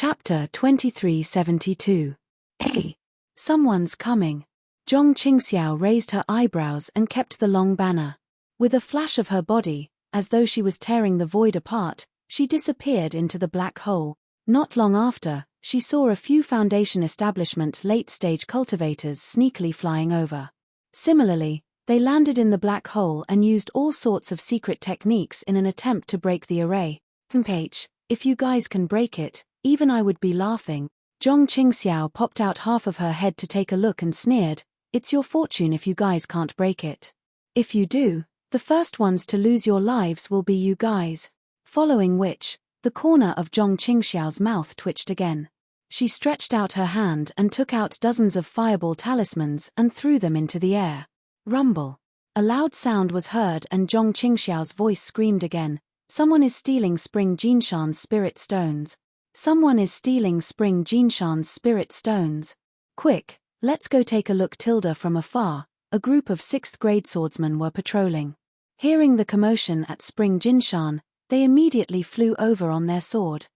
Chapter 2372. Hey! Someone's coming. Zhong Qingxiao raised her eyebrows and kept the long banner. With a flash of her body, as though she was tearing the void apart, she disappeared into the black hole. Not long after, she saw a few Foundation establishment late-stage cultivators sneakily flying over. Similarly, they landed in the black hole and used all sorts of secret techniques in an attempt to break the array. If you guys can break it, even I would be laughing. Zhong Qingxiao popped out half of her head to take a look and sneered, "It's your fortune if you guys can't break it. If you do, the first ones to lose your lives will be you guys." Following which, the corner of Zhong Qingxiao's mouth twitched again. She stretched out her hand and took out dozens of fireball talismans and threw them into the air. Rumble. A loud sound was heard and Zhong Qingxiao's voice screamed again, "Someone is stealing Spring Jinshan's spirit stones. Someone is stealing Spring Jinshan's spirit stones. Quick, let's go take a look." From afar, a group of 6th grade swordsmen were patrolling. Hearing the commotion at Spring Jinshan, they immediately flew over on their sword.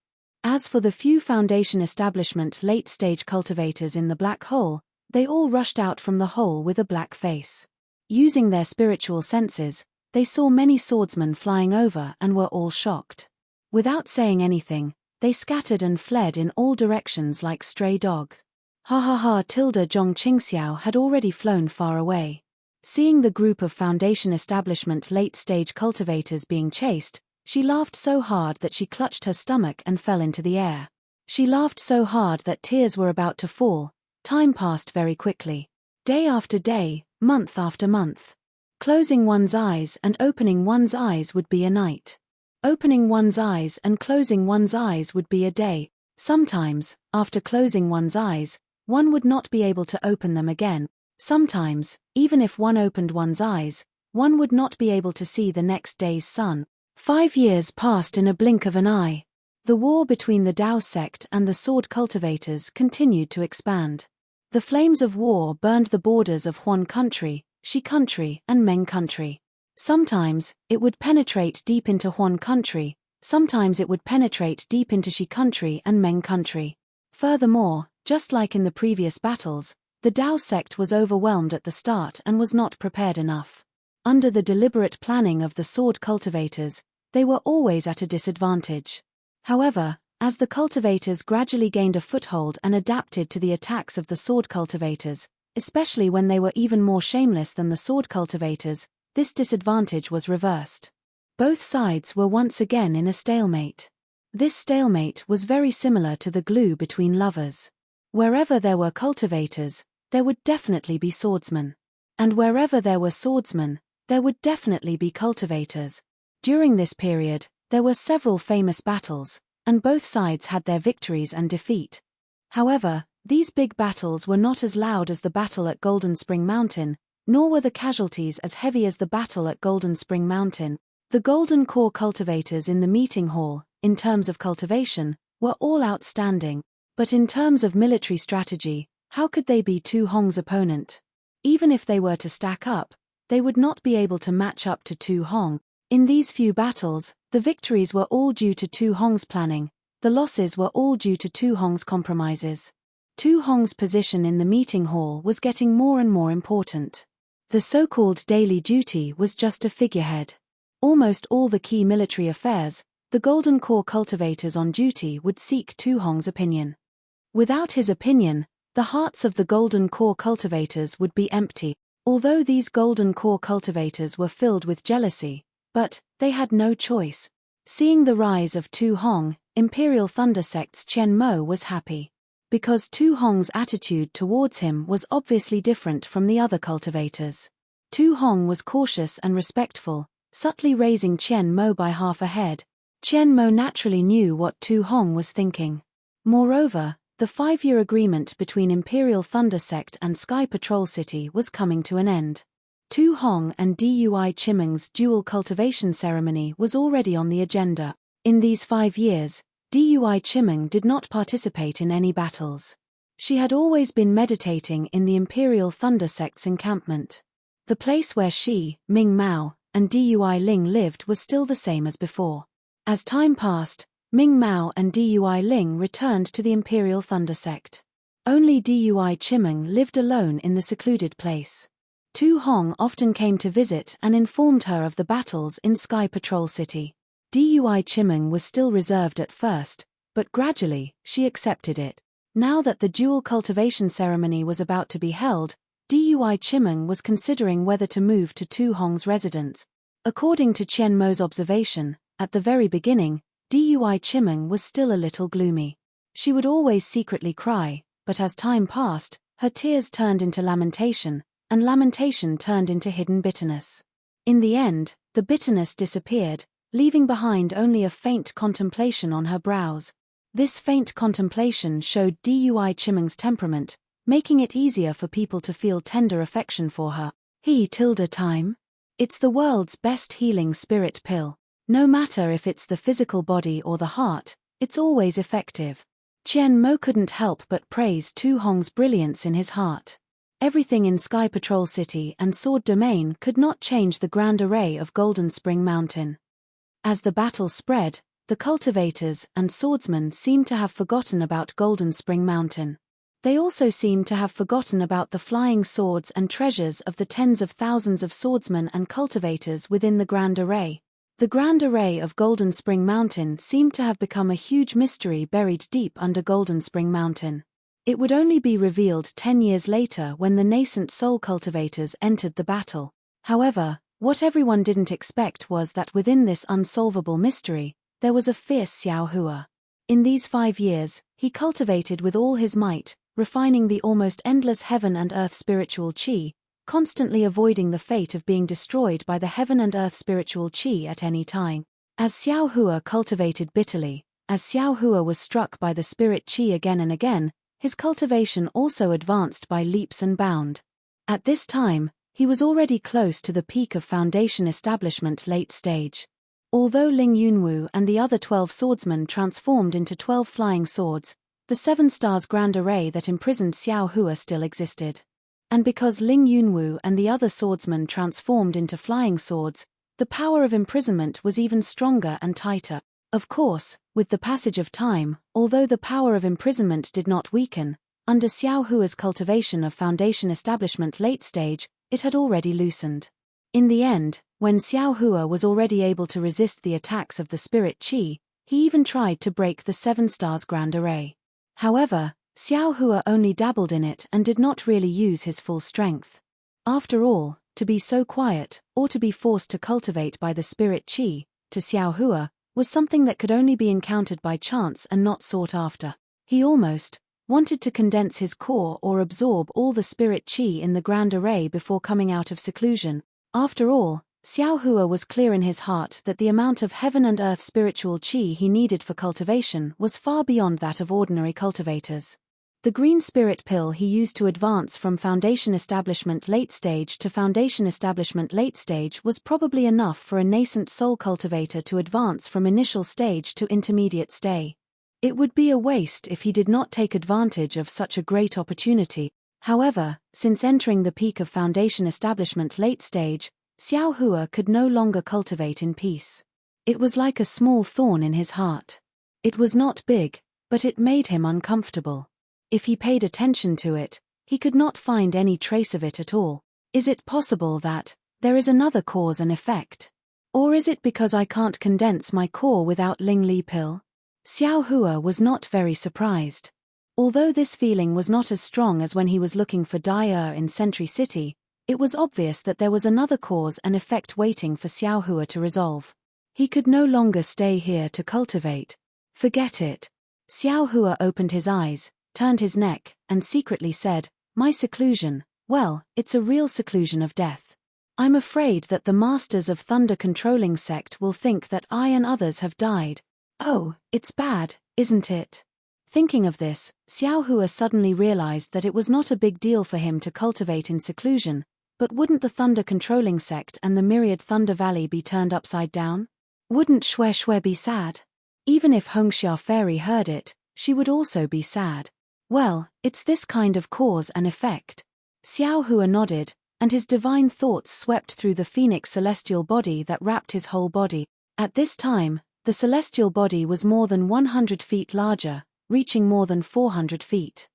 As for the few Foundation establishment late-stage cultivators in the black hole, they all rushed out from the hole with a black face. Using their spiritual senses, they saw many swordsmen flying over and were all shocked. Without saying anything, they scattered and fled in all directions like stray dogs. Ha ha ha! Zhong Qingxiao had already flown far away. Seeing the group of Foundation establishment late-stage cultivators being chased, she laughed so hard that she clutched her stomach and fell into the air. She laughed so hard that tears were about to fall. Time passed very quickly. Day after day, month after month. Closing one's eyes and opening one's eyes would be a night. Opening one's eyes and closing one's eyes would be a day. Sometimes, after closing one's eyes, one would not be able to open them again. Sometimes, even if one opened one's eyes, one would not be able to see the next day's sun. 5 years passed in a blink of an eye. The war between the Dao sect and the sword cultivators continued to expand. The flames of war burned the borders of Huan country, Shi country, and Meng country. Sometimes, it would penetrate deep into Huan country, sometimes it would penetrate deep into Shi country and Meng country. Furthermore, just like in the previous battles, the Dao sect was overwhelmed at the start and was not prepared enough. Under the deliberate planning of the sword cultivators, they were always at a disadvantage. However, as the cultivators gradually gained a foothold and adapted to the attacks of the sword cultivators, especially when they were even more shameless than the sword cultivators, this disadvantage was reversed. Both sides were once again in a stalemate. This stalemate was very similar to the glue between lovers. Wherever there were cultivators, there would definitely be swordsmen. And wherever there were swordsmen, there would definitely be cultivators. During this period, there were several famous battles, and both sides had their victories and defeat. However, these big battles were not as loud as the battle at Golden Spring Mountain, nor were the casualties as heavy as the battle at Golden Spring Mountain. The Golden Core cultivators in the meeting hall, in terms of cultivation, were all outstanding, but in terms of military strategy, how could they be Tu Hong's opponent? Even if they were to stack up, they would not be able to match up to Tu Hong. In these few battles, the victories were all due to Tu Hong's planning, the losses were all due to Tu Hong's compromises. Tu Hong's position in the meeting hall was getting more and more important. The so-called daily duty was just a figurehead. Almost all the key military affairs, the Golden Core cultivators on duty would seek Tu Hong's opinion. Without his opinion, the hearts of the Golden Core cultivators would be empty, although these Golden Core cultivators were filled with jealousy, but they had no choice. Seeing the rise of Tu Hong, Imperial Thunder Sect's Qian Mo was happy. Because Tu Hong's attitude towards him was obviously different from the other cultivators. Tu Hong was cautious and respectful, subtly raising Qian Mo by half a head. Qian Mo naturally knew what Tu Hong was thinking. Moreover, the 5-year agreement between Imperial Thunder Sect and Sky Patrol City was coming to an end. Tu Hong and Dui Chimeng's dual cultivation ceremony was already on the agenda. In these 5 years, Dui Chimeng did not participate in any battles. She had always been meditating in the Imperial Thunder Sect's encampment. The place where she, Ming Mao, and Dui Ling lived was still the same as before. As time passed, Ming Mao and Dui Ling returned to the Imperial Thunder sect. Only Dui Chimeng lived alone in the secluded place. Tu Hong often came to visit and informed her of the battles in Sky Patrol City. Dui Chimeng was still reserved at first, but gradually, she accepted it. Now that the dual cultivation ceremony was about to be held, Dui Chimeng was considering whether to move to Tu Hong's residence. According to Qian Mo's observation, at the very beginning, Dui Chimeng was still a little gloomy. She would always secretly cry, but as time passed, her tears turned into lamentation, and lamentation turned into hidden bitterness. In the end, the bitterness disappeared, leaving behind only a faint contemplation on her brows. This faint contemplation showed Dui Chimeng's temperament, making it easier for people to feel tender affection for her. Time. It's the world's best healing spirit pill. No matter if it's the physical body or the heart, it's always effective. Qian Mo couldn't help but praise Tu Hong's brilliance in his heart. Everything in Sky Patrol City and Sword Domain could not change the grand array of Golden Spring Mountain. As the battle spread, the cultivators and swordsmen seemed to have forgotten about Golden Spring Mountain. They also seemed to have forgotten about the flying swords and treasures of the tens of thousands of swordsmen and cultivators within the grand array. The grand array of Golden Spring Mountain seemed to have become a huge mystery buried deep under Golden Spring Mountain. It would only be revealed 10 years later when the nascent soul cultivators entered the battle. However, what everyone didn't expect was that within this unsolvable mystery, there was a fierce Xiao Hua. In these 5 years, he cultivated with all his might, refining the almost endless heaven and earth spiritual qi, constantly avoiding the fate of being destroyed by the heaven and earth spiritual qi at any time. As Xiao Hua cultivated bitterly, as Xiao Hua was struck by the spirit qi again and again, his cultivation also advanced by leaps and bounds. At this time, he was already close to the peak of foundation establishment late stage. Although Ling Yunwu and the other 12 swordsmen transformed into 12 flying swords, the 7 stars grand array that imprisoned Xiao Hua still existed. And because Ling Yunwu and the other swordsmen transformed into flying swords, the power of imprisonment was even stronger and tighter. Of course, with the passage of time, although the power of imprisonment did not weaken, under Xiao Hua's cultivation of foundation establishment late stage, it had already loosened. In the end, when Xiao Hua was already able to resist the attacks of the spirit qi, he even tried to break the 7 stars grand array. However, Xiao Hua only dabbled in it and did not really use his full strength. After all, to be so quiet, or to be forced to cultivate by the spirit qi, to Xiao Hua, was something that could only be encountered by chance and not sought after. He almost wanted to condense his core or absorb all the spirit qi in the grand array before coming out of seclusion. After all, Xiao Hua was clear in his heart that the amount of heaven and earth spiritual qi he needed for cultivation was far beyond that of ordinary cultivators. The green spirit pill he used to advance from foundation establishment late stage to foundation establishment late stage was probably enough for a nascent soul cultivator to advance from initial stage to intermediate stage. It would be a waste if he did not take advantage of such a great opportunity. However, since entering the peak of foundation establishment late stage, Xiao Hua could no longer cultivate in peace. It was like a small thorn in his heart. It was not big, but it made him uncomfortable. If he paid attention to it, he could not find any trace of it at all. Is it possible that there is another cause and effect? Or is it because I can't condense my core without Ling Li pill? Xiao Hua was not very surprised. Although this feeling was not as strong as when he was looking for Dai in Sentry City, it was obvious that there was another cause and effect waiting for Xiao Hua to resolve. He could no longer stay here to cultivate. Forget it. Xiao Hua opened his eyes, turned his neck, and secretly said, "My seclusion, well, it's a real seclusion of death. I'm afraid that the masters of Thunder Controlling Sect will think that I and others have died. Oh, it's bad, isn't it?" Thinking of this, Xiao Hua suddenly realized that it was not a big deal for him to cultivate in seclusion, but wouldn't the Thunder Controlling Sect and the myriad Thunder Valley be turned upside down? Wouldn't Xue Xue be sad? Even if Hongxia Fairy heard it, she would also be sad. Well, it's this kind of cause and effect. Xiao Hua nodded, and his divine thoughts swept through the phoenix celestial body that wrapped his whole body. At this time, The celestial body was more than 100 feet larger, reaching more than 400 feet.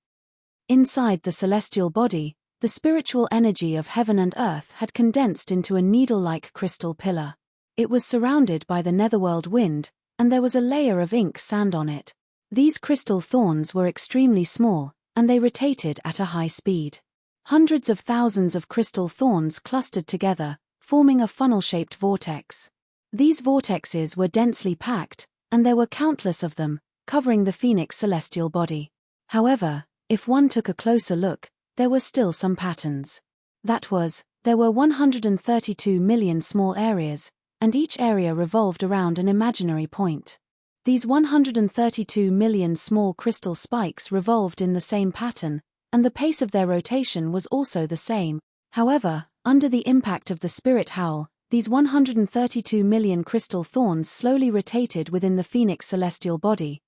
Inside the celestial body, the spiritual energy of heaven and earth had condensed into a needle-like crystal pillar. It was surrounded by the netherworld wind, and there was a layer of ink sand on it. These crystal thorns were extremely small, and they rotated at a high speed. Hundreds of thousands of crystal thorns clustered together, forming a funnel-shaped vortex. These vortexes were densely packed, and there were countless of them, covering the phoenix celestial body. However, if one took a closer look, there were still some patterns. There were 132 million small areas, and each area revolved around an imaginary point. These 132 million small crystal spikes revolved in the same pattern, and the pace of their rotation was also the same. However, under the impact of the spirit howl, these 132 million crystal thorns slowly rotated within the phoenix celestial body.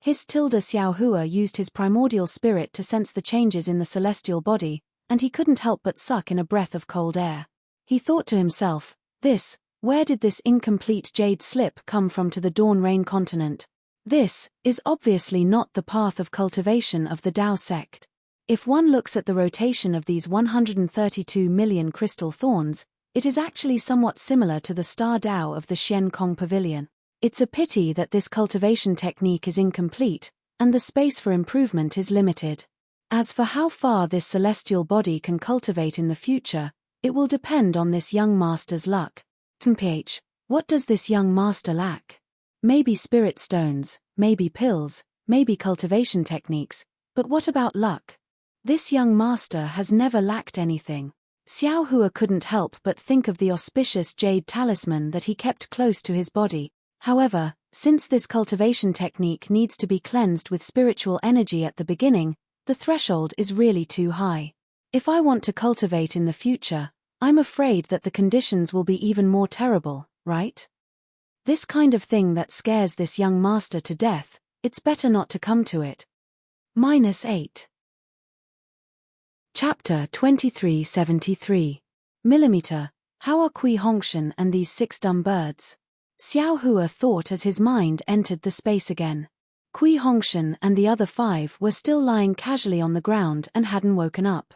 Xiaohua used his primordial spirit to sense the changes in the celestial body, and he couldn't help but suck in a breath of cold air. He thought to himself, where did this incomplete jade slip come from to the Dawn Rain continent? This is obviously not the path of cultivation of the Dao sect. If one looks at the rotation of these 132 million crystal thorns, it is actually somewhat similar to the star Dao of the Xian Kong Pavilion. It's a pity that this cultivation technique is incomplete, and the space for improvement is limited. As for how far this celestial body can cultivate in the future, it will depend on this young master's luck. What does this young master lack? Maybe spirit stones, maybe pills, maybe cultivation techniques, but what about luck? This young master has never lacked anything. Xiaohua couldn't help but think of the auspicious jade talisman that he kept close to his body. However, since this cultivation technique needs to be cleansed with spiritual energy at the beginning, the threshold is really too high. If I want to cultivate in the future, I'm afraid that the conditions will be even more terrible, right? This kind of thing that scares this young master to death, it's better not to come to it. -8. Chapter 2373. Millimeter, how are Kui Hongshan and these 6 dumb birds? Xiaohua thought as his mind entered the space again. Kui Hongshan and the other 5 were still lying casually on the ground and hadn't woken up.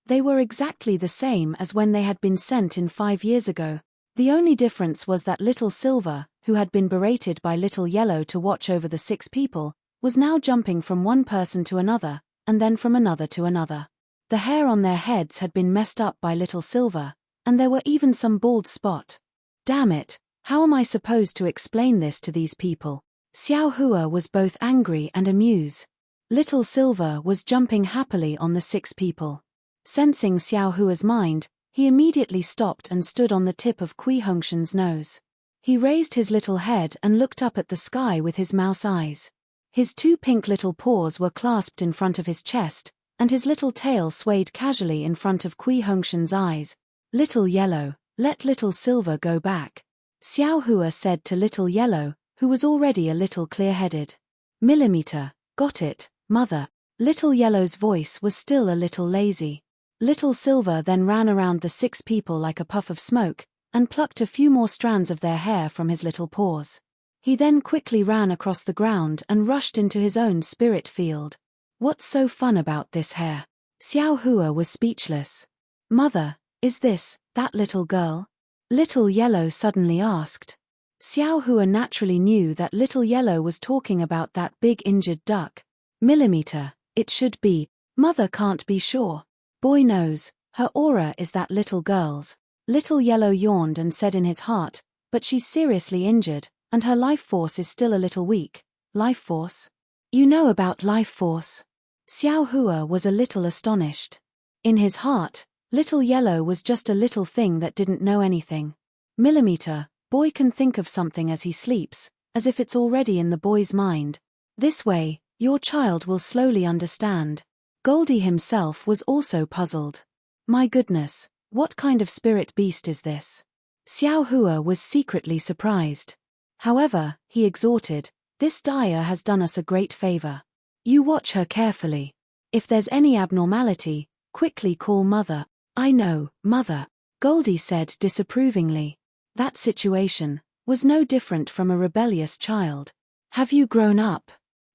They were exactly the same as when they had been sent in 5 years ago. The only difference was that Little Silver, who had been berated by Little Yellow to watch over the 6 people, was now jumping from one person to another, and then from another to another. The hair on their heads had been messed up by Little Silver, and there were even some bald spot. Damn it, how am I supposed to explain this to these people? Xiaohua was both angry and amused. Little Silver was jumping happily on the 6 people. Sensing Xiaohua's mind, he immediately stopped and stood on the tip of Kui Hongshan's nose. He raised his little head and looked up at the sky with his mouse eyes. His 2 pink little paws were clasped in front of his chest, and his little tail swayed casually in front of Kui Hongshan's eyes. Little Yellow, let Little Silver go back, Xiaohua said to Little Yellow, who was already a little clear-headed. Millimeter, got it, mother. Little Yellow's voice was still a little lazy. Little Silver then ran around the 6 people like a puff of smoke, and plucked a few more strands of their hair from his little paws. He then quickly ran across the ground and rushed into his own spirit field. What's so fun about this hair? Xiaohua was speechless. Mother, is this, that little girl? Little Yellow suddenly asked. Xiaohua naturally knew that Little Yellow was talking about that big injured duck. Millimeter, it should be. Mother can't be sure. Boy knows, her aura is that little girl's. Little Yellow yawned and said in his heart, but she's seriously injured, and her life force is still a little weak. Life force? You know about life force? Xiaohua was a little astonished. In his heart, Little Yellow was just a little thing that didn't know anything. Millimeter, boy can think of something as he sleeps, as if it's already in the boy's mind. This way, your child will slowly understand. Goldie himself was also puzzled. My goodness, what kind of spirit beast is this? Xiaohua was secretly surprised. However, he exhorted, this Daya has done us a great favor. You watch her carefully. If there's any abnormality, quickly call Mother. I know, Mother, Goldie said disapprovingly. That situation, was no different from a rebellious child. Have you grown up?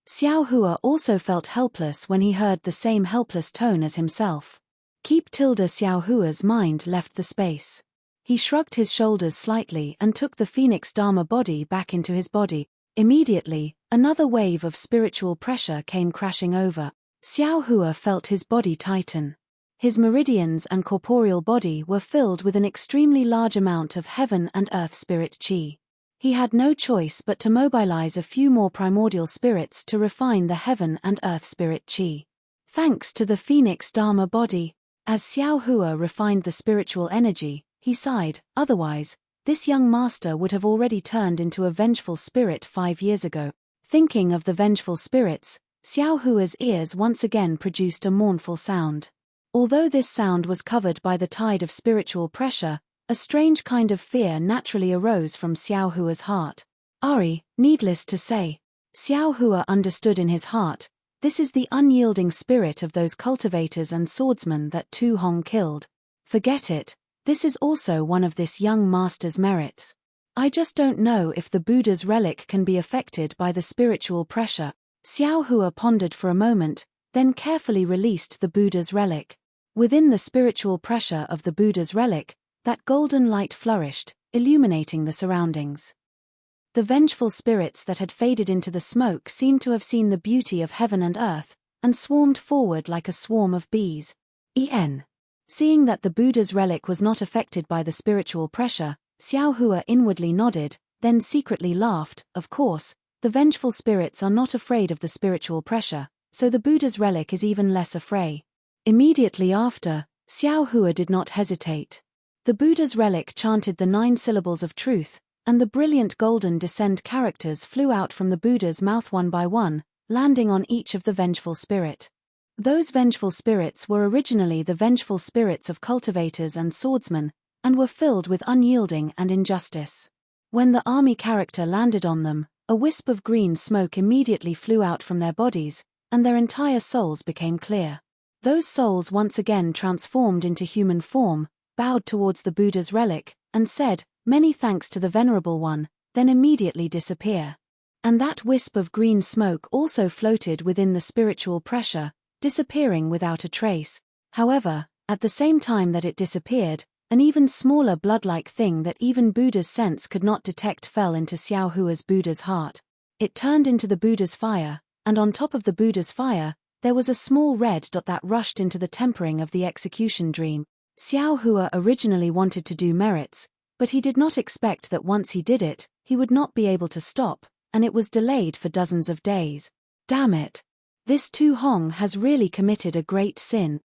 Xiao Hua also felt helpless when he heard the same helpless tone as himself. Xiao Hua's mind left the space. He shrugged his shoulders slightly and took the Phoenix Dharma body back into his body. Immediately, another wave of spiritual pressure came crashing over. Xiao Hua felt his body tighten. His meridians and corporeal body were filled with an extremely large amount of heaven and earth spirit qi. He had no choice but to mobilize a few more primordial spirits to refine the heaven and earth spirit qi. Thanks to the Phoenix Dharma body, as Xiao Hua refined the spiritual energy, he sighed. Otherwise, this young master would have already turned into a vengeful spirit 5 years ago. Thinking of the vengeful spirits, Xiao Hua's ears once again produced a mournful sound. Although this sound was covered by the tide of spiritual pressure, a strange kind of fear naturally arose from Xiao Hua's heart. Ari, needless to say, Xiao Hua understood in his heart, this is the unyielding spirit of those cultivators and swordsmen that Tu Hong killed. Forget it, this is also one of this young master's merits. I just don't know if the Buddha's relic can be affected by the spiritual pressure. Xiao Hua pondered for a moment, then carefully released the Buddha's relic. Within the spiritual pressure of the Buddha's relic, that golden light flourished, illuminating the surroundings. The vengeful spirits that had faded into the smoke seemed to have seen the beauty of heaven and earth, and swarmed forward like a swarm of bees. Seeing that the Buddha's relic was not affected by the spiritual pressure, Xiao Hua inwardly nodded, then secretly laughed. Of course, the vengeful spirits are not afraid of the spiritual pressure, so the Buddha's relic is even less afraid. Immediately after, Xiao Hua did not hesitate. The Buddha's relic chanted the 9 syllables of truth, and the brilliant golden descend characters flew out from the Buddha's mouth one by one, landing on each of the vengeful spirit. Those vengeful spirits were originally the vengeful spirits of cultivators and swordsmen, and were filled with unyielding and injustice. When the army character landed on them, a wisp of green smoke immediately flew out from their bodies, and their entire souls became clear. Those souls once again transformed into human form, bowed towards the Buddha's relic, and said, "Many thanks to the Venerable One," then immediately disappear. And that wisp of green smoke also floated within the spiritual pressure, disappearing without a trace. However, at the same time that it disappeared, an even smaller blood-like thing that even Buddha's sense could not detect fell into Xiao Hua's Buddha's heart. It turned into the Buddha's fire, and on top of the Buddha's fire, there was a small red dot that rushed into the tempering of the execution dream. Xiao Hua originally wanted to do merits, but he did not expect that once he did it, he would not be able to stop, and it was delayed for dozens of days. Damn it! This Tu Hong has really committed a great sin.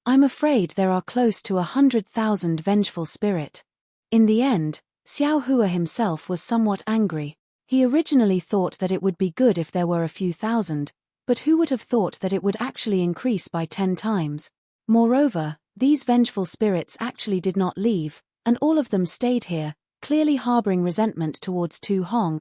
I'm afraid there are close to 100,000 vengeful spirit. In the end, Xiao Hua himself was somewhat angry. He originally thought that it would be good if there were a few thousand, but who would have thought that it would actually increase by 10 times? Moreover, these vengeful spirits actually did not leave, and all of them stayed here, clearly harboring resentment towards Tu Hong.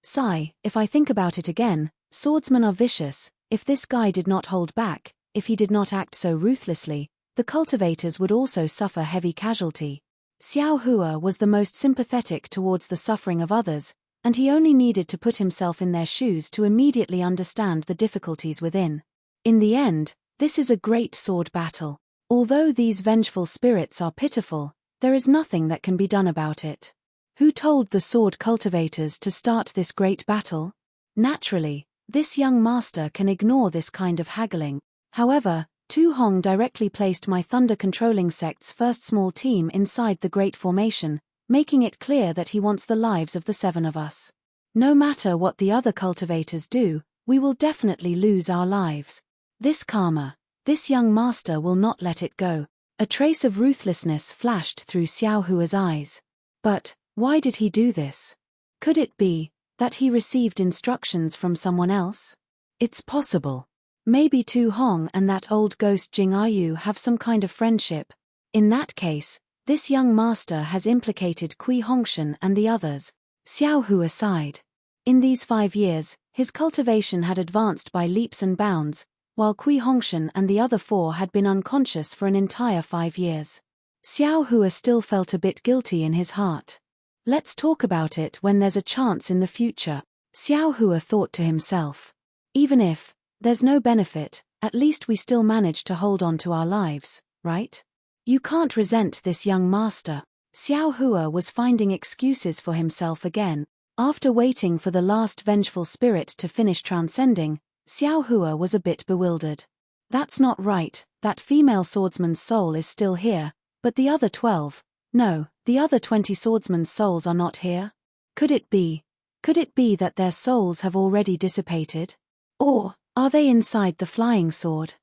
Sigh, if I think about it again, swordsmen are vicious. If this guy did not hold back, if he did not act so ruthlessly, the cultivators would also suffer heavy casualty. Xiao Hua was the most sympathetic towards the suffering of others, and he only needed to put himself in their shoes to immediately understand the difficulties within. In the end, this is a great sword battle. Although these vengeful spirits are pitiful, there is nothing that can be done about it. Who told the sword cultivators to start this great battle? Naturally, this young master can ignore this kind of haggling. However, Tu Hong directly placed my thunder-controlling sect's first small team inside the Great Formation, making it clear that he wants the lives of the 7 of us. No matter what the other cultivators do, we will definitely lose our lives. This karma, this young master will not let it go. A trace of ruthlessness flashed through Xiao Hua's eyes. But, why did he do this? Could it be that he received instructions from someone else? It's possible. Maybe Tu Hong and that old ghost Jing Ayu have some kind of friendship. In that case, this young master has implicated Kui Hongshan and the others. Xiao Hua sighed. In these 5 years, his cultivation had advanced by leaps and bounds, while Kui Hongshan and the other 4 had been unconscious for an entire 5 years. Xiao Hua still felt a bit guilty in his heart. Let's talk about it when there's a chance in the future, Xiao Hua thought to himself. Even if there's no benefit, at least we still manage to hold on to our lives, right? You can't resent this young master. Xiao Hua was finding excuses for himself again. After waiting for the last vengeful spirit to finish transcending, Xiao Hua was a bit bewildered. That's not right, that female swordsman's soul is still here, but the other 12, no, the other 20 swordsmen's souls are not here? Could it be that their souls have already dissipated? Or, are they inside the flying sword?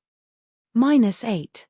-8.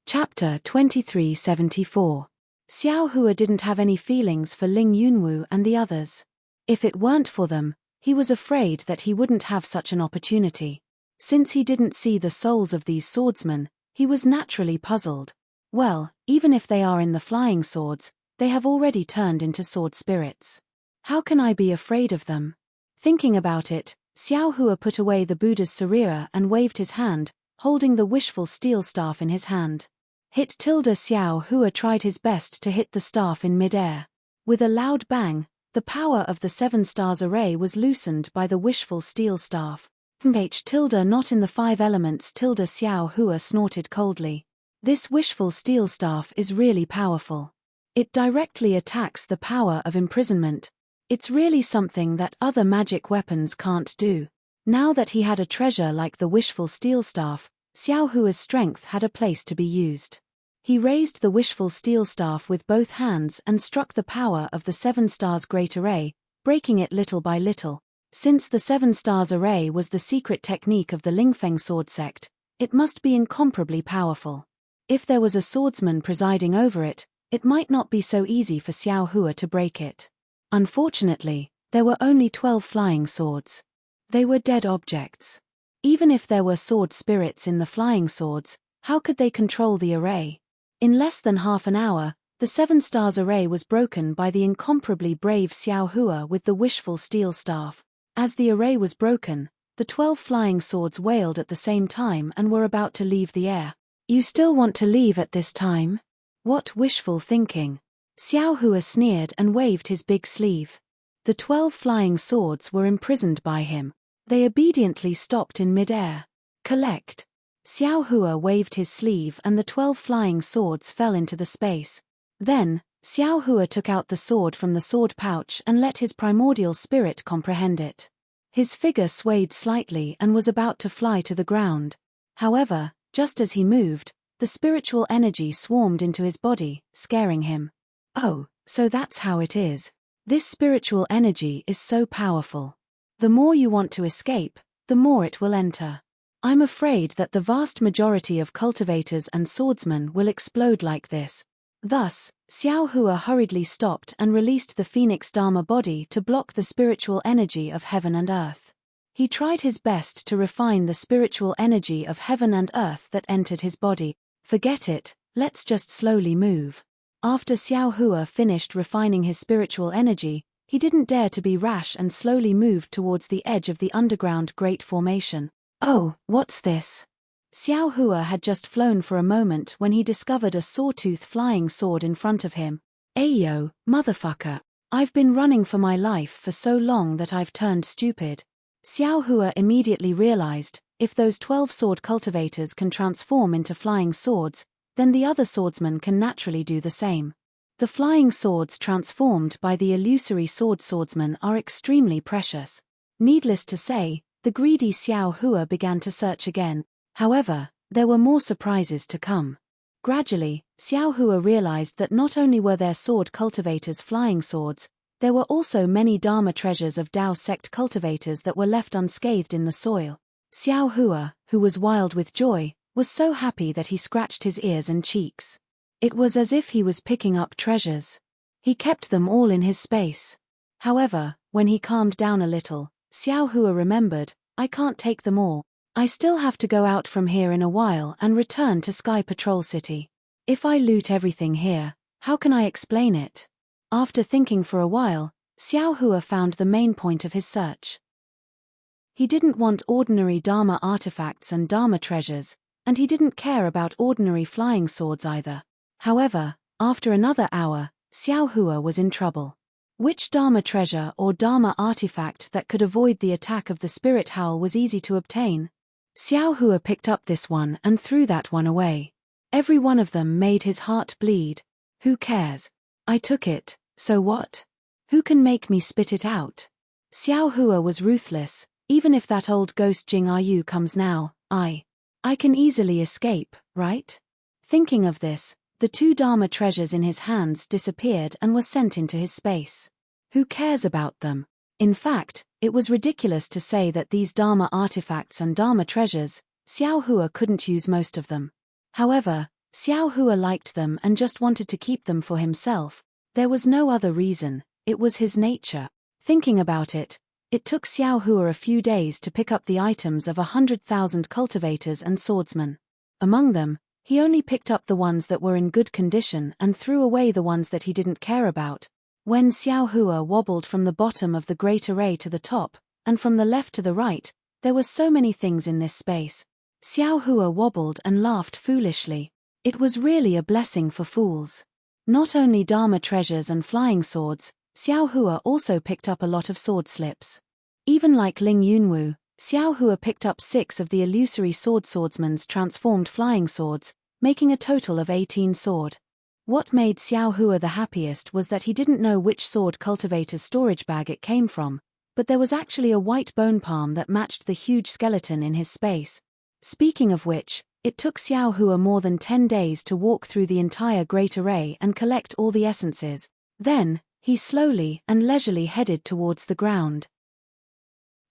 Chapter 2374. Xiao Hua didn't have any feelings for Ling Yunwu and the others. If it weren't for them, he was afraid that he wouldn't have such an opportunity. Since he didn't see the souls of these swordsmen, he was naturally puzzled. Well, even if they are in the flying swords, they have already turned into sword spirits. How can I be afraid of them? Thinking about it, Xiao Hua put away the Buddha's sarira and waved his hand, holding the wishful steel staff in his hand. Xiao Hua tried his best to hit the staff in mid-air. With a loud bang, the power of the 7 stars array was loosened by the wishful steel staff. Not in the 5 elements. Xiao Hua snorted coldly. This wishful steel staff is really powerful. It directly attacks the power of imprisonment. It's really something that other magic weapons can't do. Now that he had a treasure like the wishful steel staff, Xiao Hua's strength had a place to be used. He raised the wishful steel staff with both hands and struck the power of the 7 stars great array, breaking it little by little. Since the 7 stars array was the secret technique of the Lingfeng sword sect, it must be incomparably powerful. If there was a swordsman presiding over it, it might not be so easy for Xiao Hua to break it. Unfortunately, there were only 12 flying swords. They were dead objects. Even if there were sword spirits in the flying swords, how could they control the array? In less than half an hour, the 7 stars array was broken by the incomparably brave Xiao Hua with the wishful steel staff. As the array was broken, the 12 flying swords wailed at the same time and were about to leave the air. You still want to leave at this time? What wishful thinking! Xiao Hua sneered and waved his big sleeve. The 12 flying swords were imprisoned by him. They obediently stopped in mid-air. Collect! Xiao Hua waved his sleeve and the 12 flying swords fell into the space. Then, Xiao Hua took out the sword from the sword pouch and let his primordial spirit comprehend it. His figure swayed slightly and was about to fly to the ground. However, just as he moved, the spiritual energy swarmed into his body, scaring him. Oh, so that's how it is. This spiritual energy is so powerful. The more you want to escape, the more it will enter. I'm afraid that the vast majority of cultivators and swordsmen will explode like this. Thus, Xiao Hua hurriedly stopped and released the Phoenix Dharma body to block the spiritual energy of heaven and earth. He tried his best to refine the spiritual energy of heaven and earth that entered his body. Forget it, let's just slowly move. After Xiao Hua finished refining his spiritual energy, he didn't dare to be rash and slowly moved towards the edge of the underground Great Formation. Oh, what's this? Xiao Hua had just flown for a moment when he discovered a sawtooth flying sword in front of him. Ayo, motherfucker. I've been running for my life for so long that I've turned stupid. Xiao Hua immediately realized, if those 12 sword cultivators can transform into flying swords, then the other swordsmen can naturally do the same. The flying swords transformed by the illusory swordsmen are extremely precious. Needless to say, the greedy Xiao Hua began to search again. However, there were more surprises to come. Gradually, Xiao Hua realized that not only were there sword cultivators flying swords, there were also many Dharma treasures of Dao sect cultivators that were left unscathed in the soil. Xiao Hua, who was wild with joy, was so happy that he scratched his ears and cheeks. It was as if he was picking up treasures. He kept them all in his space. However, when he calmed down a little, Xiao Hua remembered, I can't take them all. I still have to go out from here in a while and return to Sky Patrol City. If I loot everything here, how can I explain it? After thinking for a while, Xiao Hua found the main point of his search. He didn't want ordinary Dharma artifacts and Dharma treasures, and he didn't care about ordinary flying swords either. However, after another hour, Xiao Hua was in trouble. Which Dharma treasure or Dharma artifact that could avoid the attack of the spirit howl was easy to obtain? Xiao Hua picked up this one and threw that one away. Every one of them made his heart bleed. Who cares? I took it, so what? Who can make me spit it out? Xiao Hua was ruthless. Even if that old ghost Jing Yu comes now, I can easily escape, right? Thinking of this, the two Dharma treasures in his hands disappeared and were sent into his space. Who cares about them? In fact, it was ridiculous to say that these Dharma artifacts and Dharma treasures, Xiao Hua couldn't use most of them. However, Xiao Hua liked them and just wanted to keep them for himself. There was no other reason, it was his nature. Thinking about it, it took Xiao Hua a few days to pick up the items of 100,000 cultivators and swordsmen. Among them, he only picked up the ones that were in good condition and threw away the ones that he didn't care about. When Xiao Hua wobbled from the bottom of the great array to the top, and from the left to the right, there were so many things in this space. Xiao Hua wobbled and laughed foolishly. It was really a blessing for fools. Not only Dharma treasures and flying swords, Xiao Hua also picked up a lot of sword slips. Even like Ling Yunwu, Xiao Hua picked up 6 of the illusory swordsman's transformed flying swords, making a total of 18 sword. What made Xiao Hua the happiest was that he didn't know which sword cultivator's storage bag it came from, but there was actually a white bone palm that matched the huge skeleton in his space. Speaking of which, it took Xiao Hua more than 10 days to walk through the entire great array and collect all the essences. Then, he slowly and leisurely headed towards the ground.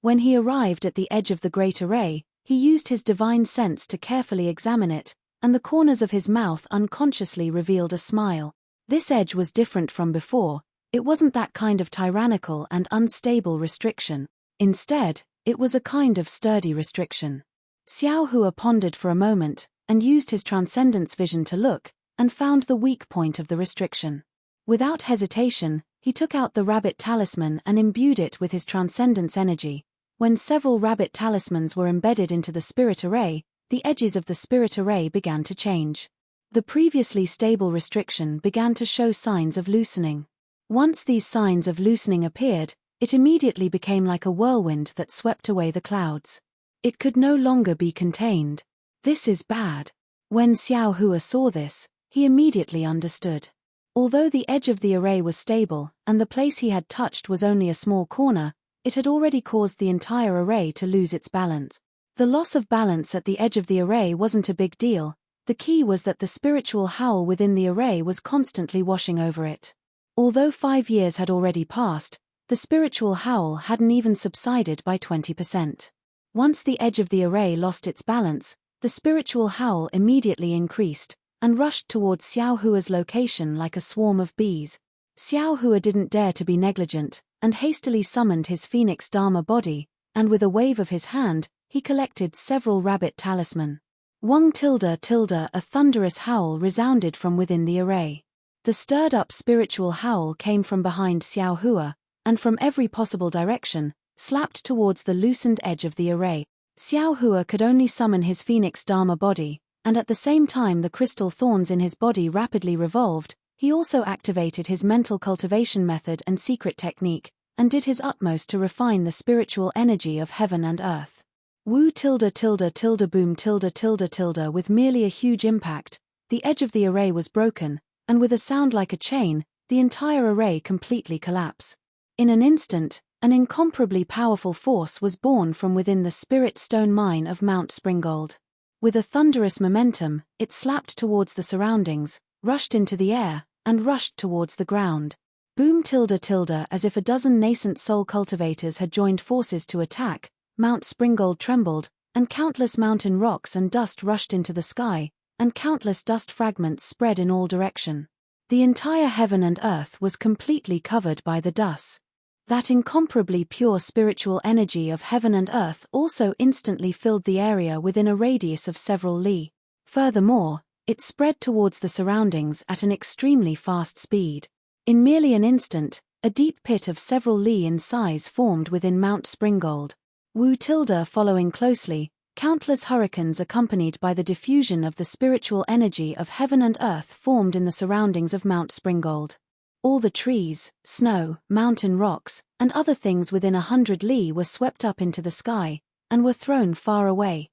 When he arrived at the edge of the great array, he used his divine sense to carefully examine it, and the corners of his mouth unconsciously revealed a smile. This edge was different from before. It wasn't that kind of tyrannical and unstable restriction. Instead, it was a kind of sturdy restriction. Xiao Hua pondered for a moment, and used his transcendence vision to look, and found the weak point of the restriction. Without hesitation, he took out the rabbit talisman and imbued it with his transcendence energy. When several rabbit talismans were embedded into the spirit array, the edges of the spirit array began to change. The previously stable restriction began to show signs of loosening. Once these signs of loosening appeared, it immediately became like a whirlwind that swept away the clouds. It could no longer be contained. This is bad. When Xiao Hua saw this, he immediately understood. Although the edge of the array was stable, and the place he had touched was only a small corner, it had already caused the entire array to lose its balance. The loss of balance at the edge of the array wasn't a big deal. The key was that the spiritual howl within the array was constantly washing over it. Although 5 years had already passed, the spiritual howl hadn't even subsided by 20%. Once the edge of the array lost its balance, the spiritual howl immediately increased, and rushed towards Xiao Hua's location like a swarm of bees. Xiao Hua didn't dare to be negligent, and hastily summoned his Phoenix Dharma body, and with a wave of his hand, he collected several rabbit talisman. Wong tilde tilde, a thunderous howl resounded from within the array. The stirred-up spiritual howl came from behind Xiao Hua, and from every possible direction, slapped towards the loosened edge of the array. Xiao Hua could only summon his Phoenix Dharma body, and at the same time the crystal thorns in his body rapidly revolved. He also activated his mental cultivation method and secret technique, and did his utmost to refine the spiritual energy of heaven and earth. Wu tilde tilde tilde boom tilde tilde tilde. With merely a huge impact, the edge of the array was broken, and with a sound like a chain, the entire array completely collapsed. In an instant, an incomparably powerful force was born from within the spirit stone mine of Mount Springgold. With a thunderous momentum, it slapped towards the surroundings, rushed into the air, and rushed towards the ground. Boom tilde tilde. As if a dozen nascent soul cultivators had joined forces to attack, Mount Springgold trembled, and countless mountain rocks and dust rushed into the sky, and countless dust fragments spread in all direction. The entire heaven and earth was completely covered by the dust. That incomparably pure spiritual energy of heaven and earth also instantly filled the area within a radius of several li. Furthermore, it spread towards the surroundings at an extremely fast speed. In merely an instant, a deep pit of several li in size formed within Mount Springgold. Wu tilde following closely, countless hurricanes accompanied by the diffusion of the spiritual energy of heaven and earth formed in the surroundings of Mount Springgold. All the trees, snow, mountain rocks, and other things within 100 li were swept up into the sky, and were thrown far away.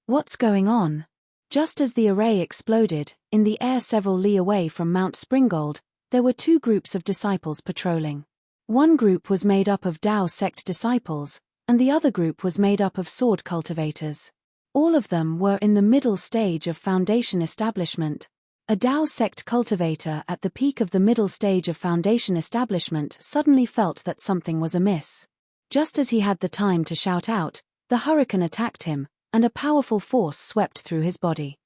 What's going on? Just as the array exploded, in the air several li away from Mount Springgold, there were two groups of disciples patrolling. One group was made up of Tao sect disciples, and the other group was made up of sword cultivators. All of them were in the middle stage of foundation establishment. A Tao sect cultivator at the peak of the middle stage of foundation establishment suddenly felt that something was amiss. Just as he had the time to shout out, the hurricane attacked him, and a powerful force swept through his body.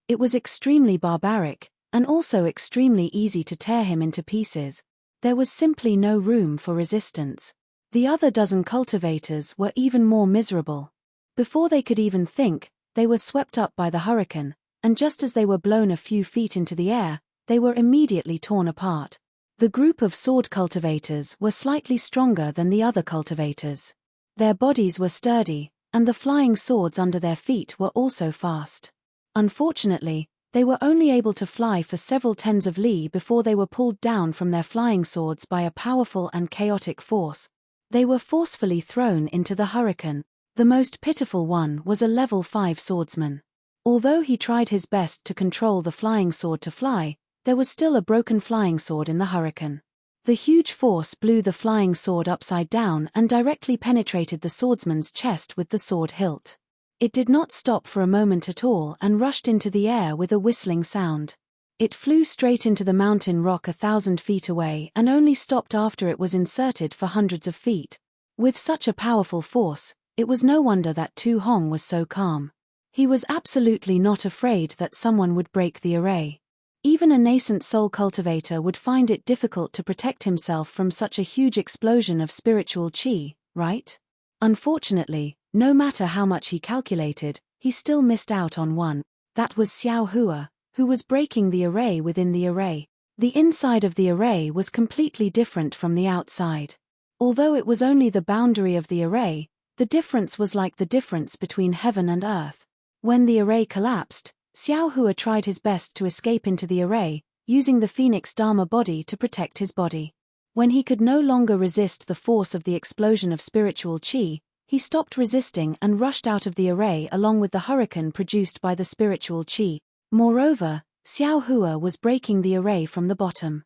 It was extremely barbaric, and also extremely easy to tear him into pieces. There was simply no room for resistance. The other dozen cultivators were even more miserable. Before they could even think, they were swept up by the hurricane, and just as they were blown a few feet into the air, they were immediately torn apart. The group of sword cultivators were slightly stronger than the other cultivators. Their bodies were sturdy, and the flying swords under their feet were also fast. Unfortunately, they were only able to fly for several tens of li before they were pulled down from their flying swords by a powerful and chaotic force. They were forcefully thrown into the hurricane. The most pitiful one was a level 5 swordsman. Although he tried his best to control the flying sword to fly, there was still a broken flying sword in the hurricane. The huge force blew the flying sword upside down and directly penetrated the swordsman's chest with the sword hilt. It did not stop for a moment at all and rushed into the air with a whistling sound. It flew straight into the mountain rock 1,000 feet away and only stopped after it was inserted for hundreds of feet. With such a powerful force, it was no wonder that Tu Hong was so calm. He was absolutely not afraid that someone would break the array. Even a nascent soul cultivator would find it difficult to protect himself from such a huge explosion of spiritual qi, right? Unfortunately, no matter how much he calculated, he still missed out on one. That was Xiao Hua, who was breaking the array within the array. The inside of the array was completely different from the outside. Although it was only the boundary of the array, the difference was like the difference between heaven and earth. When the array collapsed, Xiao Hua tried his best to escape into the array, using the Phoenix Dharma body to protect his body. When he could no longer resist the force of the explosion of spiritual qi, he stopped resisting and rushed out of the array along with the hurricane produced by the spiritual qi. Moreover, Xiao Hua was breaking the array from the bottom.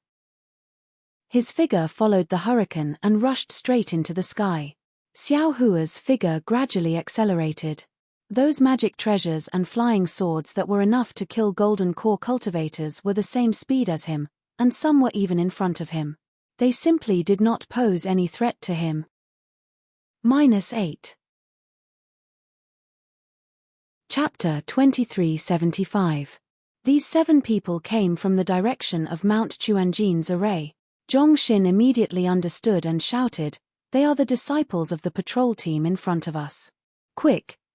His figure followed the hurricane and rushed straight into the sky. Xiao Hua's figure gradually accelerated. Those magic treasures and flying swords that were enough to kill golden core cultivators were the same speed as him, and some were even in front of him. They simply did not pose any threat to him. -8. Chapter 2375. These 7 people came from the direction of Mount Chuanjin's array. Zhongxin immediately understood and shouted, "They are the disciples of the patrol team in front of us.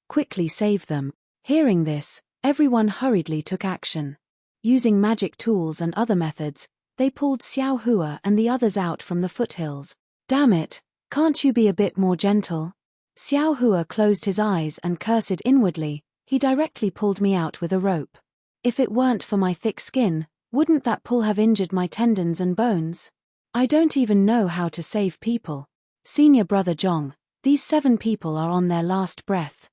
Quickly save them." Hearing this, everyone hurriedly took action. Using magic tools and other methods, they pulled Xiao Hua and the others out from the foothills. "Damn it, can't you be a bit more gentle?" Xiao Hua closed his eyes and cursed inwardly. He directly pulled me out with a rope. If it weren't for my thick skin, wouldn't that pull have injured my tendons and bones? I don't even know how to save people. Senior brother Zhong, these 7 people are on their last breath.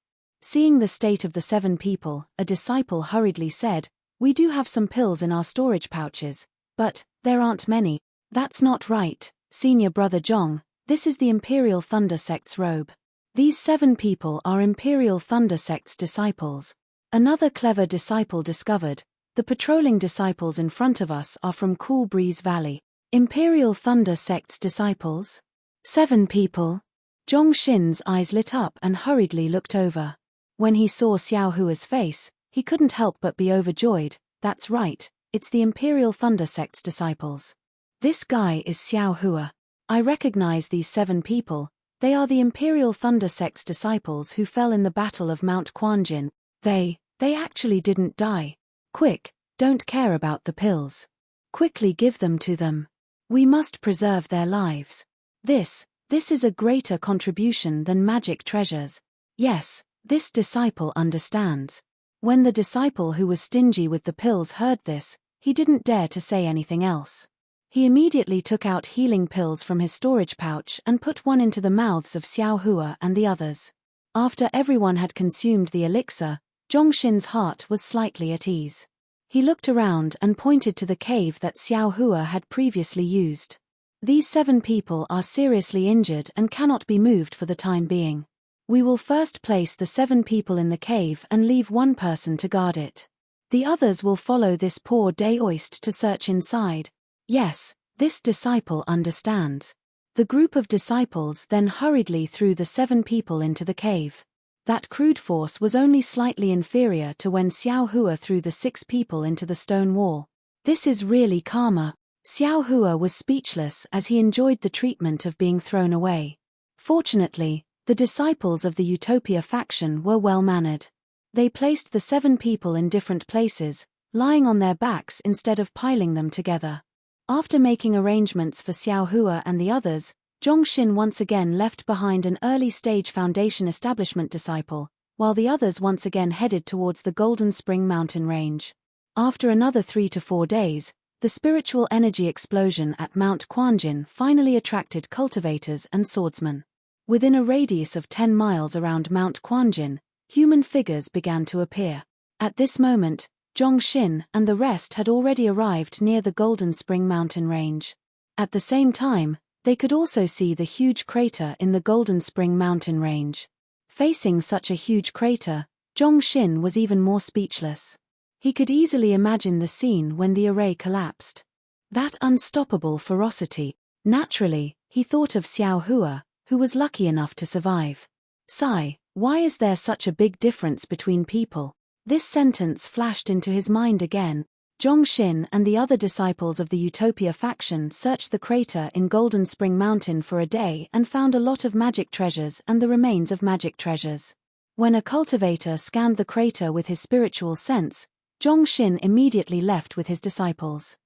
Seeing the state of the 7 people, a disciple hurriedly said, "We do have some pills in our storage pouches, but there aren't many." "That's not right, Senior brother Zhong, this is the Imperial Thunder Sect's robe. These 7 people are Imperial Thunder Sect's disciples." Another clever disciple discovered, "The patrolling disciples in front of us are from Cool Breeze Valley." Imperial Thunder Sect's disciples? 7 people? Zhongxin's eyes lit up and hurriedly looked over. When he saw Xiao Hua's face, he couldn't help but be overjoyed. "That's right, it's the Imperial Thunder Sect's disciples. This guy is Xiao Hua. I recognize these 7 people. They are the Imperial Thunder Sect's disciples who fell in the Battle of Mount Quanjin. They actually didn't die. Quick, don't care about the pills. Quickly give them to them. We must preserve their lives. This is a greater contribution than magic treasures. Yes, this disciple understands." When the disciple who was stingy with the pills heard this, He didn't dare to say anything else. He immediately took out healing pills from his storage pouch and put one into the mouths of Xiao Hua and the others. After everyone had consumed the elixir, Zhongshin's heart was slightly at ease. He looked around and pointed to the cave that Xiao Hua had previously used. These 7 people are seriously injured and cannot be moved for the time being. We will first place the 7 people in the cave and leave one person to guard it. The others will follow this poor Daoist to search inside. Yes, this disciple understands. The group of disciples then hurriedly threw the 7 people into the cave. That crude force was only slightly inferior to when Xiao Hua threw the 6 people into the stone wall. This is really karma. Xiao Hua was speechless as he enjoyed the treatment of being thrown away. Fortunately, the disciples of the Utopia faction were well-mannered. They placed the 7 people in different places, lying on their backs instead of piling them together. After making arrangements for Xiao Hua and the others, Zhongshin once again left behind an early-stage Foundation establishment disciple, while the others once again headed towards the Golden Spring mountain range. After another 3 to 4 days, the spiritual energy explosion at Mount Quanjin finally attracted cultivators and swordsmen. Within a radius of 10 miles around Mount Quanjin, human figures began to appear. At this moment, Zhongshin and the rest had already arrived near the Golden Spring mountain range. At the same time, they could also see the huge crater in the Golden Spring mountain range. Facing such a huge crater, Zhongshin was even more speechless. He could easily imagine the scene when the array collapsed. That unstoppable ferocity. Naturally, he thought of Xiao Hua, who was lucky enough to survive. Sigh, why is there such a big difference between people? This sentence flashed into his mind again. Zhongshin and the other disciples of the Utopia faction searched the crater in Golden Spring Mountain for a day and found a lot of magic treasures and the remains of magic treasures. When a cultivator scanned the crater with his spiritual sense, Zhongshin immediately left with his disciples.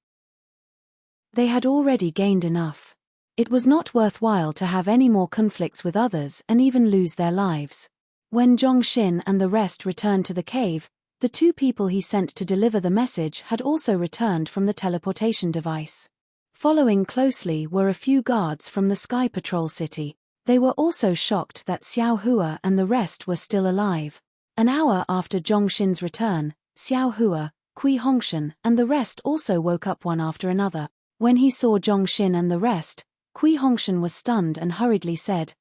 They had already gained enough. It was not worthwhile to have any more conflicts with others and even lose their lives. When Zhongshin and the rest returned to the cave, the 2 people he sent to deliver the message had also returned from the teleportation device. Following closely were a few guards from the Sky Patrol City. They were also shocked that Xiao Hua and the rest were still alive. An hour after Zhongshin's return, Xiao Hua, Kui Hongshan and the rest also woke up one after another. When he saw Zhongshin and the rest, Kui Hongshan was stunned and hurriedly said,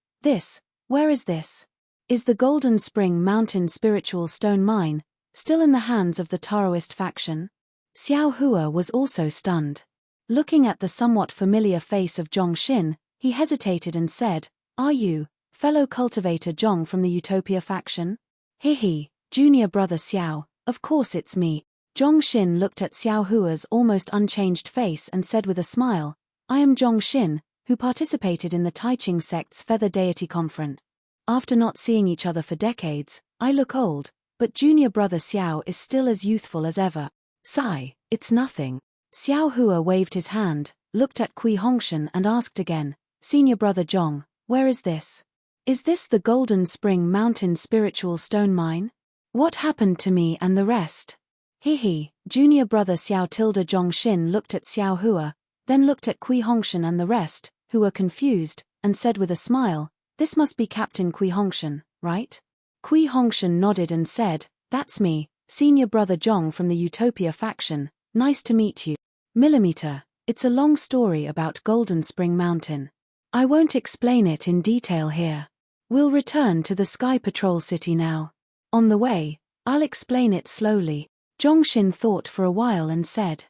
Where is this? Is the Golden Spring Mountain spiritual stone mine still in the hands of the Taoist faction? Xiao Hua was also stunned. Looking at the somewhat familiar face of Zhongshin, he hesitated and said, Are you, fellow cultivator Zhong from the Utopia faction? Hihi, junior brother Xiao, of course it's me. Zhongshin looked at Xiao Hua's almost unchanged face and said with a smile, I am Zhongshin, who participated in the Taiching sect's Feather Deity conference. After not seeing each other for decades, I look old, but junior brother Xiao is still as youthful as ever. Sigh, it's nothing. Xiao Hua waved his hand, looked at Kui Hongshan and asked again, Senior brother Zhong, where is this? Is this the Golden Spring Mountain spiritual stone mine? What happened to me and the rest? Hihi, junior brother Xiao tilde Zhongshin looked at Xiao Hua, then looked at Kui Hongshan and the rest, who were confused, and said with a smile, This must be Captain Kui Hongshan, right? Kui Hongshan nodded and said, That's me, senior brother Zhong from the Utopia faction, nice to meet you. Millimeter, it's a long story about Golden Spring Mountain. I won't explain it in detail here. We'll return to the Sky Patrol City now. On the way, I'll explain it slowly. Zhongshin thought for a while and said,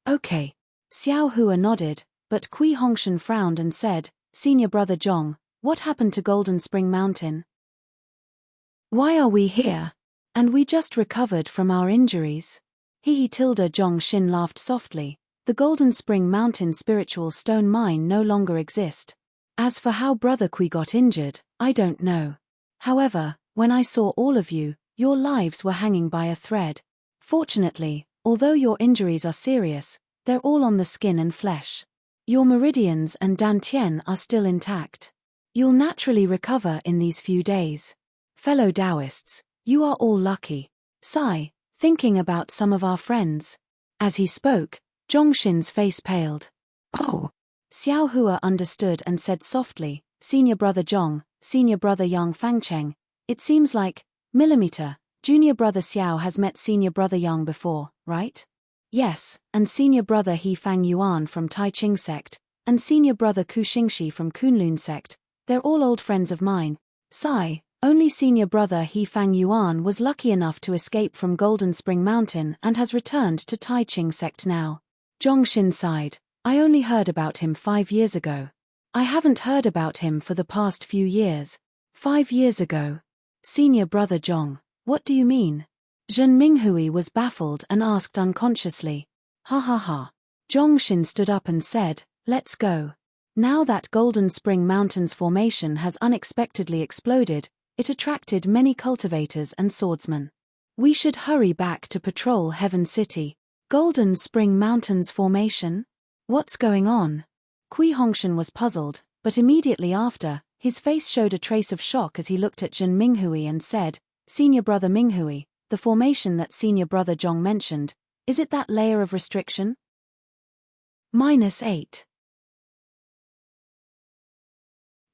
Okay. Xiao Hua nodded, but Kui Hongshan frowned and said, Senior brother Zhong, what happened to Golden Spring Mountain? Why are we here? And we just recovered from our injuries. Hihi tilde Zhongshin laughed softly. The Golden Spring Mountain spiritual stone mine no longer exists. As for how brother Kui got injured, I don't know. However, when I saw all of you, your lives were hanging by a thread. Fortunately, although your injuries are serious, they're all on the skin and flesh. Your meridians and dantian are still intact. You'll naturally recover in these few days. Fellow Taoists, you are all lucky. Sigh, thinking about some of our friends. As he spoke, Zhongxin's face paled. Oh! Xiao Hua understood and said softly, Senior Brother Zhong, Senior Brother Yang Fangcheng, it seems like, millimeter, Junior Brother Xiao has met Senior Brother Yang before, right? Yes, and Senior Brother He Fang Yuan from Tai Ching sect, and Senior Brother Ku Xingxi from Kunlun sect, they're all old friends of mine. Sigh, only Senior Brother He Fang Yuan was lucky enough to escape from Golden Spring Mountain and has returned to Tai Ching sect now. Zhongxin sighed, I only heard about him 5 years ago. I haven't heard about him for the past few years. 5 years ago. Senior Brother Zhong, what do you mean? Zhen Minghui was baffled and asked unconsciously. Ha ha ha. Zhongxin stood up and said, let's go. Now that Golden Spring Mountain's formation has unexpectedly exploded, it attracted many cultivators and swordsmen. We should hurry back to patrol Heaven City. Golden Spring Mountain's formation? What's going on? Kui Hongshan was puzzled, but immediately after, his face showed a trace of shock as he looked at Zhen Minghui and said, Senior Brother Minghui, the formation that Senior Brother Zhong mentioned, is it that layer of restriction? -8.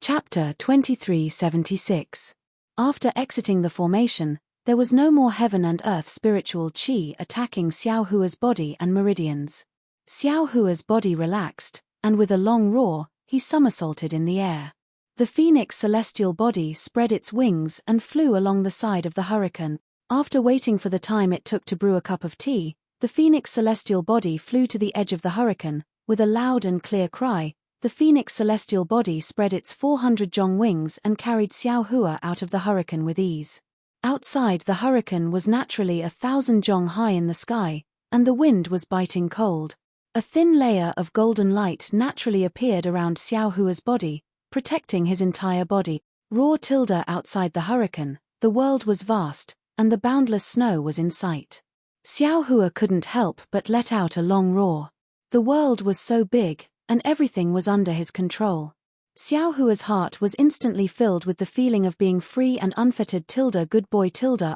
Chapter 2376. After exiting the formation, there was no more heaven and earth spiritual qi attacking Xiao Hua's body and meridians. Xiao Hua's body relaxed, and with a long roar, he somersaulted in the air. The phoenix celestial body spread its wings and flew along the side of the hurricane. After waiting for the time it took to brew a cup of tea, the phoenix celestial body flew to the edge of the hurricane. With a loud and clear cry, the phoenix celestial body spread its 400 zhong wings and carried Xiao Hua out of the hurricane with ease. Outside, the hurricane was naturally 1,000 zhong high in the sky, and the wind was biting cold. A thin layer of golden light naturally appeared around Xiao Hua's body, protecting his entire body. Outside the hurricane, the world was vast, and the boundless snow was in sight. Xiao Hua couldn't help but let out a long roar. The world was so big, and everything was under his control. Xiao Hua's heart was instantly filled with the feeling of being free and unfettered. Good boy.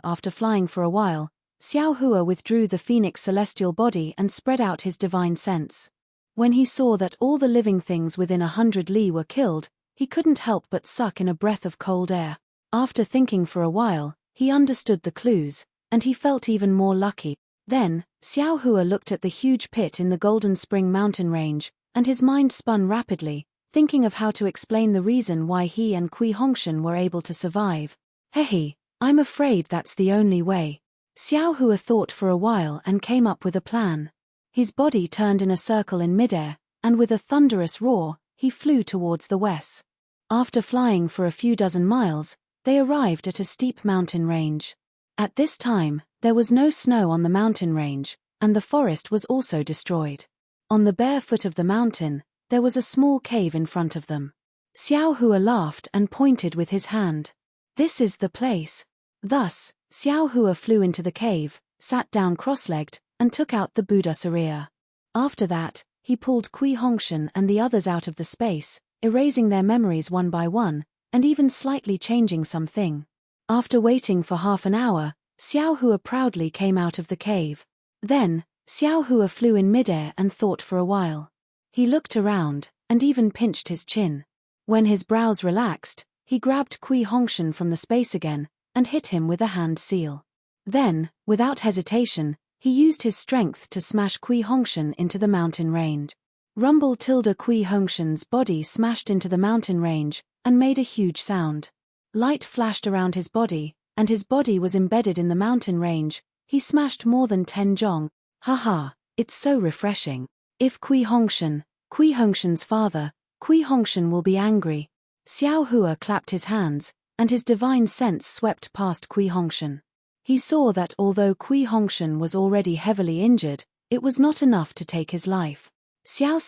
After flying for a while, Xiao Hua withdrew the phoenix celestial body and spread out his divine sense. When he saw that all the living things within 100 li were killed, he couldn't help but suck in a breath of cold air. After thinking for a while, he understood the clues, and he felt even more lucky. Then, Xiao Hua looked at the huge pit in the Golden Spring Mountain range, and his mind spun rapidly, thinking of how to explain the reason why he and Kui Hongshan were able to survive. Hehe, I'm afraid that's the only way. Xiao Hua thought for a while and came up with a plan. His body turned in a circle in midair, and with a thunderous roar, he flew towards the west. After flying for a few dozen miles, they arrived at a steep mountain range. At this time, there was no snow on the mountain range, and the forest was also destroyed. On the bare foot of the mountain, there was a small cave in front of them. Xiao Hua laughed and pointed with his hand. This is the place. Thus, Xiao Hua flew into the cave, sat down cross-legged, and took out the Buddha Sariya. After that, he pulled Kui Hongshan and the others out of the space, erasing their memories one by one, and even slightly changing something. After waiting for half an hour, Xiao Hua proudly came out of the cave. Then, Xiao Hua flew in midair and thought for a while. He looked around, and even pinched his chin. When his brows relaxed, he grabbed Kui Hongshan from the space again, and hit him with a hand seal. Then, without hesitation, he used his strength to smash Kui Hongshan into the mountain range. Rumble. Kui Hongshan's body smashed into the mountain range, and made a huge sound. Light flashed around his body, and his body was embedded in the mountain range. He smashed more than 10 zhong. Haha, it's so refreshing. If Kui Hongshan's father, Kui Hongshan will be angry. Xiao Hua clapped his hands, and his divine sense swept past Kui Hongshan. He saw that although Kui Hongshan was already heavily injured, it was not enough to take his life. Xiao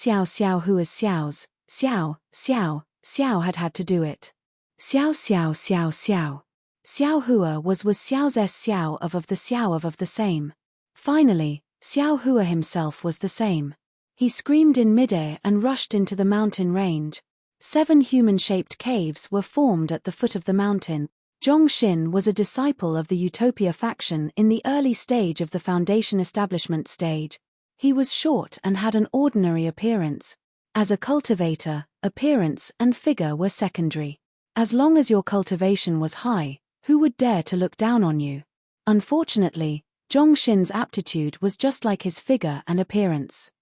Hua's Xiao had to do it. Xiao. Xiao Hua was Xiao's Xiao of the Xiao of the same. Finally, Xiao Hua himself was the same. He screamed in midair and rushed into the mountain range. 7 human-shaped caves were formed at the foot of the mountain. Zhongxin was a disciple of the Utopia faction in the early stage of the Foundation establishment stage. He was short and had an ordinary appearance. As a cultivator, appearance and figure were secondary. As long as your cultivation was high, who would dare to look down on you? Unfortunately, Zhongshin's aptitude was just like his figure and appearance.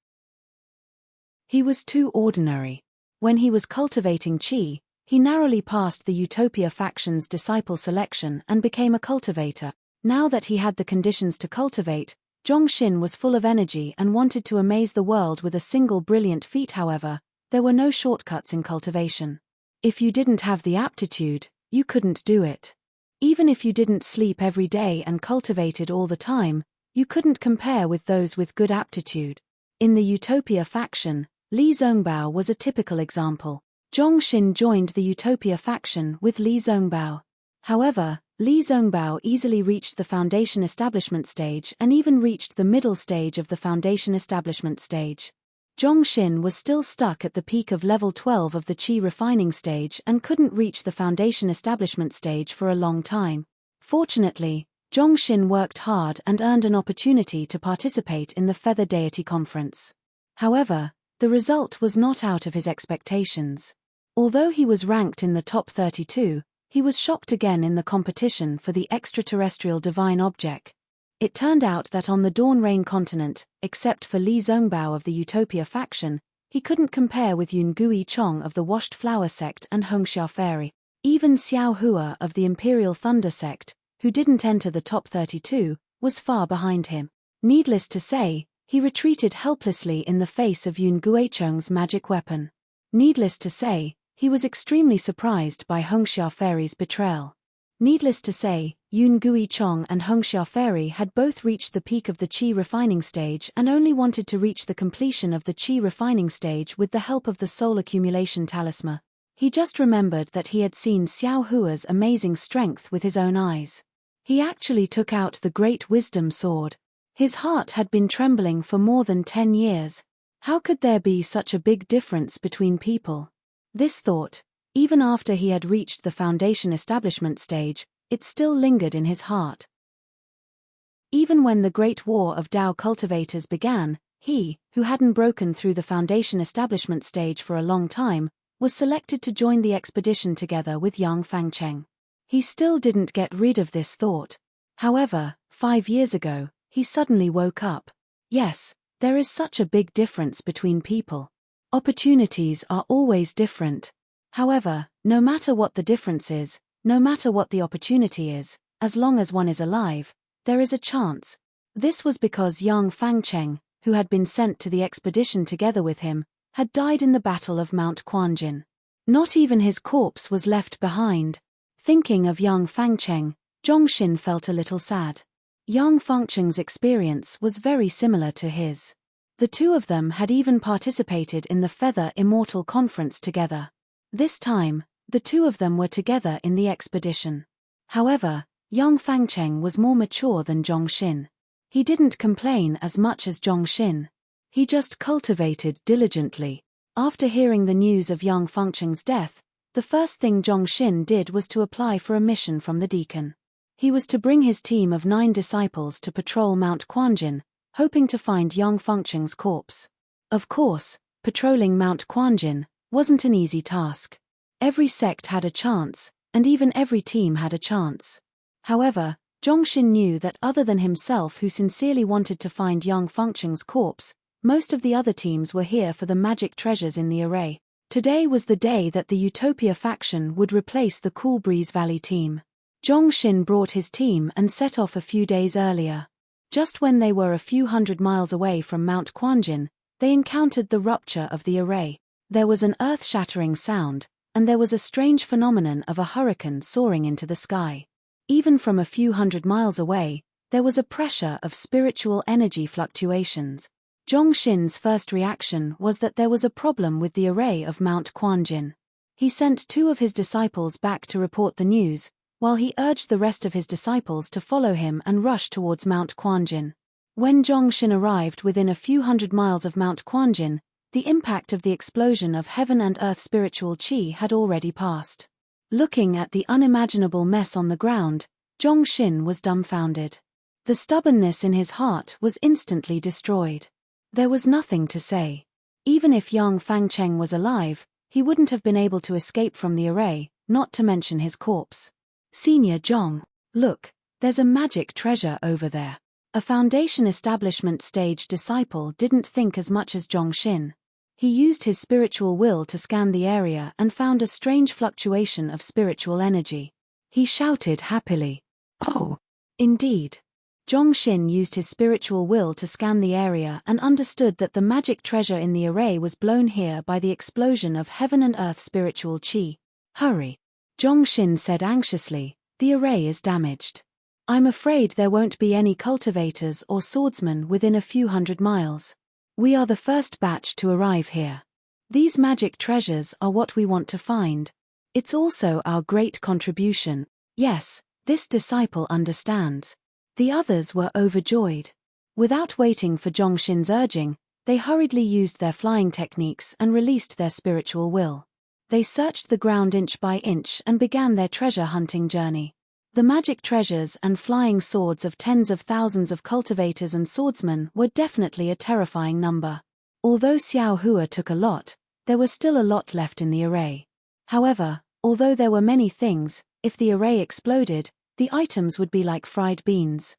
He was too ordinary. When he was cultivating qi, he narrowly passed the Utopia faction's disciple selection and became a cultivator. Now that he had the conditions to cultivate, Zhongshin was full of energy and wanted to amaze the world with a single brilliant feat. However, there were no shortcuts in cultivation. If you didn't have the aptitude, you couldn't do it. Even if you didn't sleep every day and cultivated all the time, you couldn't compare with those with good aptitude. In the Utopia faction, Li Zongbao was a typical example. Zhongshin joined the Utopia faction with Li Zongbao. However, Li Zongbao easily reached the foundation establishment stage and even reached the middle stage of the foundation establishment stage. Zhongshin was still stuck at the peak of level 12 of the qi refining stage and couldn't reach the foundation establishment stage for a long time. Fortunately, Zhongshin worked hard and earned an opportunity to participate in the Feather Deity Conference. However, the result was not out of his expectations. Although he was ranked in the top 32, he was shocked again in the competition for the extraterrestrial divine object. It turned out that on the Dawn Rain continent, except for Li Zongbao of the Utopia faction, he couldn't compare with Yun Gui Chong of the Washed Flower sect and Hong Xiaoferi. Even Xiao Hua of the Imperial Thunder sect, who didn't enter the top 32, was far behind him. Needless to say, he retreated helplessly in the face of Yun Guicheng's magic weapon. Needless to say, he was extremely surprised by Hong Xiaoferi's betrayal. Needless to say, Yun Guicheng and Hong Xiaoferi had both reached the peak of the qi refining stage and only wanted to reach the completion of the qi refining stage with the help of the soul accumulation talisman. He just remembered that he had seen Xiao Hua's amazing strength with his own eyes. He actually took out the Great Wisdom Sword. His heart had been trembling for more than 10 years. How could there be such a big difference between people? This thought, even after he had reached the foundation establishment stage, it still lingered in his heart. Even when the Great War of Dao cultivators began, he, who hadn't broken through the foundation establishment stage for a long time, was selected to join the expedition together with Yang Fangcheng. He still didn't get rid of this thought. However, 5 years ago, he suddenly woke up. Yes, there is such a big difference between people. Opportunities are always different. However, no matter what the difference is, no matter what the opportunity is, as long as one is alive, there is a chance. This was because Yang Fangcheng, who had been sent to the expedition together with him, had died in the Battle of Mount Quanjin. Not even his corpse was left behind. Thinking of Yang Fangcheng, Zhongshin felt a little sad. Yang Fangcheng's experience was very similar to his. The two of them had even participated in the Feather Immortal Conference together. This time, the two of them were together in the expedition. However, Yang Fangcheng was more mature than Zhongshin. He didn't complain as much as Zhongshin. He just cultivated diligently. After hearing the news of Yang Fangcheng's death, the first thing Zhongshin did was to apply for a mission from the deacon. He was to bring his team of 9 disciples to patrol Mount Quanjin, hoping to find Yang Fangcheng's corpse. Of course, patrolling Mount Quanjin wasn't an easy task. Every sect had a chance, and even every team had a chance. However, Zhongshin knew that other than himself, who sincerely wanted to find Yang Fangcheng's corpse, most of the other teams were here for the magic treasures in the array. Today was the day that the Utopia faction would replace the Cool Breeze Valley team. Zhongshin brought his team and set off a few days earlier. Just when they were a few hundred miles away from Mount Quanjin, they encountered the rupture of the array. There was an earth-shattering sound, and there was a strange phenomenon of a hurricane soaring into the sky. Even from a few hundred miles away, there was a pressure of spiritual energy fluctuations. Zhongshin's first reaction was that there was a problem with the array of Mount Quanjin. He sent 2 of his disciples back to report the news, while he urged the rest of his disciples to follow him and rush towards Mount Quanjin. When Zhongshin arrived within a few hundred miles of Mount Quanjin, the impact of the explosion of heaven and earth spiritual qi had already passed. Looking at the unimaginable mess on the ground, Zhongshin was dumbfounded. The stubbornness in his heart was instantly destroyed. There was nothing to say. Even if Yang Fangcheng was alive, he wouldn't have been able to escape from the array, not to mention his corpse. Senior Zhong, look, there's a magic treasure over there. A Foundation establishment stage disciple didn't think as much as Zhongxin. He used his spiritual will to scan the area and found a strange fluctuation of spiritual energy. He shouted happily. Oh, indeed. Zhongxin used his spiritual will to scan the area and understood that the magic treasure in the array was blown here by the explosion of heaven and earth spiritual qi. Hurry. Zhongxin said anxiously, the array is damaged. I'm afraid there won't be any cultivators or swordsmen within a few 100 miles. We are the first batch to arrive here. These magic treasures are what we want to find. It's also our great contribution. Yes, this disciple understands. The others were overjoyed. Without waiting for Zhongxin's urging, they hurriedly used their flying techniques and released their spiritual will. They searched the ground inch by inch and began their treasure hunting journey. The magic treasures and flying swords of tens of thousands of cultivators and swordsmen were definitely a terrifying number. Although Xiao Hua took a lot, there was still a lot left in the array. However, although there were many things, if the array exploded, the items would be like fried beans.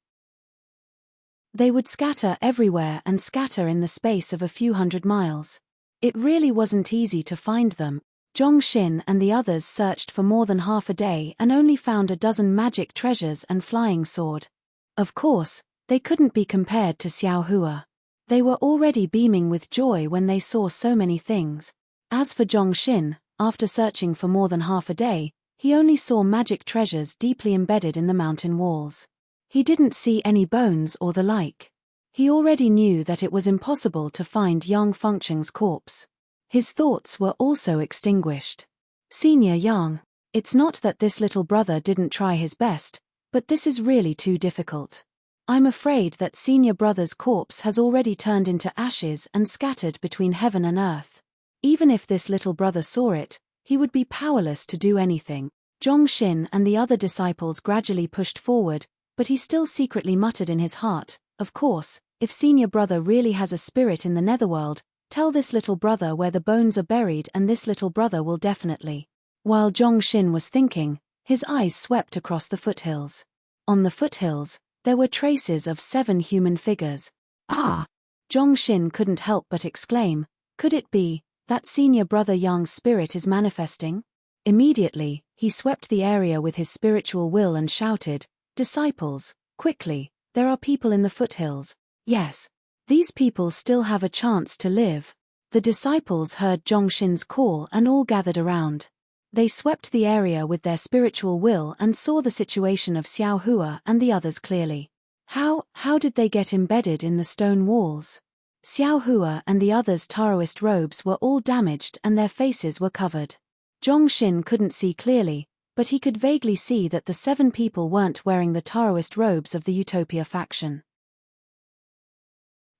They would scatter everywhere and scatter in the space of a few 100 miles. It really wasn't easy to find them. Zhongxin and the others searched for more than half a day and only found a dozen magic treasures and flying sword. Of course, they couldn't be compared to Xiao Hua. They were already beaming with joy when they saw so many things. As for Zhongxin, after searching for more than half a day, he only saw magic treasures deeply embedded in the mountain walls. He didn't see any bones or the like. He already knew that it was impossible to find Yang Fangcheng's corpse. His thoughts were also extinguished. Senior Yang, it's not that this little brother didn't try his best, but this is really too difficult. I'm afraid that senior brother's corpse has already turned into ashes and scattered between heaven and earth. Even if this little brother saw it, he would be powerless to do anything. Zhongxin and the other disciples gradually pushed forward, but he still secretly muttered in his heart, of course, if senior brother really has a spirit in the netherworld, tell this little brother where the bones are buried and this little brother will definitely. While Zhongxin was thinking, his eyes swept across the foothills. On the foothills, there were traces of 7 human figures. Ah! Zhongxin couldn't help but exclaim, could it be that senior brother Yang's spirit is manifesting? Immediately, he swept the area with his spiritual will and shouted, disciples, quickly, there are people in the foothills. Yes. These people still have a chance to live. The disciples heard Zhongxin's call and all gathered around. They swept the area with their spiritual will and saw the situation of Xiao Hua and the others clearly. How did they get embedded in the stone walls? Xiao Hua and the others' Taoist robes were all damaged and their faces were covered. Zhongxin couldn't see clearly, but he could vaguely see that the 7 people weren't wearing the Taoist robes of the Utopia faction.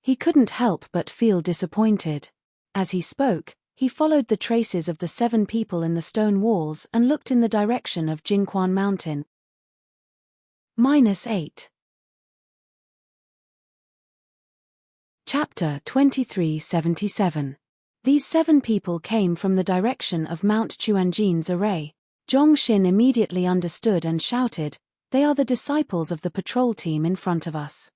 He couldn't help but feel disappointed. As he spoke, he followed the traces of the 7 people in the stone walls and looked in the direction of Jingquan Mountain. -8. Chapter 2377. These 7 people came from the direction of Mount Chuanjin's array. Zhongxin immediately understood and shouted, they are the disciples of the patrol team in front of us.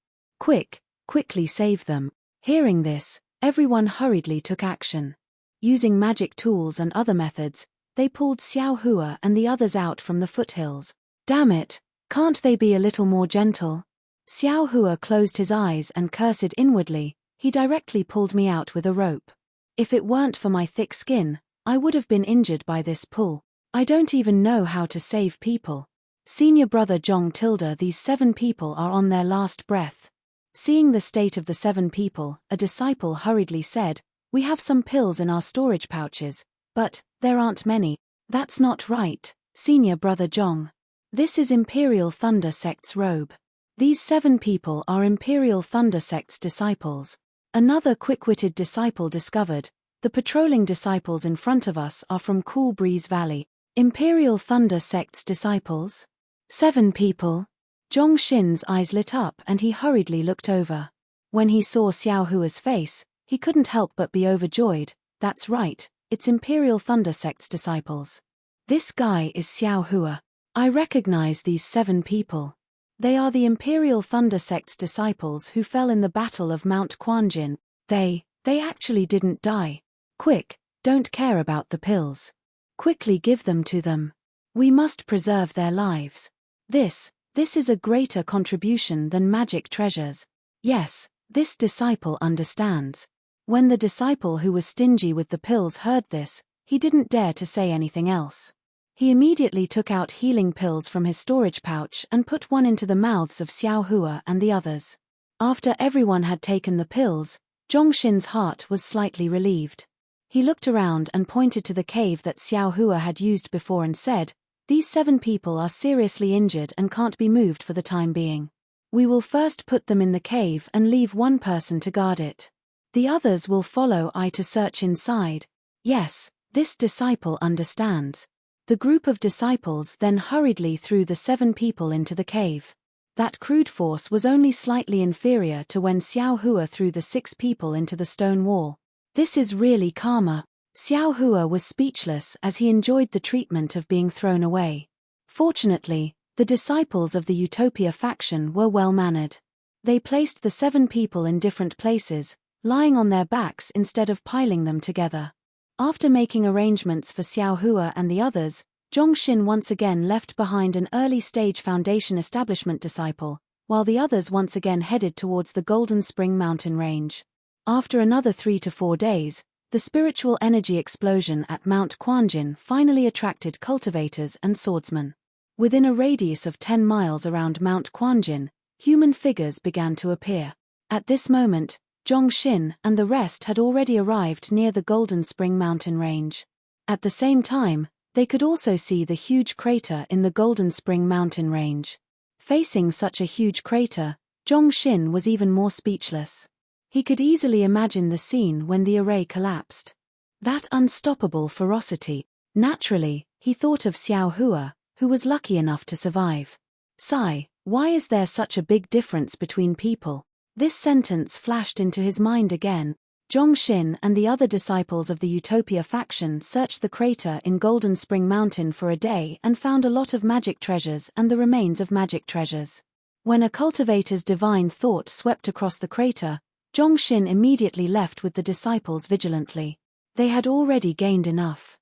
Quickly save them. Hearing this, everyone hurriedly took action. Using magic tools and other methods, they pulled Xiao Hua and the others out from the foothills. Damn it, can't they be a little more gentle? Xiao Hua closed his eyes and cursed inwardly, he directly pulled me out with a rope. If it weren't for my thick skin, I would have been injured by this pull. I don't even know how to save people. Senior brother Zhong Tilda, these 7 people are on their last breath. Seeing the state of the 7 people, a disciple hurriedly said, we have some pills in our storage pouches, but there aren't many. That's not right, senior brother Zhong. This is Imperial Thunder Sect's robe. These 7 people are Imperial Thunder Sect's disciples. Another quick-witted disciple discovered, the patrolling disciples in front of us are from Cool Breeze Valley. Imperial Thunder Sect's disciples? 7 people? Zhongxin's eyes lit up and he hurriedly looked over. When he saw Xiao Hua's face, he couldn't help but be overjoyed. That's right, it's Imperial Thunder Sect's disciples. This guy is Xiao Hua. I recognize these 7 people. They are the Imperial Thunder Sect's disciples who fell in the Battle of Mount Quanjin. They actually didn't die. Quick, don't care about the pills. Quickly give them to them. We must preserve their lives. This is a greater contribution than magic treasures. Yes, this disciple understands. When the disciple who was stingy with the pills heard this, he didn't dare to say anything else. He immediately took out healing pills from his storage pouch and put one into the mouths of Xiao Hua and the others. After everyone had taken the pills, Zhongxin's heart was slightly relieved. He looked around and pointed to the cave that Xiao Hua had used before and said, "These 7 people are seriously injured and can't be moved for the time being. We will first put them in the cave and leave one person to guard it. The others will follow I to search inside." Yes, this disciple understands. The group of disciples then hurriedly threw the 7 people into the cave. That crude force was only slightly inferior to when Xiao Hua threw the 6 people into the stone wall. This is really karma. Xiao Hua was speechless as he enjoyed the treatment of being thrown away. Fortunately, the disciples of the Utopia faction were well-mannered. They placed the 7 people in different places, lying on their backs instead of piling them together. After making arrangements for Xiao Hua and the others, Zhongxin once again left behind an early-stage Foundation establishment disciple, while the others once again headed towards the Golden Spring mountain range. After another 3 to 4 days, the spiritual energy explosion at Mount Quanjin finally attracted cultivators and swordsmen. Within a radius of 10 miles around Mount Quanjin, human figures began to appear. At this moment, Zhongxin and the rest had already arrived near the Golden Spring mountain range. At the same time, they could also see the huge crater in the Golden Spring mountain range. Facing such a huge crater, Zhongxin was even more speechless. He could easily imagine the scene when the array collapsed. That unstoppable ferocity. Naturally, he thought of Xiao Hua, who was lucky enough to survive. Sigh, why is there such a big difference between people? This sentence flashed into his mind again. Zhongxin and the other disciples of the Utopia faction searched the crater in Golden Spring Mountain for a day and found a lot of magic treasures and the remains of magic treasures. When a cultivator's divine thought swept across the crater, Zhongxin immediately left with the disciples vigilantly. They had already gained enough.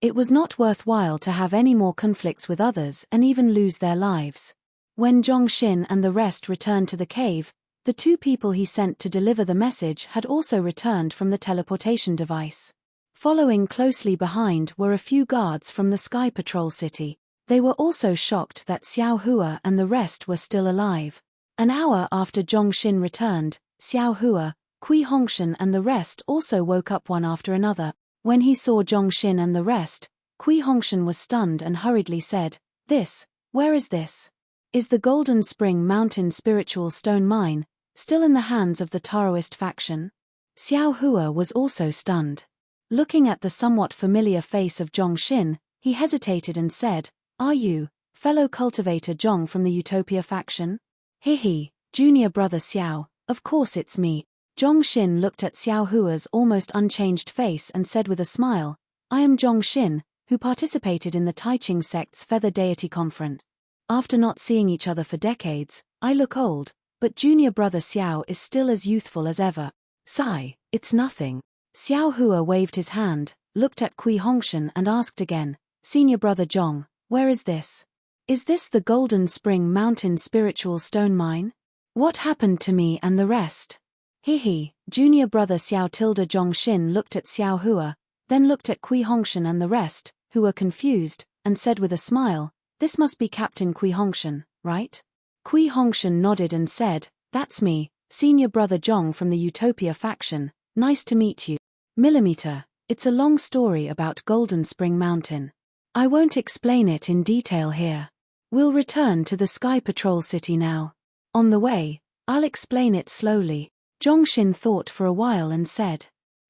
It was not worthwhile to have any more conflicts with others and even lose their lives. When Zhongxin and the rest returned to the cave, the 2 people he sent to deliver the message had also returned from the teleportation device. Following closely behind were a few guards from the Sky Patrol City. They were also shocked that Xiao Hua and the rest were still alive. An hour after Zhongxin returned, Xiao Hua, Kui Hongshan and the rest also woke up one after another. When he saw Zhongxin and the rest, Kui Hongshan was stunned and hurriedly said, Where is this? Is the Golden Spring Mountain spiritual stone mine still in the hands of the Taoist faction? Xiao Hua was also stunned. Looking at the somewhat familiar face of Zhongxin, he hesitated and said, "Are you, fellow cultivator Zhong from the Utopia faction?" Junior brother Xiao, of course it's me. Zhongxin looked at Xiao Hua's almost unchanged face and said with a smile, "I am Zhongxin, who participated in the Taiching sect's Feather Deity conference. After not seeing each other for decades, I look old, but junior brother Xiao is still as youthful as ever." "Sigh, it's nothing." Xiao Hua waved his hand, looked at Kui Hongshan and asked again, "Senior brother Zhong, where is this? Is this the Golden Spring Mountain spiritual stone mine? What happened to me and the rest?" Junior brother Xiao Tilda Zhongxin looked at Xiao Hua, then looked at Kui Hongshan and the rest, who were confused, and said with a smile, "This must be Captain Kui Hongshan, right?" Kui Hongshan nodded and said, "That's me, senior brother Zhong from the Utopia faction, nice to meet you." Millimeter, it's a long story about Golden Spring Mountain. I won't explain it in detail here. We'll return to the Sky Patrol City now. On the way, I'll explain it slowly. Zhongxin thought for a while and said,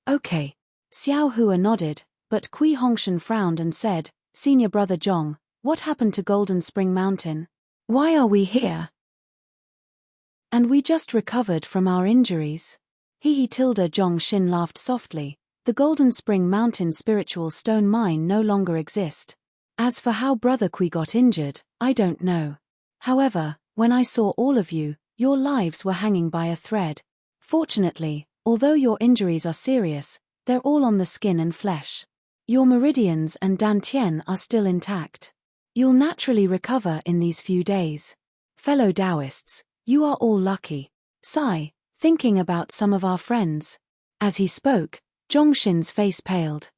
"Okay." Xiao Hua nodded, but Kui Hongshan frowned and said, "Senior brother Zhong, what happened to Golden Spring Mountain? Why are we here?" And we just recovered from our injuries. He Tilda Zhongxin laughed softly. The Golden Spring Mountain spiritual stone mine no longer exists. As for how Brother Kui got injured, I don't know. However, when I saw all of you, your lives were hanging by a thread. Fortunately, although your injuries are serious, they're all on the skin and flesh. Your meridians and dantian are still intact. You'll naturally recover in these few days. Fellow Taoists, you are all lucky. Sigh, thinking about some of our friends. As he spoke, Zhongxin's face paled.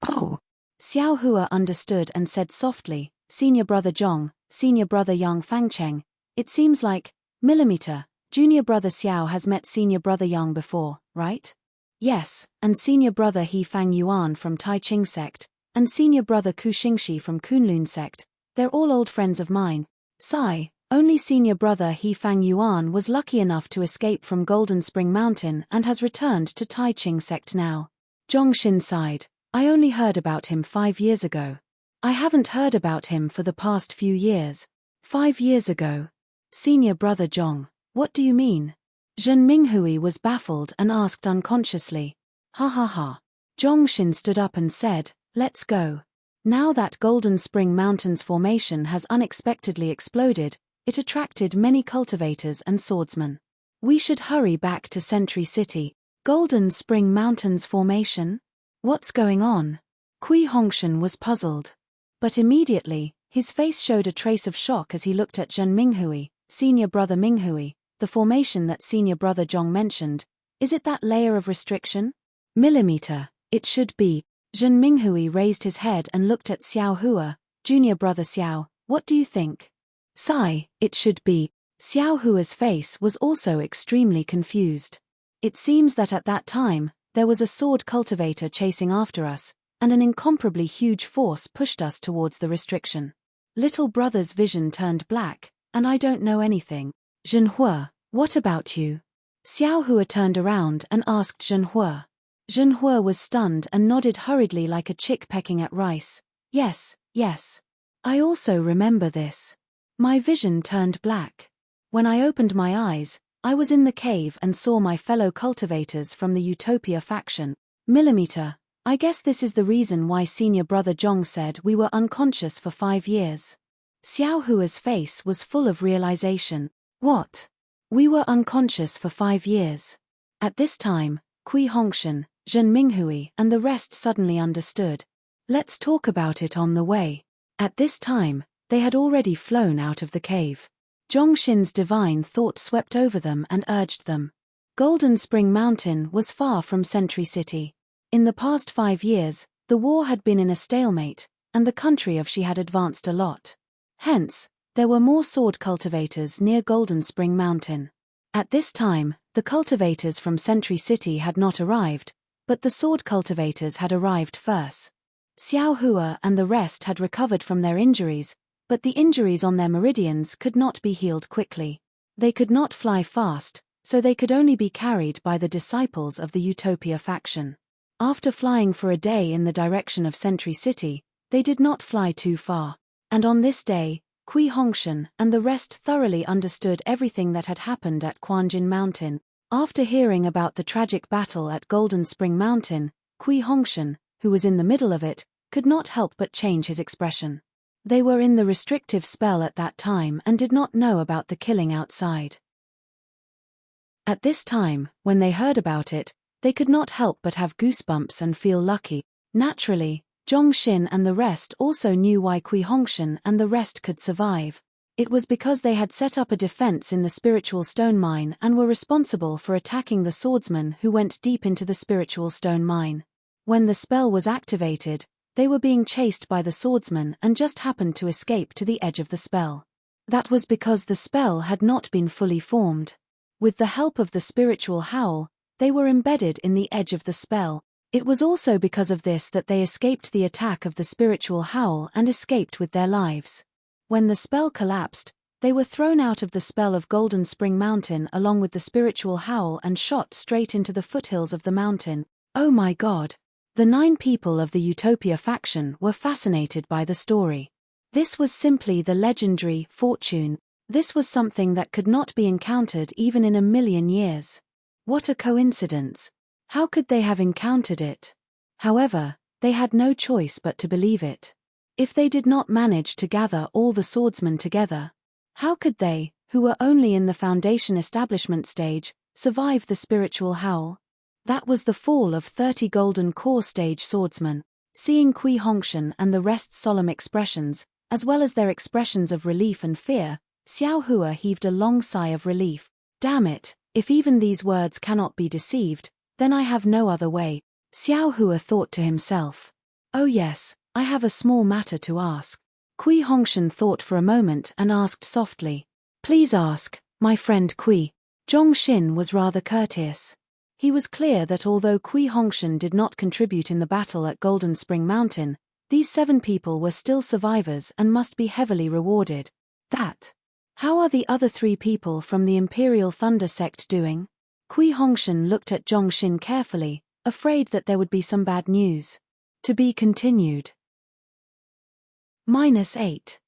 Oh. Xiao Hua understood and said softly, Senior Brother Zhong, Senior Brother Yang Fangcheng, it seems like, millimeter, Junior Brother Xiao has met Senior Brother Yang before, right? Yes, and Senior Brother He Fang Yuan from Tai Ching sect, and Senior Brother Ku Xingxi from Kunlun sect, they're all old friends of mine. Sigh, only Senior Brother He Fang Yuan was lucky enough to escape from Golden Spring Mountain and has returned to Tai Ching sect now. Zhongxin sighed. I only heard about him 5 years ago. I haven't heard about him for the past few years. 5 years ago. Senior Brother Zhong, what do you mean? Zhen Minghui was baffled and asked unconsciously. Ha ha ha. Zhongxin stood up and said, let's go. Now that Golden Spring Mountain's formation has unexpectedly exploded, it attracted many cultivators and swordsmen. We should hurry back to Sentry City. Golden Spring Mountain's formation? What's going on? Kui Hongshan was puzzled. But immediately, his face showed a trace of shock as he looked at Zhen Minghui, Senior Brother Minghui, the formation that Senior Brother Zhong mentioned. Is it that layer of restriction? Millimeter, it should be. Zhen Minghui raised his head and looked at Xiao Hua, Junior Brother Xiao, what do you think? Sigh, it should be. Xiao Hua's face was also extremely confused. It seems that at that time, there was a sword cultivator chasing after us, and an incomparably huge force pushed us towards the restriction. Little brother's vision turned black, and I don't know anything. Zhenhua, what about you? Xiao Hua turned around and asked Zhenhua. Zhenhua was stunned and nodded hurriedly like a chick pecking at rice. Yes, yes. I also remember this. My vision turned black. When I opened my eyes, I was in the cave and saw my fellow cultivators from the Utopia faction. Millimeter, I guess this is the reason why Senior Brother Zhong said we were unconscious for 5 years. Xiao Hua's face was full of realization. What? We were unconscious for 5 years. At this time, Kui Hongshan, Zhen Minghui and the rest suddenly understood. Let's talk about it on the way. At this time, they had already flown out of the cave. Zhongxin's divine thought swept over them and urged them. Golden Spring Mountain was far from Sentry City. In the past 5 years, the war had been in a stalemate, and the country of Shi had advanced a lot. Hence, there were more sword cultivators near Golden Spring Mountain. At this time, the cultivators from Sentry City had not arrived, but the sword cultivators had arrived first. Xiao Hua and the rest had recovered from their injuries, but the injuries on their meridians could not be healed quickly. They could not fly fast, so they could only be carried by the disciples of the Utopia faction. After flying for a day in the direction of Sentry City, they did not fly too far. And on this day, Kui Hongshan and the rest thoroughly understood everything that had happened at Quanjin Mountain. After hearing about the tragic battle at Golden Spring Mountain, Kui Hongshan, who was in the middle of it, could not help but change his expression. They were in the restrictive spell at that time and did not know about the killing outside. At this time, when they heard about it, they could not help but have goosebumps and feel lucky. Naturally, Zhongxin and the rest also knew why Kui Hongshan and the rest could survive. It was because they had set up a defense in the spiritual stone mine and were responsible for attacking the swordsmen who went deep into the spiritual stone mine. When the spell was activated, they were being chased by the swordsmen and just happened to escape to the edge of the spell. That was because the spell had not been fully formed. With the help of the spiritual howl, they were embedded in the edge of the spell. It was also because of this that they escaped the attack of the spiritual howl and escaped with their lives. When the spell collapsed, they were thrown out of the spell of Golden Spring Mountain along with the spiritual howl and shot straight into the foothills of the mountain. Oh my God! The 9 people of the Utopia faction were fascinated by the story. This was simply the legendary fortune. This was something that could not be encountered even in 1,000,000 years. What a coincidence! How could they have encountered it? However, they had no choice but to believe it. If they did not manage to gather all the swordsmen together, how could they, who were only in the foundation establishment stage, survive the spiritual howl? That was the fall of 30 golden core stage swordsmen. Seeing Kui Hongshan and the rest's solemn expressions, as well as their expressions of relief and fear, Xiao Hua heaved a long sigh of relief. Damn it, if even these words cannot be deceived, then I have no other way, Xiao Hua thought to himself. Oh yes, I have a small matter to ask. Kui Hongshan thought for a moment and asked softly. Please ask, my friend Kui. Zhongxin was rather courteous. He was clear that although Kui Hongshan did not contribute in the battle at Golden Spring Mountain, these 7 people were still survivors and must be heavily rewarded. How are the other 3 people from the Imperial Thunder sect doing? Kui Hongshan looked at Zhongxin carefully, afraid that there would be some bad news. To be continued. -8.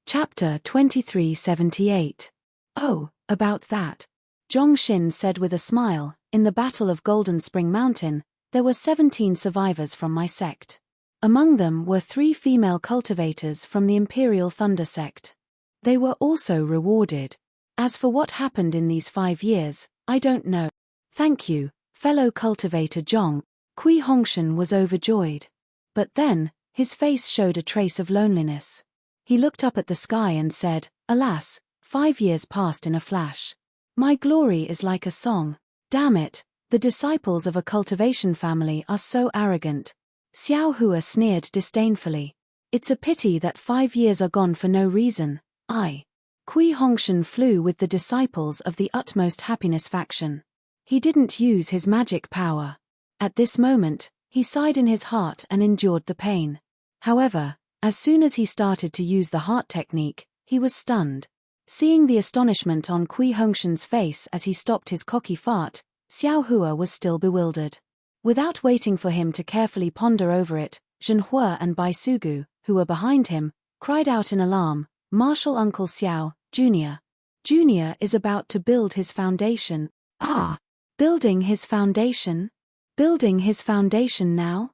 Chapter 2378. Oh, about that. Zhongxin said with a smile, in the Battle of Golden Spring Mountain, there were 17 survivors from my sect. Among them were 3 female cultivators from the Imperial Thunder sect. They were also rewarded. As for what happened in these 5 years, I don't know. Thank you, fellow cultivator Zhong. Kui Hongshan was overjoyed. But then, his face showed a trace of loneliness. He looked up at the sky and said, Alas, 5 years passed in a flash. My glory is like a song. Damn it, the disciples of a cultivation family are so arrogant. Xiao Hua sneered disdainfully. It's a pity that 5 years are gone for no reason. Kui Hongshan flew with the disciples of the utmost happiness faction. He didn't use his magic power. At this moment, he sighed in his heart and endured the pain. However, as soon as he started to use the heart technique, he was stunned. Seeing the astonishment on Kui Hongshan's face as he stopped his cocky fart, Xiao Hua was still bewildered. Without waiting for him to carefully ponder over it, Zhenhua and Bai Sugu, who were behind him, cried out in alarm, Martial Uncle Xiao, Jr. Jr. is about to build his foundation. Building his foundation? Building his foundation now?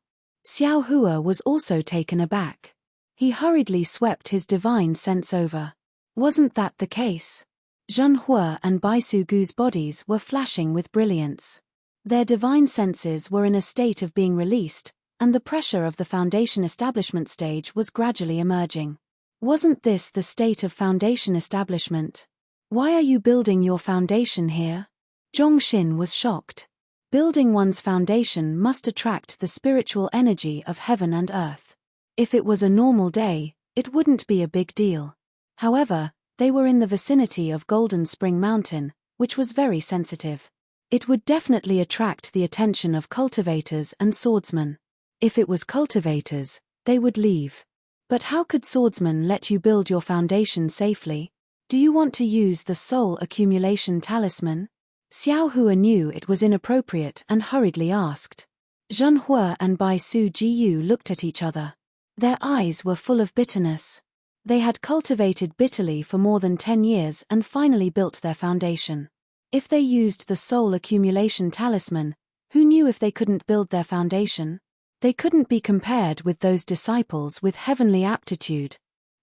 Xiao Hua was also taken aback. He hurriedly swept his divine sense over. Wasn't that the case? Zhenhua and Bai Sugu's bodies were flashing with brilliance. Their divine senses were in a state of being released, and the pressure of the foundation establishment stage was gradually emerging. Wasn't this the state of foundation establishment? Why are you building your foundation here? Zhongxin was shocked. Building one's foundation must attract the spiritual energy of heaven and earth. If it was a normal day, it wouldn't be a big deal. However, they were in the vicinity of Golden Spring Mountain, which was very sensitive. It would definitely attract the attention of cultivators and swordsmen. If it was cultivators, they would leave. But how could swordsmen let you build your foundation safely? Do you want to use the soul accumulation talisman? Xiao Hua knew it was inappropriate and hurriedly asked. Zhenhua and Bai Sugu looked at each other. Their eyes were full of bitterness. They had cultivated bitterly for more than 10 years and finally built their foundation. If they used the soul accumulation talisman, who knew if they couldn't build their foundation? They couldn't be compared with those disciples with heavenly aptitude.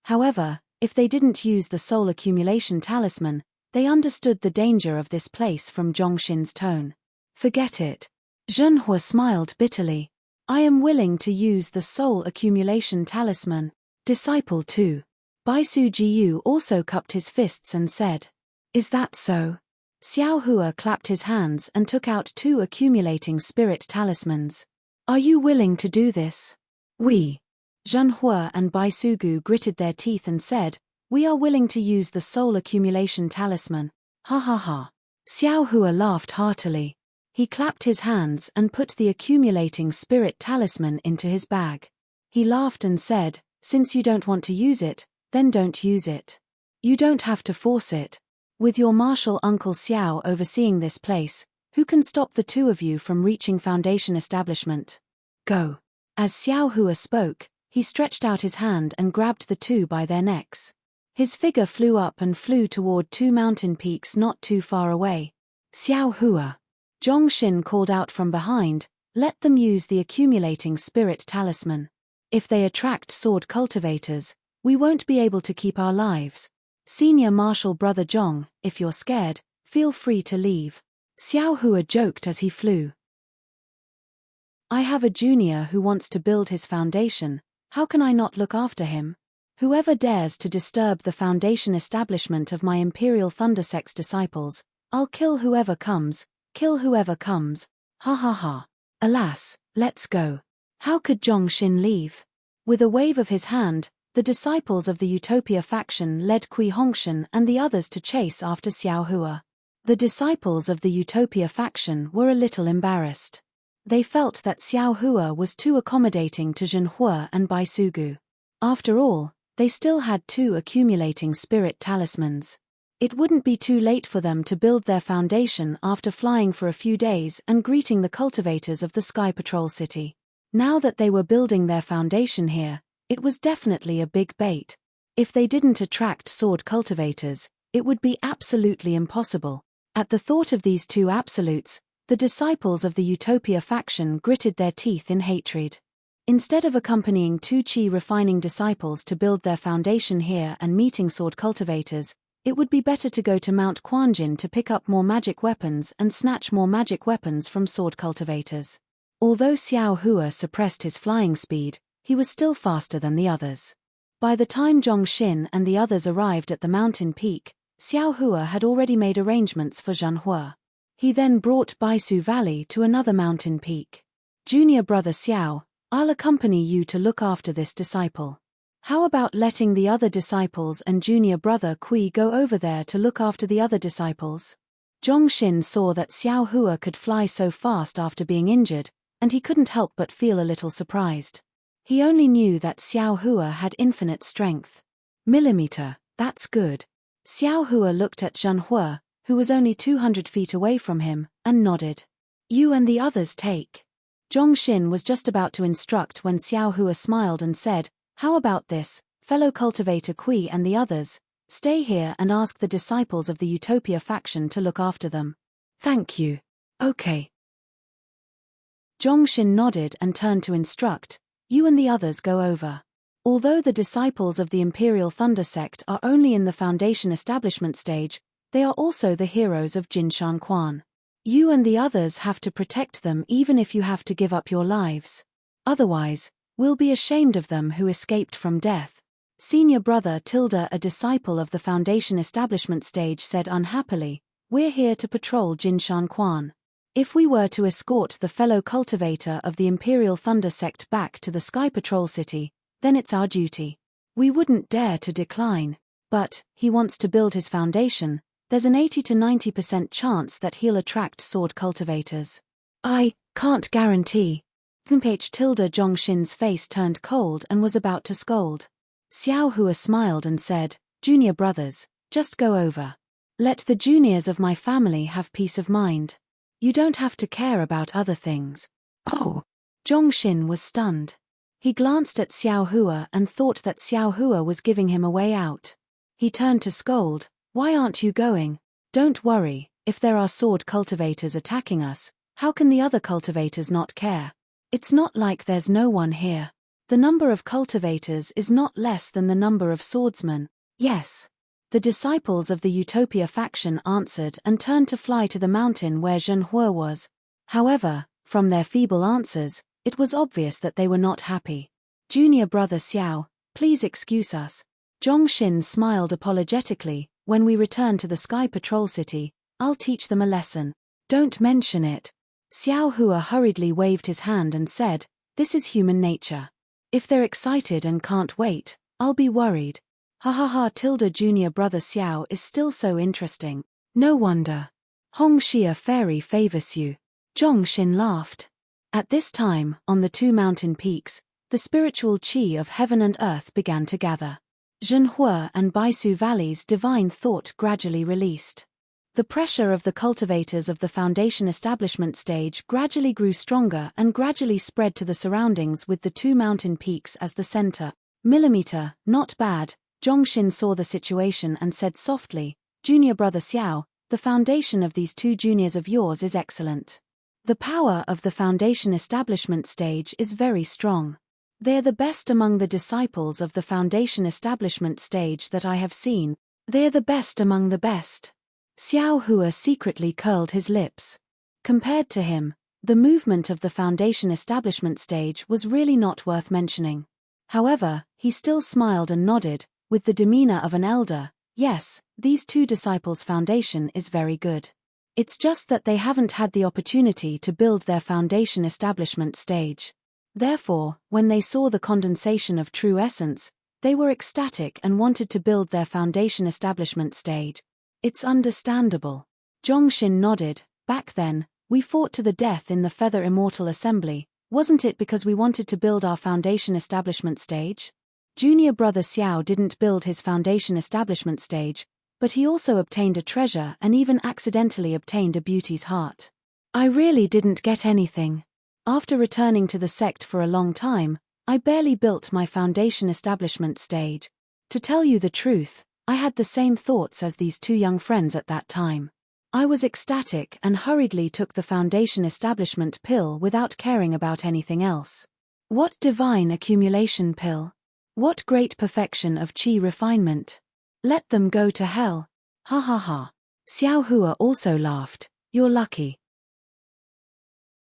However, if they didn't use the soul accumulation talisman, they understood the danger of this place from Zhongxin's tone. Forget it. Zhenhua smiled bitterly. I am willing to use the soul accumulation talisman. Disciple 2. Bai Sugu also cupped his fists and said, Is that so? Xiao Hua clapped his hands and took out 2 accumulating spirit talismans. Are you willing to do this? We. Zhenhua and Bai Sugu gritted their teeth and said, We are willing to use the soul accumulation talisman. Ha ha ha. Xiao Hua laughed heartily. He clapped his hands and put the accumulating spirit talisman into his bag. He laughed and said, Since you don't want to use it, then don't use it. You don't have to force it. With your martial Uncle Xiao overseeing this place, who can stop the 2 of you from reaching foundation establishment? Go. As Xiao Hua spoke, He stretched out his hand and grabbed the two by their necks. His figure flew up and flew toward two mountain peaks not too far away. Xiao Hua. Zhongxin called out from behind, let them use the accumulating spirit talisman. If they attract sword cultivators, we won't be able to keep our lives. Senior Marshal Brother Zhong, if you're scared, feel free to leave. Xiao Hua joked as he flew. I have a junior who wants to build his foundation, how can I not look after him? Whoever dares to disturb the foundation establishment of my Imperial Thundersect's disciples, I'll kill whoever comes, ha ha ha. Alas, let's go. How could Zhongxin leave? With a wave of his hand, the disciples of the Utopia faction led Kui Hongshan and the others to chase after Xiao Hua. The disciples of the Utopia faction were a little embarrassed. They felt that Xiao Hua was too accommodating to Zhenhua and Bai Sugu. After all, they still had two accumulating spirit talismans. It wouldn't be too late for them to build their foundation after flying for a few days and greeting the cultivators of the Sky Patrol City. Now that they were building their foundation here, it was definitely a big bait. If they didn't attract sword cultivators, it would be absolutely impossible. At the thought of these two absolutes, the disciples of the Utopia faction gritted their teeth in hatred. Instead of accompanying two chi refining disciples to build their foundation here and meeting sword cultivators, it would be better to go to Mount Quanjin to pick up more magic weapons and snatch more magic weapons from sword cultivators. Although Xiao Hua suppressed his flying speed, he was still faster than the others. By the time Zhongxin and the others arrived at the mountain peak, Xiao Hua had already made arrangements for Zhenhua. He then brought Baisu Valley to another mountain peak. Junior brother Xiao, I'll accompany you to look after this disciple. How about letting the other disciples and junior brother Kui go over there to look after the other disciples? Zhongxin saw that Xiao Hua could fly so fast after being injured, and he couldn't help but feel a little surprised. He only knew that Xiao Hua had infinite strength. Millimeter, that's good. Xiao Hua looked at Zhenhua, who was only 200 feet away from him, and nodded. You and the others take. Zhongxin was just about to instruct when Xiao Hua smiled and said, how about this, fellow cultivator Kui and the others, stay here and ask the disciples of the Utopia faction to look after them. Thank you. Okay. Zhongxin nodded and turned to instruct, you and the others go over. Although the disciples of the Imperial Thunder Sect are only in the foundation establishment stage, they are also the heroes of Jinshan Quan. You and the others have to protect them even if you have to give up your lives. Otherwise, we'll be ashamed of them who escaped from death. Senior brother Tilda, a disciple of the foundation establishment stage, said unhappily, we're here to patrol Jinshan Quan. If we were to escort the fellow cultivator of the Imperial Thunder Sect back to the Sky Patrol City, then it's our duty. We wouldn't dare to decline. But, he wants to build his foundation, there's an 80 to 90% chance that he'll attract sword cultivators. I can't guarantee. Tilda Zhongxin's face turned cold and was about to scold. Xiao Hua smiled and said, junior brothers, just go over. Let the juniors of my family have peace of mind. You don't have to care about other things. Oh! Zhongxin was stunned. He glanced at Xiao Hua and thought that Xiao Hua was giving him a way out. He turned to scold, why aren't you going? Don't worry, if there are sword cultivators attacking us, how can the other cultivators not care? It's not like there's no one here. The number of cultivators is not less than the number of swordsmen. Yes. The disciples of the Utopia faction answered and turned to fly to the mountain where Zhenhua was. However, from their feeble answers, it was obvious that they were not happy. Junior brother Xiao, please excuse us. Zhongxin smiled apologetically, when we return to the Sky Patrol City, I'll teach them a lesson. Don't mention it. Xiao Hua hurriedly waved his hand and said, this is human nature. If they're excited and can't wait, I'll be worried. Ha ha ha. Tilda junior brother Xiao is still so interesting. No wonder. Hong Xia fairy favors you. Zhongxin laughed. At this time, on the two mountain peaks, the spiritual qi of heaven and earth began to gather. Zhenhua and Baisu Valley's divine thought gradually released. The pressure of the cultivators of the foundation establishment stage gradually grew stronger and gradually spread to the surroundings with the two mountain peaks as the center. Millimeter, not bad. Zhongshin saw the situation and said softly, "Junior brother Xiao, the foundation of these two juniors of yours is excellent. The power of the foundation establishment stage is very strong. They are the best among the disciples of the foundation establishment stage that I have seen. They are the best among the best." Xiao Hua secretly curled his lips. Compared to him, the movement of the foundation establishment stage was really not worth mentioning. However, he still smiled and nodded, with the demeanor of an elder. Yes, these two disciples' foundation is very good. It's just that they haven't had the opportunity to build their foundation establishment stage. Therefore, when they saw the condensation of true essence, they were ecstatic and wanted to build their foundation establishment stage. It's understandable. Zhongshin nodded. Back then, we fought to the death in the Feather Immortal Assembly. Wasn't it because we wanted to build our foundation establishment stage? Junior brother Xiao didn't build his foundation establishment stage, but he also obtained a treasure and even accidentally obtained a beauty's heart. I really didn't get anything. After returning to the sect for a long time, I barely built my foundation establishment stage. To tell you the truth, I had the same thoughts as these two young friends at that time. I was ecstatic and hurriedly took the foundation establishment pill without caring about anything else. What divine accumulation pill! What great perfection of chi refinement! Let them go to hell. Ha ha ha. Xiao Hua also laughed. You're lucky.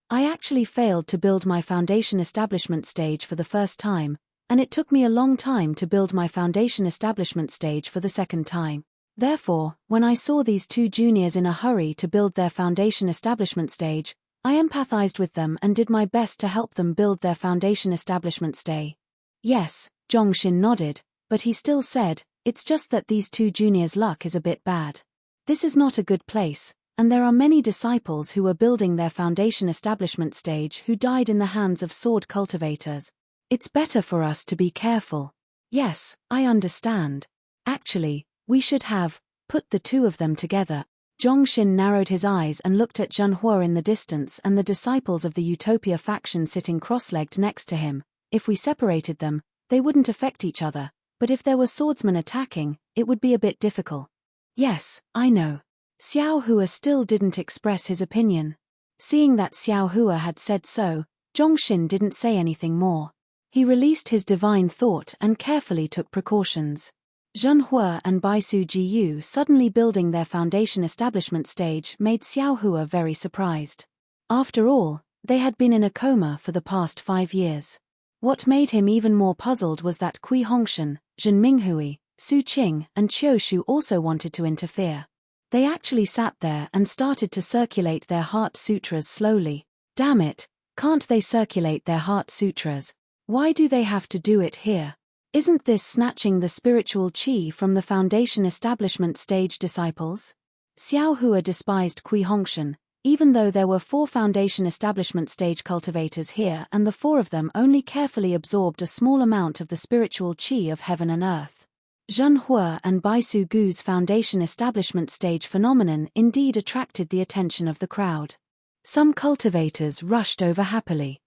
I actually failed to build my foundation establishment stage for the first time, and it took me a long time to build my foundation establishment stage for the second time. Therefore, when I saw these two juniors in a hurry to build their foundation establishment stage, I empathized with them and did my best to help them build their foundation establishment stage. Yes, Zhongshin nodded, but he still said, it's just that these two juniors' luck is a bit bad. This is not a good place, and there are many disciples who were building their foundation establishment stage who died in the hands of sword cultivators. It's better for us to be careful. Yes, I understand. Actually, we should have put the two of them together. Zhongshin narrowed his eyes and looked at Zhenhua in the distance and the disciples of the Utopia faction sitting cross-legged next to him. If we separated them, they wouldn't affect each other, but if there were swordsmen attacking, it would be a bit difficult. Yes, I know. Xiao Hua still didn't express his opinion. Seeing that Xiao Hua had said so, Zhongshin didn't say anything more. He released his divine thought and carefully took precautions. Zhenhua and Baisu Jiyu suddenly building their foundation establishment stage made Xiao Hua very surprised. After all, they had been in a coma for the past 5 years. What made him even more puzzled was that Kui Hongshan, Zhen Minghui, Su Qing and Qiu Shu also wanted to interfere. They actually sat there and started to circulate their heart sutras slowly. Damn it, can't they circulate their heart sutras? Why do they have to do it here? Isn't this snatching the spiritual chi from the foundation establishment stage disciples? Xiao Hua despised Kui Hongshan, even though there were 4 foundation establishment stage cultivators here and the 4 of them only carefully absorbed a small amount of the spiritual chi of heaven and earth. Zhenhua and Baisu Gu's foundation establishment stage phenomenon indeed attracted the attention of the crowd. Some cultivators rushed over happily.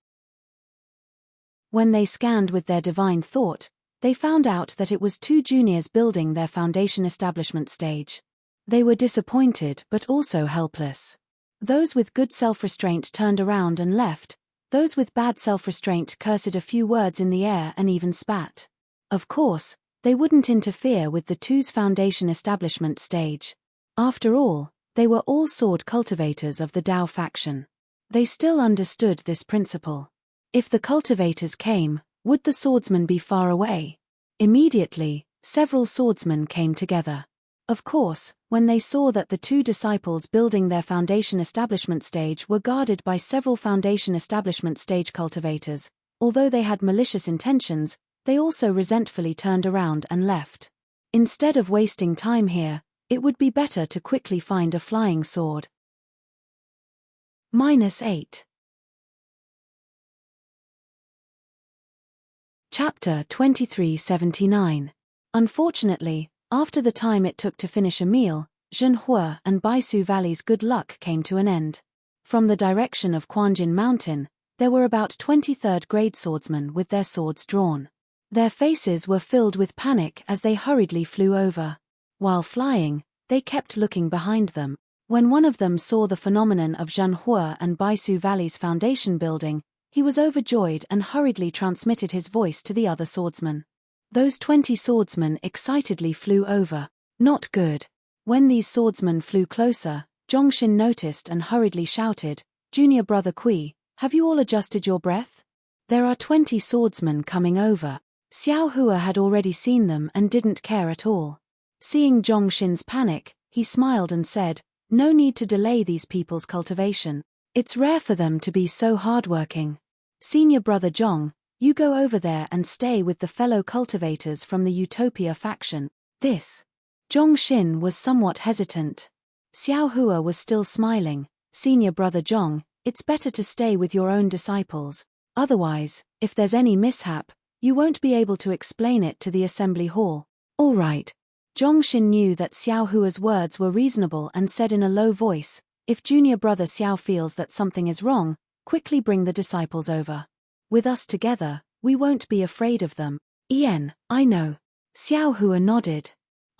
When they scanned with their divine thought, they found out that it was 2 juniors building their foundation establishment stage. They were disappointed but also helpless. Those with good self-restraint turned around and left, those with bad self-restraint cursed a few words in the air and even spat. Of course, they wouldn't interfere with the 2's foundation establishment stage. After all, they were all sword cultivators of the Dao faction. They still understood this principle. If the cultivators came, would the swordsmen be far away? Immediately, several swordsmen came together. Of course, when they saw that the 2 disciples building their foundation establishment stage were guarded by several foundation establishment stage cultivators, although they had malicious intentions, they also resentfully turned around and left. Instead of wasting time here, it would be better to quickly find a flying sword. -8. Chapter 2379. Unfortunately, after the time it took to finish a meal, Zhenhua and Baisu Valley's good luck came to an end. From the direction of Quanjin Mountain, there were about 20 third-grade swordsmen with their swords drawn. Their faces were filled with panic as they hurriedly flew over. While flying, they kept looking behind them. When one of them saw the phenomenon of Zhenhua and Baisu Valley's foundation building, he was overjoyed and hurriedly transmitted his voice to the other swordsmen. Those 20 swordsmen excitedly flew over. Not good. When these swordsmen flew closer, Zhongshin noticed and hurriedly shouted, "Junior brother Kui, have you all adjusted your breath? There are 20 swordsmen coming over." Xiao Hua had already seen them and didn't care at all. Seeing Zhongshin's panic, he smiled and said, "No need to delay these people's cultivation. It's rare for them to be so hardworking. Senior brother Zhong, you go over there and stay with the fellow cultivators from the Utopia faction." Zhongshin was somewhat hesitant. Xiao Hua was still smiling. "Senior brother Zhong, it's better to stay with your own disciples. Otherwise, if there's any mishap, you won't be able to explain it to the assembly hall." "All right." Zhongshin knew that Xiao Hua's words were reasonable and said in a low voice, "If junior brother Xiao feels that something is wrong, quickly bring the disciples over. With us together, we won't be afraid of them." I know." Xiao Hua nodded.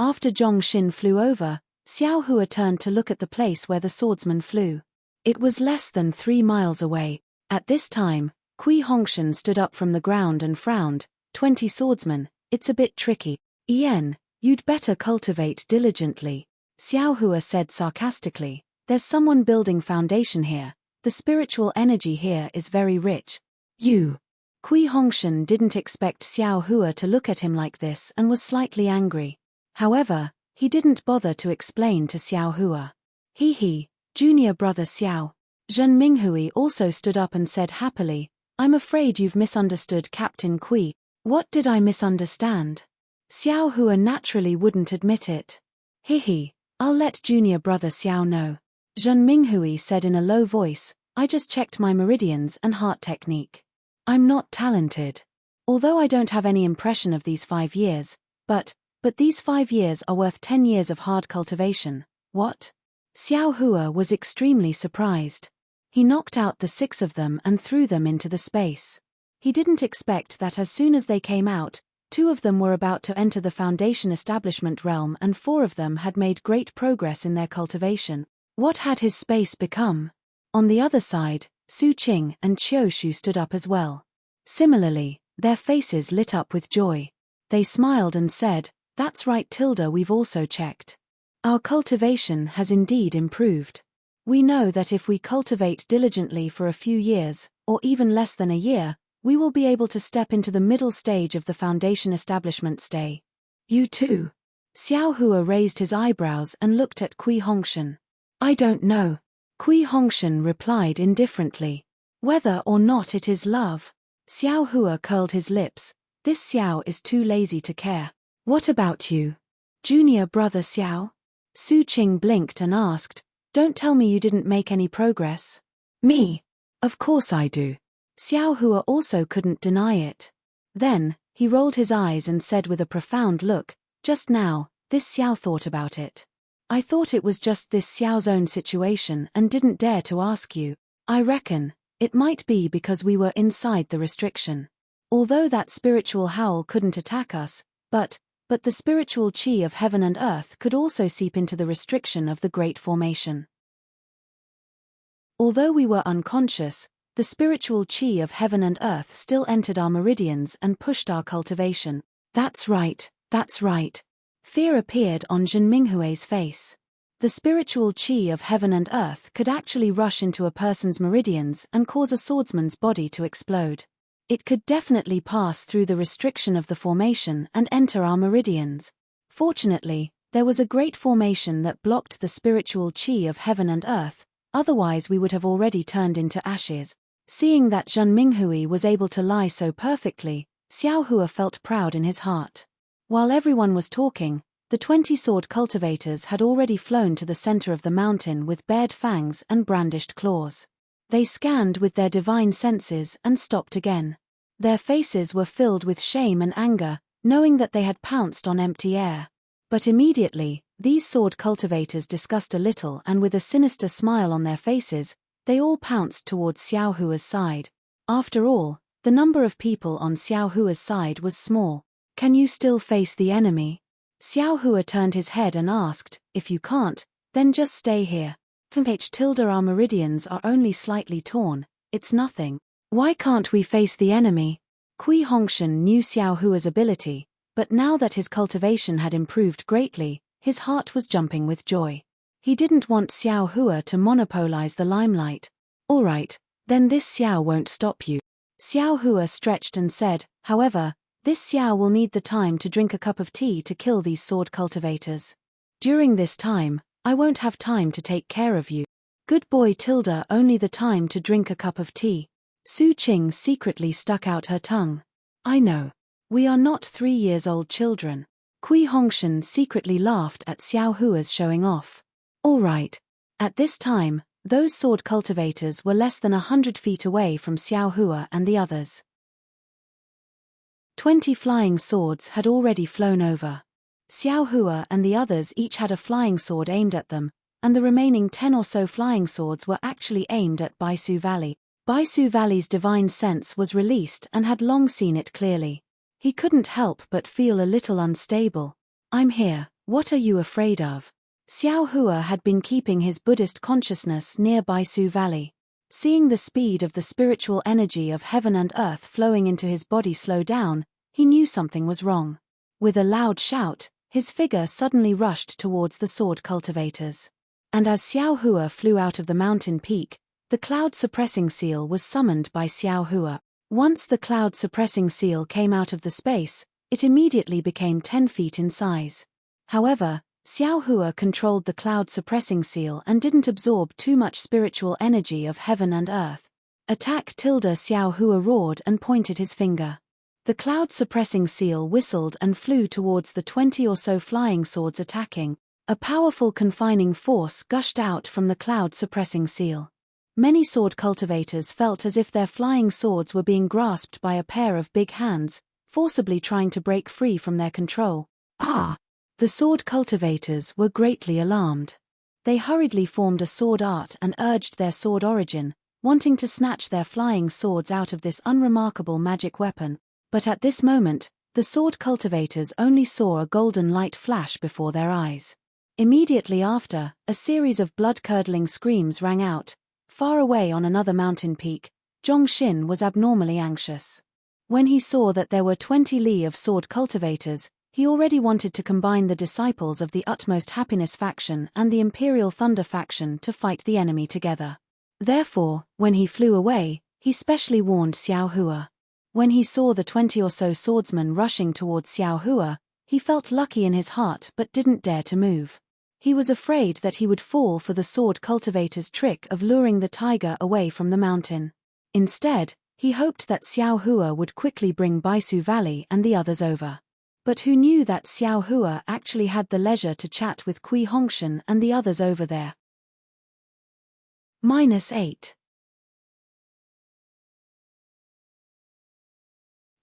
After Zhongshin flew over, Xiao Hua turned to look at the place where the swordsman flew. It was less than 3 miles away. At this time, Kui Hongshan stood up from the ground and frowned. 20 swordsmen, it's a bit tricky. You'd better cultivate diligently," Xiao Hua said sarcastically. "There's someone building foundation here. The spiritual energy here is very rich." Kui Hongshan didn't expect Xiao Hua to look at him like this and was slightly angry. However, he didn't bother to explain to Xiao Hua. Junior brother Xiao." Zhen Minghui also stood up and said happily, "I'm afraid you've misunderstood Captain Kui." "What did I misunderstand?" Xiao Hua naturally wouldn't admit it. "I'll let junior brother Xiao know." Zhen Minghui said in a low voice, "I just checked my meridians and heart technique. I'm not talented. Although I don't have any impression of these 5 years, but these 5 years are worth 10 years of hard cultivation." "What?" Xiao Hua was extremely surprised. He knocked out the 6 of them and threw them into the space. He didn't expect that as soon as they came out, 2 of them were about to enter the foundation establishment realm and 4 of them had made great progress in their cultivation. What had his space become? On the other side, Su Qing and Qiu Shu stood up as well. Similarly, their faces lit up with joy. They smiled and said, "That's right Tilda, we've also checked. Our cultivation has indeed improved. We know that if we cultivate diligently for a few years, or even less than a year, we will be able to step into the middle stage of the foundation establishment stay." "You too?" Xiao Hua raised his eyebrows and looked at Kui Hongshan. "I don't know." Kui Hongshan replied indifferently. "Whether or not it is love." Xiao Hua curled his lips. "This Xiao is too lazy to care." "What about you? Junior brother Xiao?" Su Qing blinked and asked, "Don't tell me you didn't make any progress." "Me? Of course I do." Xiao Hua also couldn't deny it. Then, he rolled his eyes and said with a profound look, "Just now, this Xiao thought about it. I thought it was just this Xiao's own situation and didn't dare to ask you. I reckon it might be because we were inside the restriction. Although that spiritual howl couldn't attack us, but the spiritual chi of heaven and earth could also seep into the restriction of the Great Formation. Although we were unconscious, the spiritual chi of heaven and earth still entered our meridians and pushed our cultivation." That's right. Fear appeared on Zhen Minghui's face. The spiritual chi of heaven and earth could actually rush into a person's meridians and cause a swordsman's body to explode. It could definitely pass through the restriction of the formation and enter our meridians. Fortunately, there was a great formation that blocked the spiritual chi of heaven and earth, otherwise we would have already turned into ashes. Seeing that Zhen Minghui was able to lie so perfectly, Xiao Hua felt proud in his heart. While everyone was talking, the 20 sword cultivators had already flown to the center of the mountain with bared fangs and brandished claws. They scanned with their divine senses and stopped again. Their faces were filled with shame and anger, knowing that they had pounced on empty air. But immediately, These sword cultivators discussed a little, and with a sinister smile on their faces, they all pounced towards Xiao Hua's side. After all, the number of people on Xiao Hua's side was small. "Can you still face the enemy?" Xiao Hua turned his head and asked. "If you can't, then just stay here. Our meridians are only slightly torn, it's nothing. Why can't we face the enemy?" Kui Hongshan knew Xiao Hua's ability, but now that his cultivation had improved greatly, his heart was jumping with joy. He didn't want Xiao Hua to monopolize the limelight. "All right, then this Xiao won't stop you." Xiao Hua stretched and said, "However, this Xiao will need the time to drink a cup of tea to kill these sword cultivators. During this time, I won't have time to take care of you." "Good boy Tilda, only the time to drink a cup of tea." Su Qing secretly stuck out her tongue. "I know. We are not 3-year-old children." Kui Hongshan secretly laughed at Xiao Hua's showing off. "All right." At this time, those sword cultivators were less than 100 feet away from Xiao Hua and the others. 20 flying swords had already flown over. Xiao Hua and the others each had a flying sword aimed at them, and the remaining 10 or so flying swords were actually aimed at Baisu Valley. Baisu Valley's divine sense was released and had long seen it clearly. He couldn't help but feel a little unstable. "I'm here, what are you afraid of?" Xiao Hua had been keeping his Buddhist consciousness near Baisu Valley. Seeing the speed of the spiritual energy of heaven and earth flowing into his body slow down, he knew something was wrong. With a loud shout, his figure suddenly rushed towards the sword cultivators. And as Xiao Hua flew out of the mountain peak, the cloud-suppressing seal was summoned by Xiao Hua. Once the cloud-suppressing seal came out of the space, it immediately became 10 feet in size. However, Xiao Hua controlled the cloud-suppressing seal and didn't absorb too much spiritual energy of heaven and earth. "Attack!" Xiao Hua roared and pointed his finger. The cloud-suppressing seal whistled and flew towards the 20 or so flying swords attacking. A powerful confining force gushed out from the cloud-suppressing seal. Many sword cultivators felt as if their flying swords were being grasped by a pair of big hands, forcibly trying to break free from their control. "Ah!" The sword cultivators were greatly alarmed. They hurriedly formed a sword art and urged their sword origin, wanting to snatch their flying swords out of this unremarkable magic weapon. But at this moment, the sword cultivators only saw a golden light flash before their eyes. Immediately after, a series of blood-curdling screams rang out. Far away on another mountain peak, Zhongxin was abnormally anxious. When he saw that there were 20 li of sword cultivators, he already wanted to combine the disciples of the Utmost Happiness faction and the Imperial Thunder faction to fight the enemy together. Therefore, when he flew away, he specially warned Xiao Hua. When he saw the 20 or so swordsmen rushing towards Xiao Hua, he felt lucky in his heart but didn't dare to move. He was afraid that he would fall for the sword cultivator's trick of luring the tiger away from the mountain. Instead, he hoped that Xiao Hua would quickly bring Baisu Valley and the others over. But who knew that Xiao Hua actually had the leisure to chat with Kui Hongshan and the others over there? -8.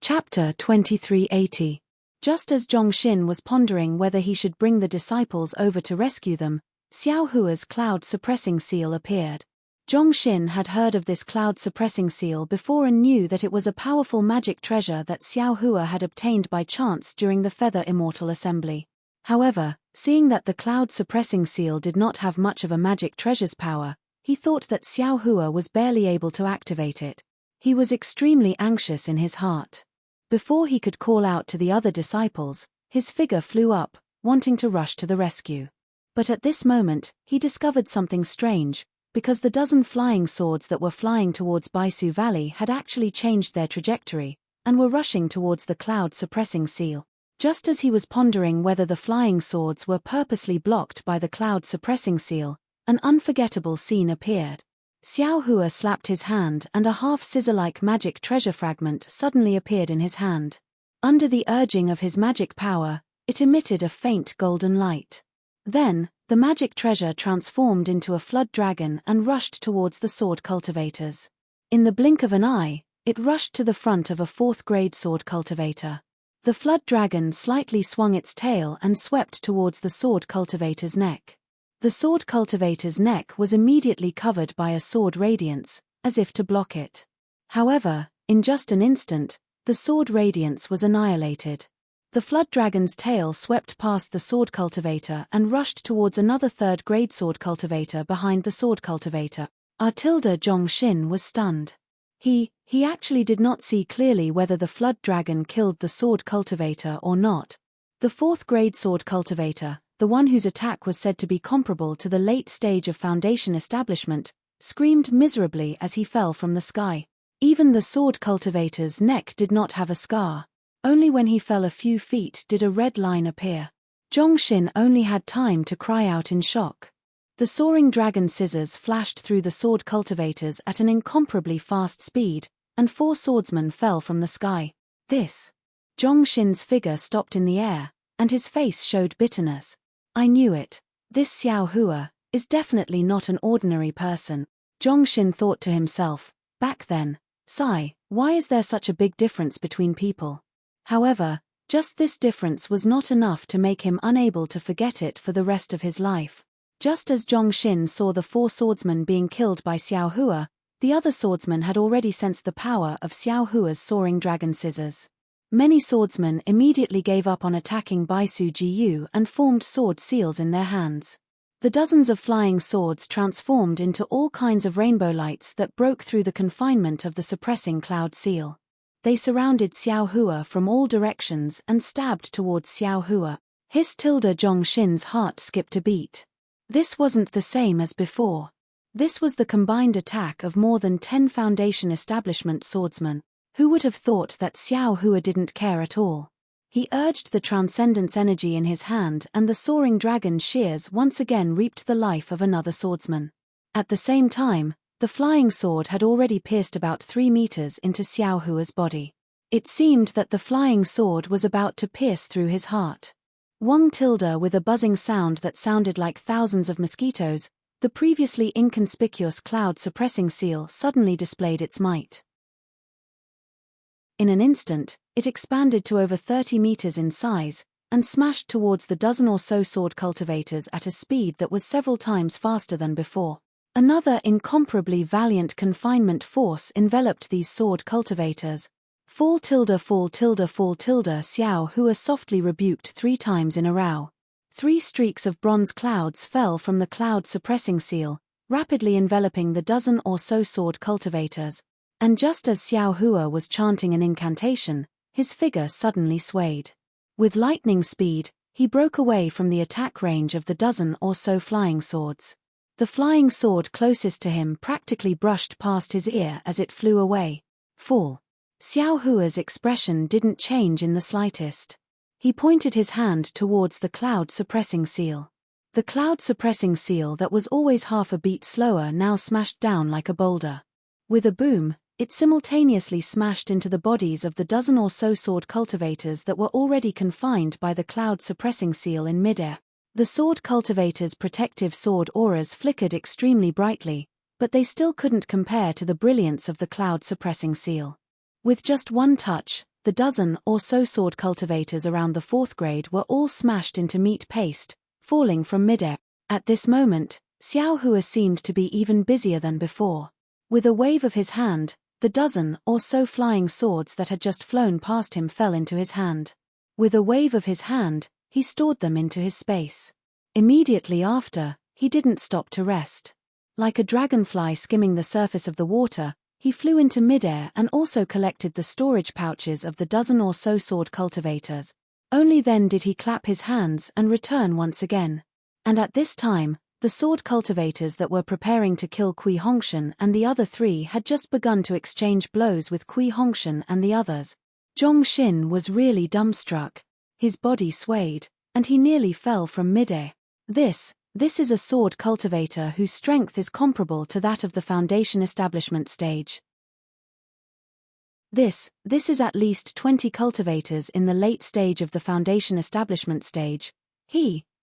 Chapter 2380. Just as Zhongxin was pondering whether he should bring the disciples over to rescue them, Xiao Hua's cloud-suppressing seal appeared. Zhongxin had heard of this cloud-suppressing seal before and knew that it was a powerful magic treasure that Xiao Hua had obtained by chance during the Feather Immortal Assembly. However, seeing that the cloud-suppressing seal did not have much of a magic treasure's power, he thought that Xiao Hua was barely able to activate it. He was extremely anxious in his heart. Before he could call out to the other disciples, his figure flew up, wanting to rush to the rescue. But at this moment, he discovered something strange, because the dozen flying swords that were flying towards Baisu Valley had actually changed their trajectory, and were rushing towards the cloud-suppressing seal. Just as he was pondering whether the flying swords were purposely blocked by the cloud-suppressing seal, an unforgettable scene appeared. Xiao Hua slapped his hand and a half-scissor-like magic treasure fragment suddenly appeared in his hand. Under the urging of his magic power, it emitted a faint golden light. Then, the magic treasure transformed into a flood dragon and rushed towards the sword cultivators. In the blink of an eye, it rushed to the front of a 4th-grade sword cultivator. The flood dragon slightly swung its tail and swept towards the sword cultivator's neck. The sword cultivator's neck was immediately covered by a sword radiance, as if to block it. However, in just an instant, the sword radiance was annihilated. The flood dragon's tail swept past the sword cultivator and rushed towards another third-grade sword cultivator behind the sword cultivator. Zhongxin was stunned. He actually did not see clearly whether the flood dragon killed the sword cultivator or not. The fourth-grade sword cultivator, the one whose attack was said to be comparable to the late stage of Foundation establishment, screamed miserably as he fell from the sky. Even the sword cultivator's neck did not have a scar. Only when he fell a few feet did a red line appear. Zhongxin only had time to cry out in shock. The soaring dragon scissors flashed through the sword cultivators at an incomparably fast speed, and 4 swordsmen fell from the sky. Zhongxin's figure stopped in the air, and his face showed bitterness. I knew it. This Xiao Hua is definitely not an ordinary person. Zhongxin thought to himself, back then, sigh, why is there such a big difference between people? However, just this difference was not enough to make him unable to forget it for the rest of his life. Just as Zhongxin saw the 4 swordsmen being killed by Xiao Hua, the other swordsmen had already sensed the power of Xiao Hua's soaring dragon scissors. Many swordsmen immediately gave up on attacking Baisu Jiyu and formed sword seals in their hands. The dozens of flying swords transformed into all kinds of rainbow lights that broke through the confinement of the suppressing cloud seal. They surrounded Xiao Hua from all directions and stabbed towards Xiao Hua. Zhongxin's heart skipped a beat. This wasn't the same as before. This was the combined attack of more than 10 Foundation establishment swordsmen. Who would have thought that Xiao Hua didn't care at all? He urged the transcendence energy in his hand, and the soaring dragon shears once again reaped the life of another swordsman. At the same time, the flying sword had already pierced about 3 meters into Xiao Hua's body. It seemed that the flying sword was about to pierce through his heart. With a buzzing sound that sounded like thousands of mosquitoes, the previously inconspicuous cloud-suppressing seal suddenly displayed its might. In an instant, it expanded to over 30 meters in size, and smashed towards the dozen or so sword cultivators at a speed that was several times faster than before. Another incomparably valiant confinement force enveloped these sword cultivators. Fall. Xiao Hua softly rebuked 3 times in a row. 3 streaks of bronze clouds fell from the cloud-suppressing seal, rapidly enveloping the dozen or so sword cultivators. And just as Xiao Hua was chanting an incantation, his figure suddenly swayed. With lightning speed, he broke away from the attack range of the dozen or so flying swords. The flying sword closest to him practically brushed past his ear as it flew away. Fall. Xiao Hua's expression didn't change in the slightest. He pointed his hand towards the cloud-suppressing seal. The cloud-suppressing seal that was always half a beat slower now smashed down like a boulder. With a boom, it simultaneously smashed into the bodies of the dozen or so sword cultivators that were already confined by the cloud-suppressing seal in midair. The sword cultivators' protective sword auras flickered extremely brightly, but they still couldn't compare to the brilliance of the cloud-suppressing seal. With just one touch, the dozen or so sword cultivators around the 4th grade were all smashed into meat paste, falling from midair. At this moment, Xiao Hua seemed to be even busier than before. With a wave of his hand, the dozen or so flying swords that had just flown past him fell into his hand. With a wave of his hand, he stored them into his space. Immediately after, he didn't stop to rest. Like a dragonfly skimming the surface of the water, he flew into midair and also collected the storage pouches of the dozen or so sword cultivators. Only then did he clap his hands and return once again. And at this time, the sword cultivators that were preparing to kill Kui Hongshan and the other 3 had just begun to exchange blows with Kui Hongshan and the others. Zhongxin was really dumbstruck. His body swayed, and he nearly fell from midair. This is a sword cultivator whose strength is comparable to that of the Foundation establishment stage. This is at least 20 cultivators in the late stage of the Foundation establishment stage.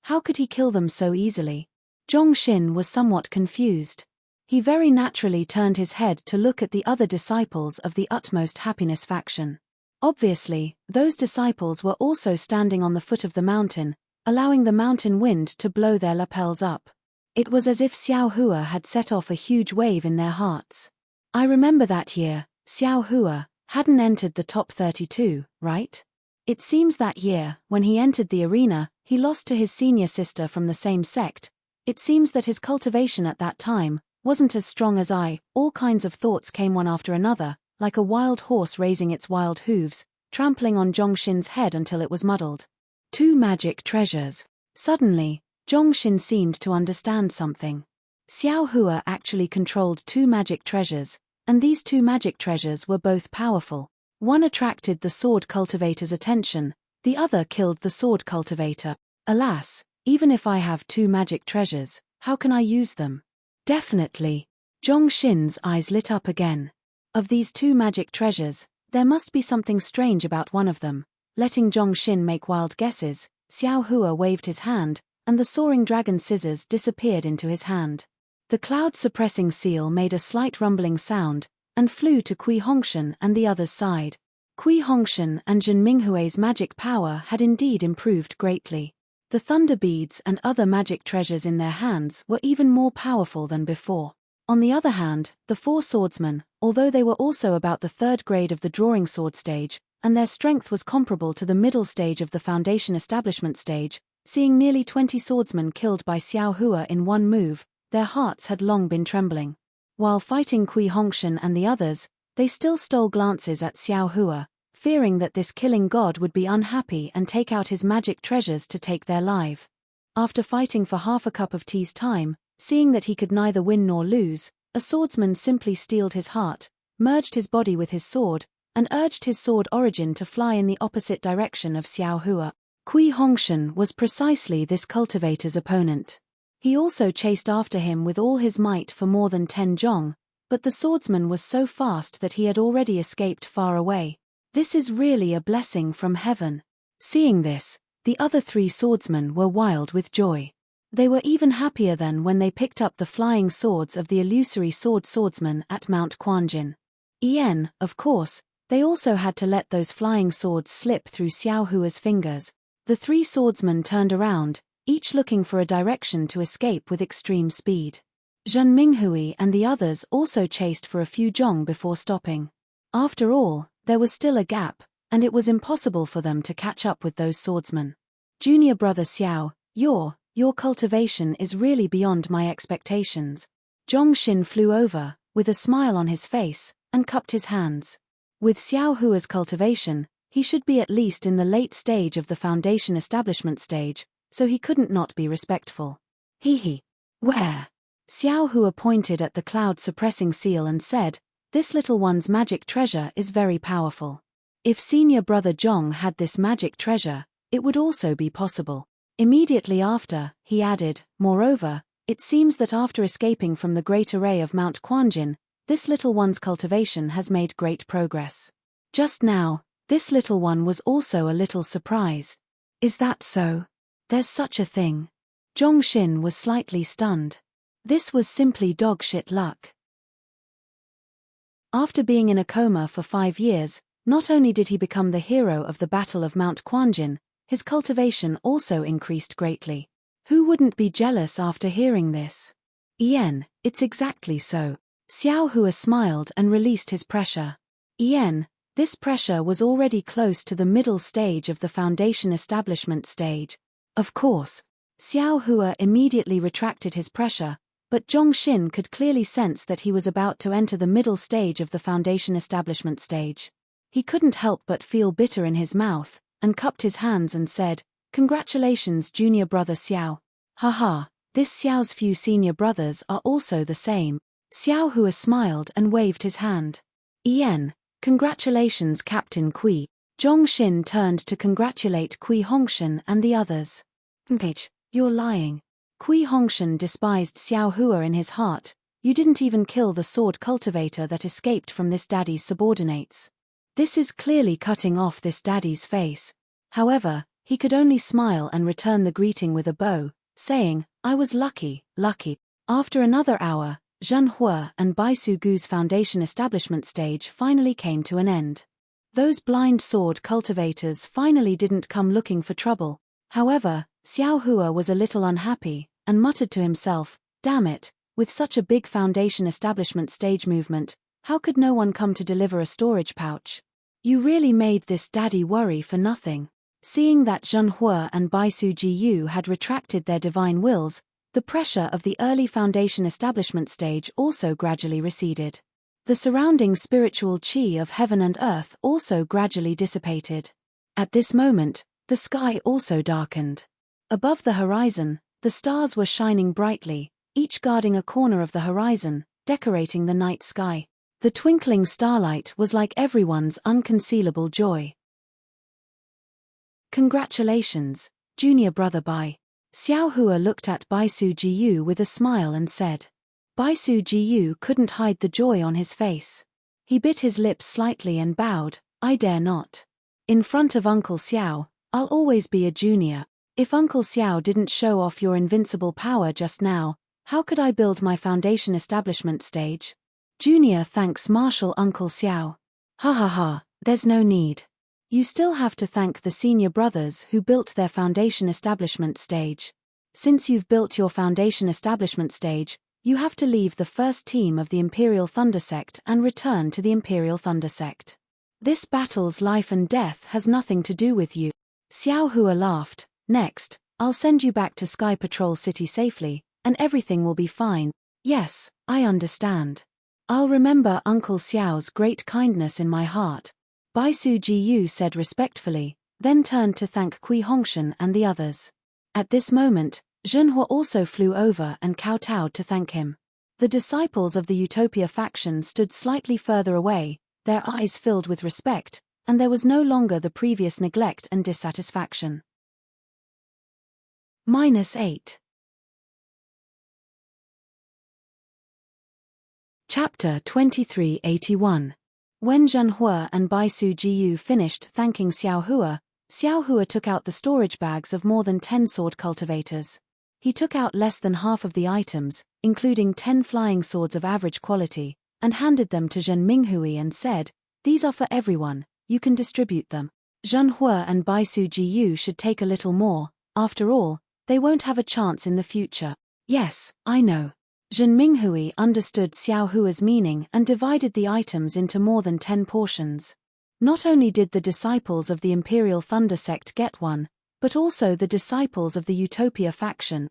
How could he kill them so easily? Zhongxin was somewhat confused. He very naturally turned his head to look at the other disciples of the Utmost Happiness faction. Obviously, those disciples were also standing on the foot of the mountain, allowing the mountain wind to blow their lapels up. It was as if Xiao Hua had set off a huge wave in their hearts. I remember that year, Xiao Hua hadn't entered the top 32, right? It seems that year, when he entered the arena, he lost to his senior sister from the same sect. It seems that his cultivation at that time wasn't as strong as all kinds of thoughts came one after another, like a wild horse raising its wild hooves, trampling on Zhongxin's head until it was muddled. 2 magic treasures. Suddenly, Zhongxin seemed to understand something. Xiao Hua actually controlled 2 magic treasures, and these 2 magic treasures were both powerful. One attracted the sword cultivator's attention, the other killed the sword cultivator. Alas, even if I have 2 magic treasures, how can I use them? Definitely. Zhongxin's eyes lit up again. Of these 2 magic treasures, there must be something strange about one of them. Letting Zhongxin make wild guesses, Xiao Hua waved his hand, and the soaring dragon scissors disappeared into his hand. The cloud-suppressing seal made a slight rumbling sound, and flew to Kui Hongshan and the other's side. Kui Hongshan and Zhen Minghui's magic power had indeed improved greatly. The thunder beads and other magic treasures in their hands were even more powerful than before. On the other hand, the 4 swordsmen, although they were also about the 3rd grade of the drawing sword stage, and their strength was comparable to the middle stage of the foundation establishment stage, seeing nearly 20 swordsmen killed by Xiao Hua in one move, their hearts had long been trembling. While fighting Kui Hongshan and the others, they still stole glances at Xiao Hua, fearing that this killing god would be unhappy and take out his magic treasures to take their life. After fighting for half a cup of tea's time, seeing that he could neither win nor lose, a swordsman simply steeled his heart, merged his body with his sword, and urged his sword origin to fly in the opposite direction of Xiao Hua. Kui Hongshan was precisely this cultivator's opponent. He also chased after him with all his might for more than 10 zhong, but the swordsman was so fast that he had already escaped far away. This is really a blessing from heaven. Seeing this, the other 3 swordsmen were wild with joy. They were even happier than when they picked up the flying swords of the illusory swordsman at Mount Quanjin. Of course, they also had to let those flying swords slip through Xiao Hua's fingers. The 3 swordsmen turned around, each looking for a direction to escape with extreme speed. Zhen Minghui and the others also chased for a few zhong before stopping. After all, there was still a gap, and it was impossible for them to catch up with those swordsmen. Junior brother Xiao, your cultivation is really beyond my expectations. Zhongxin flew over, with a smile on his face, and cupped his hands. With Xiao Hua's cultivation, he should be at least in the late stage of the foundation establishment stage, so he couldn't not be respectful. Where? Xiao Hua pointed at the cloud-suppressing seal and said, "This little one's magic treasure is very powerful. If senior brother Zhong had this magic treasure, it would also be possible." Immediately after, he added, "Moreover, it seems that after escaping from the great array of Mount Quanjin, this little one's cultivation has made great progress. Just now, this little one was also a little surprised." "Is that so? There's such a thing." Zhongxin was slightly stunned. This was simply dogshit luck. After being in a coma for 5 years, not only did he become the hero of the Battle of Mount Quanjin, his cultivation also increased greatly. Who wouldn't be jealous after hearing this? It's exactly so. Xiao Hua smiled and released his pressure. This pressure was already close to the middle stage of the foundation establishment stage. Of course, Xiao Hua immediately retracted his pressure, but Zhongxin could clearly sense that he was about to enter the middle stage of the foundation establishment stage. He couldn't help but feel bitter in his mouth, and cupped his hands and said, "Congratulations, junior brother Xiao. Haha, this Xiao's few senior brothers are also the same." Xiao Hua smiled and waved his hand. Congratulations, Captain Kui." Zhongxin turned to congratulate Kui Hongshan and the others. "You're lying." Kui Hongshan despised Xiao Hua in his heart. "You didn't even kill the sword cultivator that escaped from this daddy's subordinates. This is clearly cutting off this daddy's face." However, he could only smile and return the greeting with a bow, saying, "I was lucky." After another hour, Zhen Hua and Bai Su Gu's foundation establishment stage finally came to an end. Those blind sword cultivators finally didn't come looking for trouble. However, Xiao Hua was a little unhappy, and muttered to himself, "Damn it, with such a big foundation establishment stage movement, how could no one come to deliver a storage pouch? You really made this daddy worry for nothing." Seeing that Zhenhua and Baisu Jiyu had retracted their divine wills, the pressure of the early foundation establishment stage also gradually receded. The surrounding spiritual qi of heaven and earth also gradually dissipated. At this moment, the sky also darkened. Above the horizon, the stars were shining brightly, each guarding a corner of the horizon, decorating the night sky. The twinkling starlight was like everyone's unconcealable joy. "Congratulations, junior brother Bai." Xiao Hua looked at Baisu Jiyu with a smile and said. Baisu Jiyu couldn't hide the joy on his face. He bit his lips slightly and bowed, "I dare not. In front of Uncle Xiao, I'll always be a junior. If Uncle Xiao didn't show off your invincible power just now, how could I build my foundation establishment stage? Junior thanks Marshal Uncle Xiao." "Ha ha ha, there's no need. You still have to thank the senior brothers who built their foundation establishment stage. Since you've built your foundation establishment stage, you have to leave the first team of the Imperial Thunder Sect and return to the Imperial Thunder Sect. This battle's life and death has nothing to do with you." Xiao Hua laughed. "Next, I'll send you back to Sky Patrol City safely, and everything will be fine." "Yes, I understand. I'll remember Uncle Xiao's great kindness in my heart," Baisu Jiyu said respectfully, then turned to thank Kui Hongshan and the others. At this moment, Zhenhua also flew over and kowtowed to thank him. The disciples of the Utopia faction stood slightly further away, their eyes filled with respect, and there was no longer the previous neglect and dissatisfaction. -8. Chapter 2381. When Zhenhua and Baisu Jiyu finished thanking Xiao Hua took out the storage bags of more than 10 sword cultivators. He took out less than half of the items, including 10 flying swords of average quality, and handed them to Zhen Minghui and said, "These are for everyone, you can distribute them. Zhenhua and Baisu Jiyu should take a little more, after all, they won't have a chance in the future." "Yes, I know." Zhen Minghui understood Xiao Hua's meaning and divided the items into more than 10 portions. Not only did the disciples of the Imperial Thunder Sect get one, but also the disciples of the Utopia faction.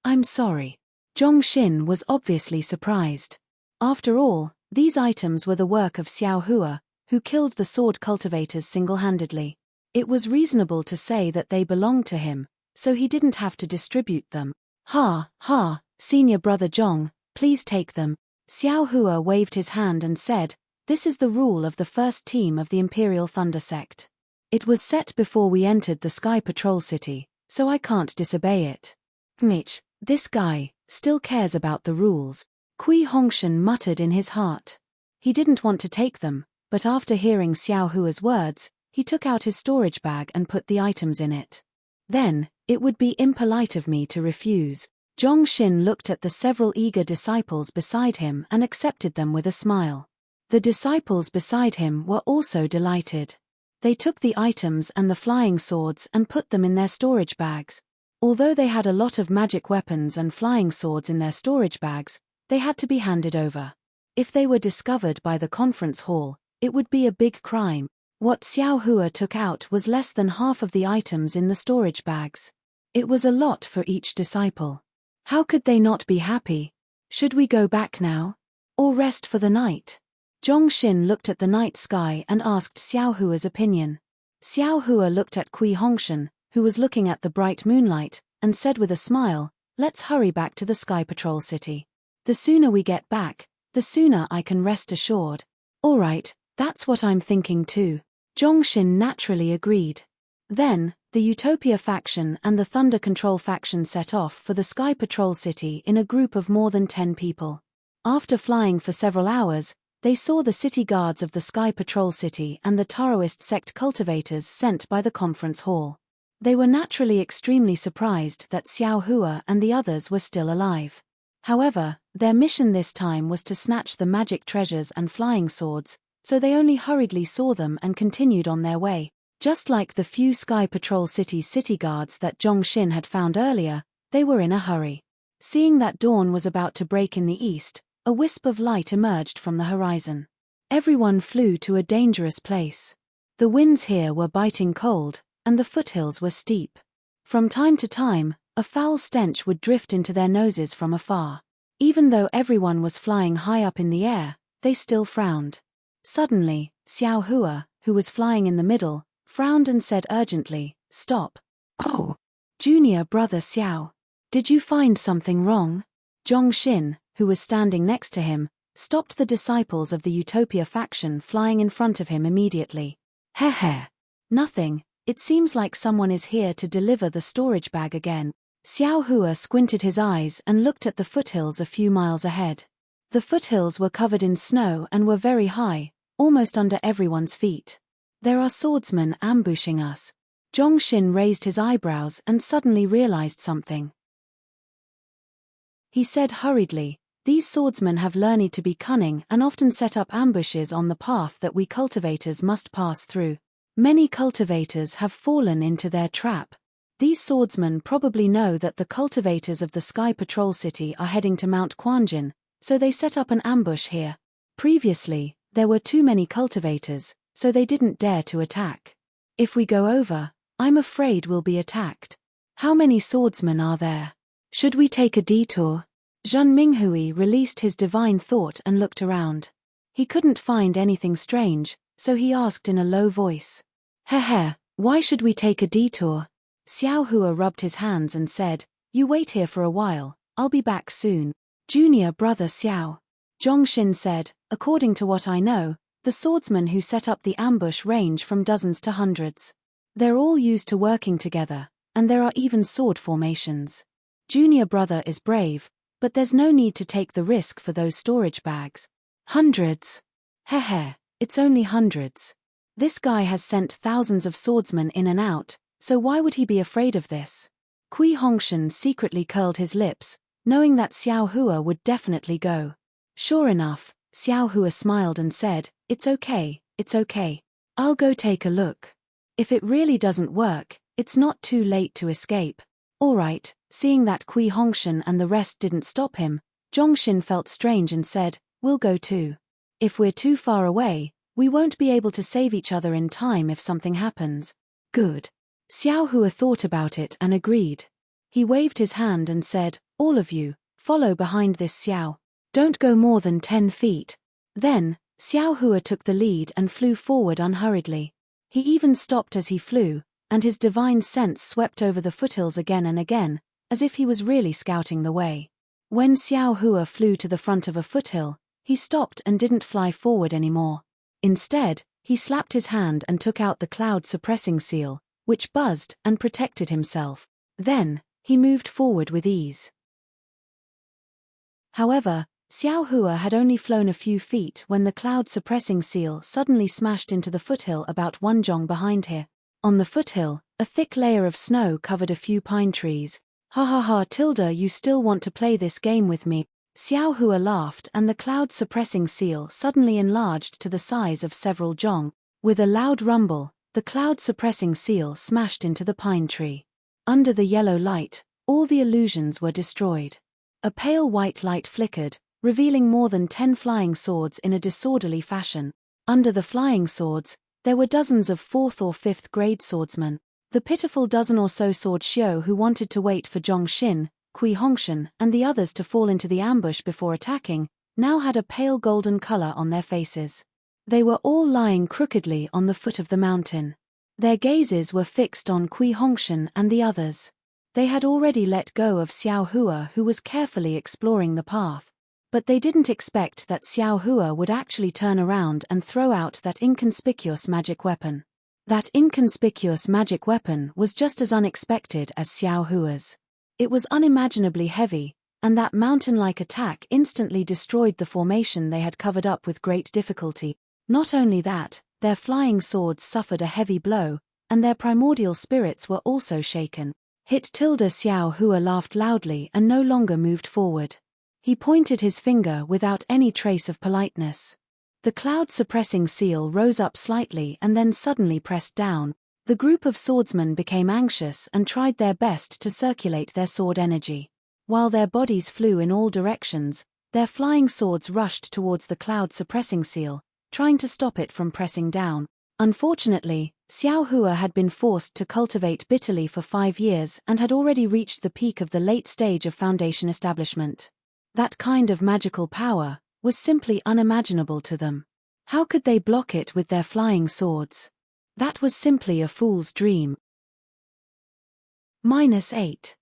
I'm sorry. Zhongxin was obviously surprised. After all, these items were the work of Xiao Hua, who killed the sword cultivators single-handedly. It was reasonable to say that they belonged to him, so he didn't have to distribute them. "Ha, ha, senior brother Zhong, please take them." Xiao Hua waved his hand and said, "This is the rule of the first team of the Imperial Thunder Sect. It was set before we entered the Sky Patrol City, so I can't disobey it." "Mitch, this guy still cares about the rules," Kui Hongshan muttered in his heart. He didn't want to take them, but after hearing Xiao Hua's words, he took out his storage bag and put the items in it. "Then, it would be impolite of me to refuse." Zhongxin looked at the several eager disciples beside him and accepted them with a smile. The disciples beside him were also delighted. They took the items and the flying swords and put them in their storage bags. Although they had a lot of magic weapons and flying swords in their storage bags, they had to be handed over. If they were discovered by the conference hall, it would be a big crime. What Xiao Hua took out was less than half of the items in the storage bags. It was a lot for each disciple. How could they not be happy? "Should we go back now? Or rest for the night?" Zhongxin looked at the night sky and asked Xiao Hua's opinion. Xiao Hua looked at Kui Hongshan, who was looking at the bright moonlight, and said with a smile, "Let's hurry back to the Sky Patrol City. The sooner we get back, the sooner I can rest assured." "All right, that's what I'm thinking too." Zhongxin naturally agreed. Then, the Utopia faction and the Thunder Control faction set off for the Sky Patrol City in a group of more than 10 people. After flying for several hours, they saw the city guards of the Sky Patrol City and the Taoist sect cultivators sent by the conference hall. They were naturally extremely surprised that Xiao Hua and the others were still alive. However, their mission this time was to snatch the magic treasures and flying swords, so they only hurriedly saw them and continued on their way. Just like the few Sky Patrol City's city guards that Zhongxin had found earlier, they were in a hurry. Seeing that dawn was about to break in the east, a wisp of light emerged from the horizon. Everyone flew to a dangerous place. The winds here were biting cold, and the foothills were steep. From time to time, a foul stench would drift into their noses from afar. Even though everyone was flying high up in the air, they still frowned. Suddenly, Xiao Hua, who was flying in the middle, frowned and said urgently, "Stop." "Oh, junior brother Xiao. Did you find something wrong?" Zhongxin, who was standing next to him, stopped the disciples of the Utopia faction flying in front of him immediately. "Heh. Nothing, it seems like someone is here to deliver the storage bag again." Xiao Hua squinted his eyes and looked at the foothills a few miles ahead. The foothills were covered in snow and were very high, almost under everyone's feet. "There are swordsmen ambushing us." Zhongxin raised his eyebrows and suddenly realized something. He said hurriedly, "These swordsmen have learned to be cunning and often set up ambushes on the path that we cultivators must pass through. Many cultivators have fallen into their trap. These swordsmen probably know that the cultivators of the Sky Patrol City are heading to Mount Quanjin, so they set up an ambush here. Previously, there were too many cultivators, so they didn't dare to attack. If we go over, I'm afraid we'll be attacked. How many swordsmen are there? Should we take a detour?" Zhen Minghui released his divine thought and looked around. He couldn't find anything strange, so he asked in a low voice. Heh, why should we take a detour?" Xiao Hua rubbed his hands and said, "You wait here for a while, I'll be back soon." "Junior brother Xiao," Zhongxin said, "according to what I know, the swordsmen who set up the ambush range from dozens to hundreds. They're all used to working together, and there are even sword formations. Junior brother is brave, but there's no need to take the risk for those storage bags." "Hundreds? Heh, it's only hundreds. This guy has sent thousands of swordsmen in and out, so why would he be afraid of this?" Kui Hongshan secretly curled his lips, knowing that Xiao Hua would definitely go. Sure enough, Xiao Hua smiled and said, it's okay. I'll go take a look. If it really doesn't work, it's not too late to escape." "Alright." Seeing that Kui Hongshan and the rest didn't stop him, Zhongxin felt strange and said, "We'll go too. If we're too far away, we won't be able to save each other in time if something happens." "Good." Xiao Hua thought about it and agreed. He waved his hand and said, "All of you, follow behind this Xiao. Don't go more than 10 feet. Then, Xiao Hua took the lead and flew forward unhurriedly. He even stopped as he flew, and his divine sense swept over the foothills again and again, as if he was really scouting the way. When Xiao Hua flew to the front of a foothill, he stopped and didn't fly forward anymore. Instead, he slapped his hand and took out the cloud suppressing seal, which buzzed and protected himself. Then, he moved forward with ease. However, Xiao Hua had only flown a few feet when the cloud suppressing seal suddenly smashed into the foothill about 1 zhong behind here. On the foothill, a thick layer of snow covered a few pine trees. Ha, Tilda, you still want to play this game with me?" Xiao Hua laughed, and the cloud suppressing seal suddenly enlarged to the size of several zhong. With a loud rumble, the cloud suppressing seal smashed into the pine tree. Under the yellow light, all the illusions were destroyed. A pale white light flickered, revealing more than 10 flying swords in a disorderly fashion. Under the flying swords, there were dozens of 4th or 5th grade swordsmen. The pitiful dozen or so sword xiu who wanted to wait for Zhongxin, Kui Hongshan, and the others to fall into the ambush before attacking, now had a pale golden color on their faces. They were all lying crookedly on the foot of the mountain. Their gazes were fixed on Kui Hongshan and the others. They had already let go of Xiao Hua, who was carefully exploring the path. But they didn't expect that Xiao Hua would actually turn around and throw out that inconspicuous magic weapon. That inconspicuous magic weapon was just as unexpected as Xiao Hua's. It was unimaginably heavy, and that mountain-like attack instantly destroyed the formation they had covered up with great difficulty. Not only that, their flying swords suffered a heavy blow, and their primordial spirits were also shaken. Xiao Hua laughed loudly and no longer moved forward. He pointed his finger without any trace of politeness. The cloud-suppressing seal rose up slightly and then suddenly pressed down. The group of swordsmen became anxious and tried their best to circulate their sword energy. While their bodies flew in all directions, their flying swords rushed towards the cloud-suppressing seal, trying to stop it from pressing down. Unfortunately, Xiao Hua had been forced to cultivate bitterly for 5 years and had already reached the peak of the late stage of foundation establishment. That kind of magical power was simply unimaginable to them. How could they block it with their flying swords? That was simply a fool's dream. -8.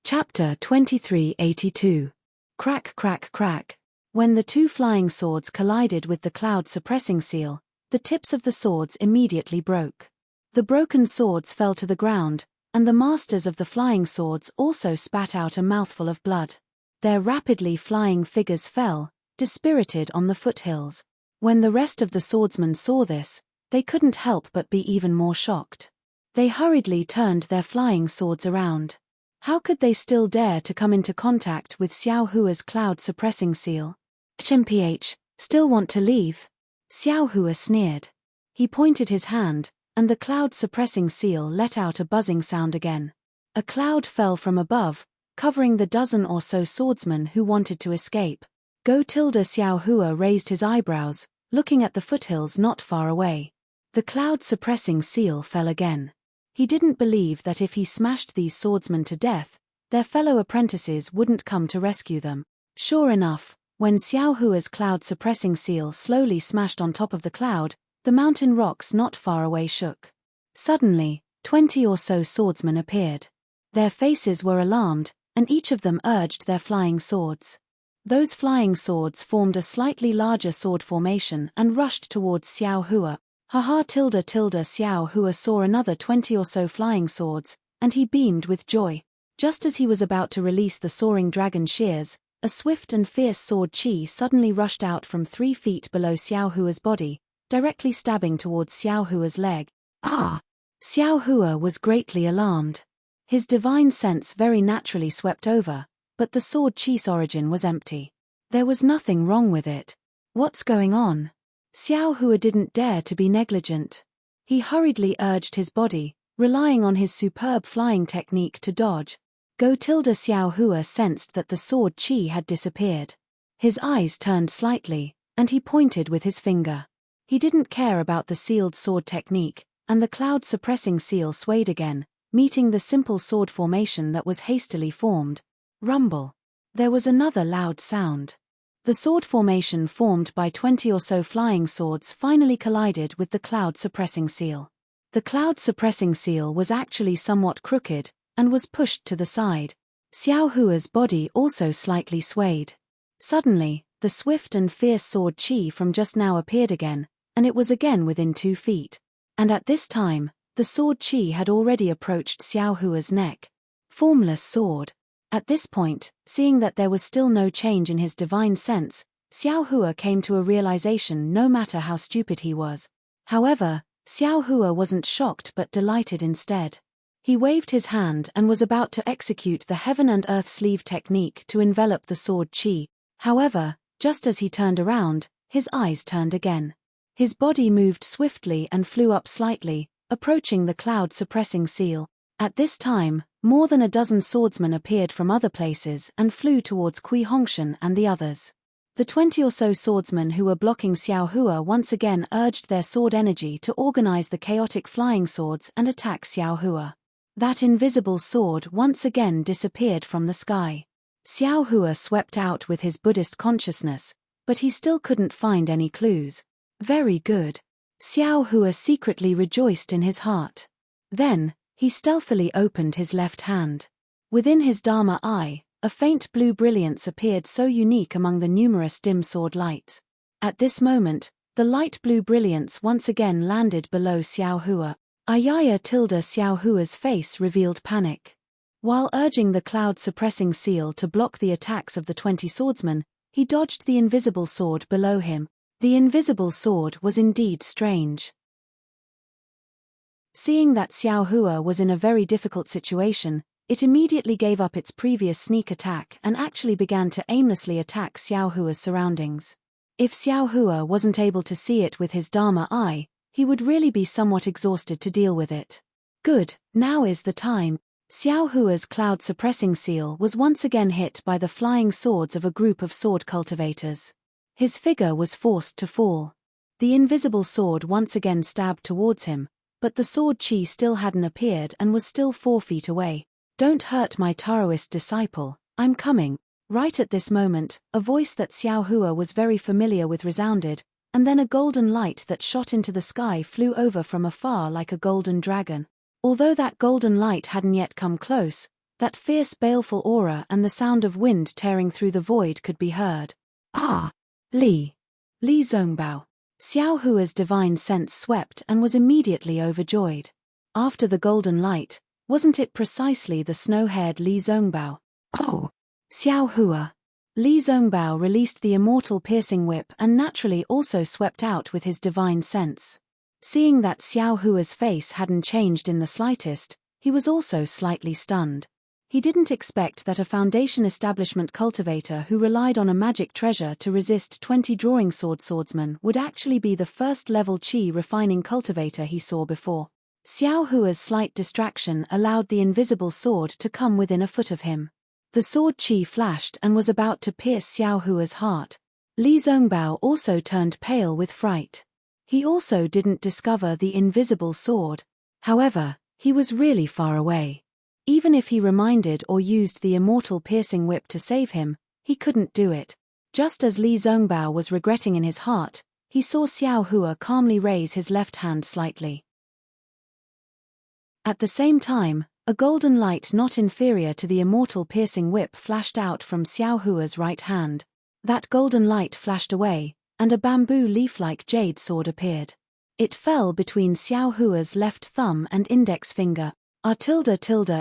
Chapter 2382. Crack, crack, crack. When the two flying swords collided with the cloud-suppressing seal, the tips of the swords immediately broke. The broken swords fell to the ground, and the masters of the flying swords also spat out a mouthful of blood. Their rapidly flying figures fell, dispirited on the foothills. When the rest of the swordsmen saw this, they couldn't help but be even more shocked. They hurriedly turned their flying swords around. How could they still dare to come into contact with Xiao Hua's cloud-suppressing seal? "HMPH, still want to leave?" Xiao Hua sneered. He pointed his hand, and the cloud-suppressing seal let out a buzzing sound again. A cloud fell from above, covering the dozen or so swordsmen who wanted to escape. Xiao Hua raised his eyebrows, looking at the foothills not far away. The cloud-suppressing seal fell again. He didn't believe that if he smashed these swordsmen to death, their fellow apprentices wouldn't come to rescue them. Sure enough, when Xiao Hua's cloud-suppressing seal slowly smashed on top of the cloud, the mountain rocks not far away shook. Suddenly, 20 or so swordsmen appeared. Their faces were alarmed, and each of them urged their flying swords. Those flying swords formed a slightly larger sword formation and rushed towards Xiao Hua. Xiao Hua saw another 20 or so flying swords, and he beamed with joy. Just as he was about to release the soaring dragon shears, a swift and fierce sword chi suddenly rushed out from 3 feet below Xiao Hua's body, directly stabbing towards Xiao Hua's leg. Ah! Xiao Hua was greatly alarmed. His divine sense very naturally swept over, but the sword chi's origin was empty. There was nothing wrong with it. What's going on? Xiao Hua didn't dare to be negligent. He hurriedly urged his body, relying on his superb flying technique to dodge. Xiao Hua sensed that the sword chi had disappeared. His eyes turned slightly, and he pointed with his finger. He didn't care about the sealed sword technique, and the cloud-suppressing seal swayed again, meeting the simple sword formation that was hastily formed. Rumble. There was another loud sound. The sword formation formed by 20 or so flying swords finally collided with the cloud-suppressing seal. The cloud-suppressing seal was actually somewhat crooked, and was pushed to the side. Xiao Hua's body also slightly swayed. Suddenly, the swift and fierce sword chi from just now appeared again, and it was again within 2 feet. And at this time, the sword chi had already approached Xiao Hua's neck. Formless sword. At this point, seeing that there was still no change in his divine sense, Xiao Hua came to a realization no matter how stupid he was. However, Xiao Hua wasn't shocked but delighted instead. He waved his hand and was about to execute the heaven and earth sleeve technique to envelop the sword chi. However, just as he turned around, his eyes turned again. His body moved swiftly and flew up slightly, approaching the cloud-suppressing seal. At this time, more than a dozen swordsmen appeared from other places and flew towards Kui Hongshan and the others. The 20 or so swordsmen who were blocking Xiao Hua once again urged their sword energy to organize the chaotic flying swords and attack Xiao Hua. That invisible sword once again disappeared from the sky. Xiao Hua swept out with his Buddhist consciousness, but he still couldn't find any clues. Very good. Xiao Hua secretly rejoiced in his heart. Then, he stealthily opened his left hand. Within his Dharma eye, a faint blue brilliance appeared so unique among the numerous dim sword lights. At this moment, the light blue brilliance once again landed below Xiao Hua. Xiao Hua's face revealed panic. While urging the cloud-suppressing seal to block the attacks of the 20 swordsmen, he dodged the invisible sword below him. The invisible sword was indeed strange. Seeing that Xiao Hua was in a very difficult situation, It immediately gave up its previous sneak attack and actually began to aimlessly attack Xiao Hua's surroundings. If Xiao Hua wasn't able to see it with his Dharma eye, he would really be somewhat exhausted to deal with it. Good, now is the time. Xiao Hua's cloud-suppressing seal was once again hit by the flying swords of a group of sword cultivators. His figure was forced to fall. The invisible sword once again stabbed towards him, but the sword chi still hadn't appeared and was still 4 feet away. "Don't hurt my Taoist disciple, I'm coming." Right at this moment, a voice that Xiao Hua was very familiar with resounded, and then a golden light that shot into the sky flew over from afar like a golden dragon. Although that golden light hadn't yet come close, that fierce baleful aura and the sound of wind tearing through the void could be heard. "Ah! Li Zongbao." Xiao Hua's divine sense swept and was immediately overjoyed. After the golden light, wasn't it precisely the snow-haired Li Zongbao? "Oh! Xiao Hua." Li Zongbao released the immortal piercing whip and naturally also swept out with his divine sense. Seeing that Xiao Hua's face hadn't changed in the slightest, he was also slightly stunned. He didn't expect that a Foundation establishment cultivator who relied on a magic treasure to resist 20 drawing swordsmen would actually be the first-level chi refining cultivator he saw before. Xiao Hua's slight distraction allowed the invisible sword to come within a foot of him. The sword chi flashed and was about to pierce Xiao Hua's heart. Li Zongbao also turned pale with fright. He also didn't discover the invisible sword. However, he was really far away. Even if he reminded or used the immortal piercing whip to save him, he couldn't do it. Just as Li Zongbao was regretting in his heart, he saw Xiao Hua calmly raise his left hand slightly. At the same time, a golden light not inferior to the immortal piercing whip flashed out from Xiao Hua's right hand. That golden light flashed away, and a bamboo leaf-like jade sword appeared. It fell between Xiao Hua's left thumb and index finger.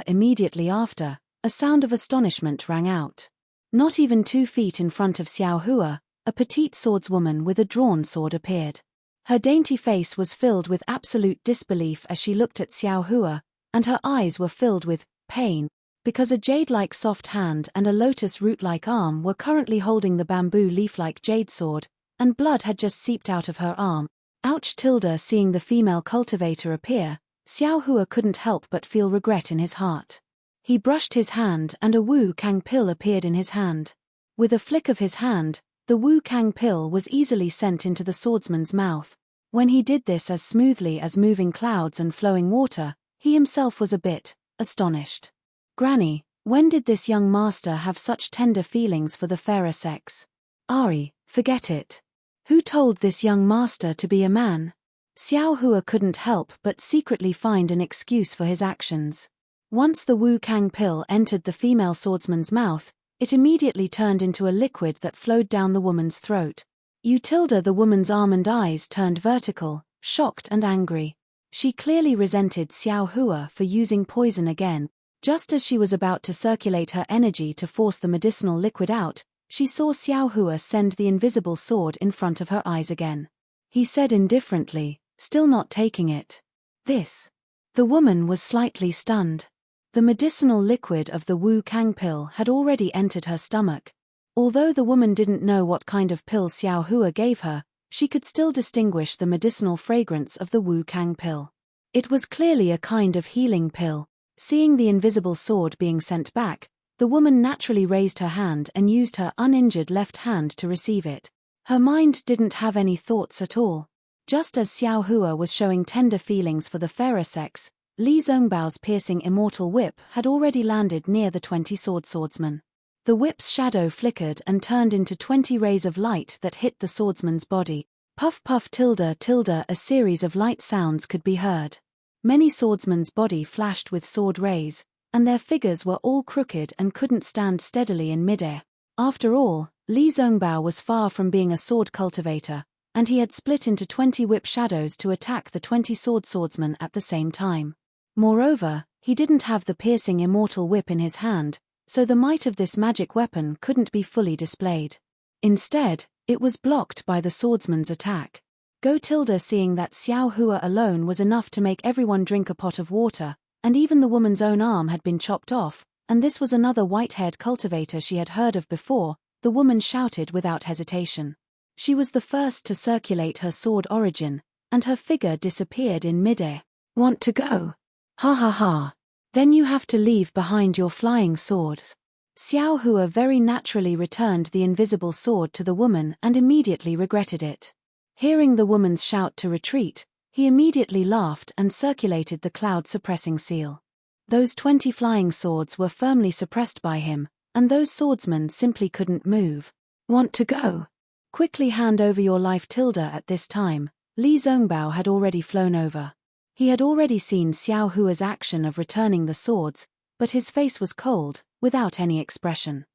Immediately after, a sound of astonishment rang out. Not even 2 feet in front of Xiao Hua, a petite swordswoman with a drawn sword appeared. Her dainty face was filled with absolute disbelief as she looked at Xiao Hua, and her eyes were filled with pain, because a jade-like soft hand and a lotus root-like arm were currently holding the bamboo leaf-like jade sword, and blood had just seeped out of her arm. Ouch! Seeing the female cultivator appear, Xiao Hua couldn't help but feel regret in his heart. He brushed his hand and a Wu Kang pill appeared in his hand. With a flick of his hand, the Wu Kang pill was easily sent into the swordsman's mouth. When he did this as smoothly as moving clouds and flowing water, he himself was a bit astonished. "Granny, when did this young master have such tender feelings for the fairer sex?" "Ari, forget it. Who told this young master to be a man?" Xiao Hua couldn't help but secretly find an excuse for his actions. Once the Wu Kang pill entered the female swordsman's mouth, it immediately turned into a liquid that flowed down the woman's throat. The woman's almond eyes turned vertical, shocked and angry. She clearly resented Xiao Hua for using poison again. Just as she was about to circulate her energy to force the medicinal liquid out, she saw Xiao Hua send the invisible sword in front of her eyes again. He said indifferently, still not taking it. "This." The woman was slightly stunned. The medicinal liquid of the Wu Kang pill had already entered her stomach. Although the woman didn't know what kind of pill Xiao Hua gave her, she could still distinguish the medicinal fragrance of the Wu Kang pill. It was clearly a kind of healing pill. Seeing the invisible sword being sent back, the woman naturally raised her hand and used her uninjured left hand to receive it. Her mind didn't have any thoughts at all. Just as Xiao Hua was showing tender feelings for the fairer sex, Li Zongbao's piercing immortal whip had already landed near the 20 swordsman. The whip's shadow flickered and turned into 20 rays of light that hit the swordsman's body. Puff puff tilde, a series of light sounds could be heard. Many swordsmen's body flashed with sword rays, and their figures were all crooked and couldn't stand steadily in midair. After all, Li Zongbao was far from being a sword cultivator, and he had split into 20 whip shadows to attack the 20 swordsmen at the same time. Moreover, he didn't have the piercing immortal whip in his hand, so the might of this magic weapon couldn't be fully displayed. Instead, it was blocked by the swordsman's attack. Seeing that Xiao Hua alone was enough to make everyone drink a pot of water, and even the woman's own arm had been chopped off, and this was another white-haired cultivator she had heard of before, the woman shouted without hesitation. She was the first to circulate her sword origin, and her figure disappeared in midair. Want to go? Ha ha ha. Then you have to leave behind your flying swords. Xiao Hua very naturally returned the invisible sword to the woman and immediately regretted it. Hearing the woman's shout to retreat, he immediately laughed and circulated the cloud-suppressing seal. Those 20 flying swords were firmly suppressed by him, and those swordsmen simply couldn't move. Want to go? Quickly hand over your life. At this time, Li Zongbao had already flown over. He had already seen Xiao Hua's action of returning the swords, but his face was cold, without any expression.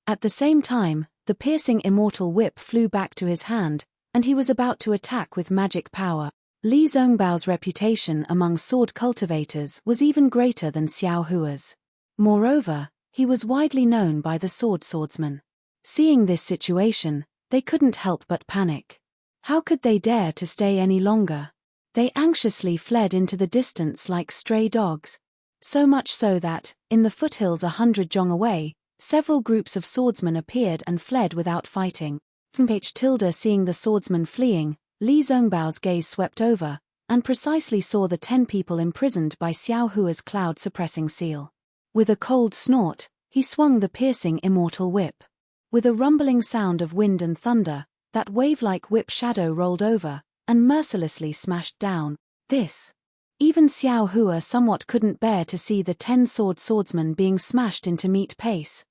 At the same time, the piercing immortal whip flew back to his hand, and he was about to attack with magic power. Li Zongbao's reputation among sword cultivators was even greater than Xiao Hua's. Moreover, he was widely known by the swordsmen. Seeing this situation, they couldn't help but panic. How could they dare to stay any longer? They anxiously fled into the distance like stray dogs. So much so that, in the foothills 100 zhong away, several groups of swordsmen appeared and fled without fighting. Seeing the swordsmen fleeing, Li Zongbao's gaze swept over, and precisely saw the 10 people imprisoned by Xiao Hua's cloud-suppressing seal. With a cold snort, he swung the piercing immortal whip. With a rumbling sound of wind and thunder, that wave-like whip shadow rolled over, and mercilessly smashed down. Even Xiao Hua somewhat couldn't bear to see the 10 swordsmen being smashed into meat paste.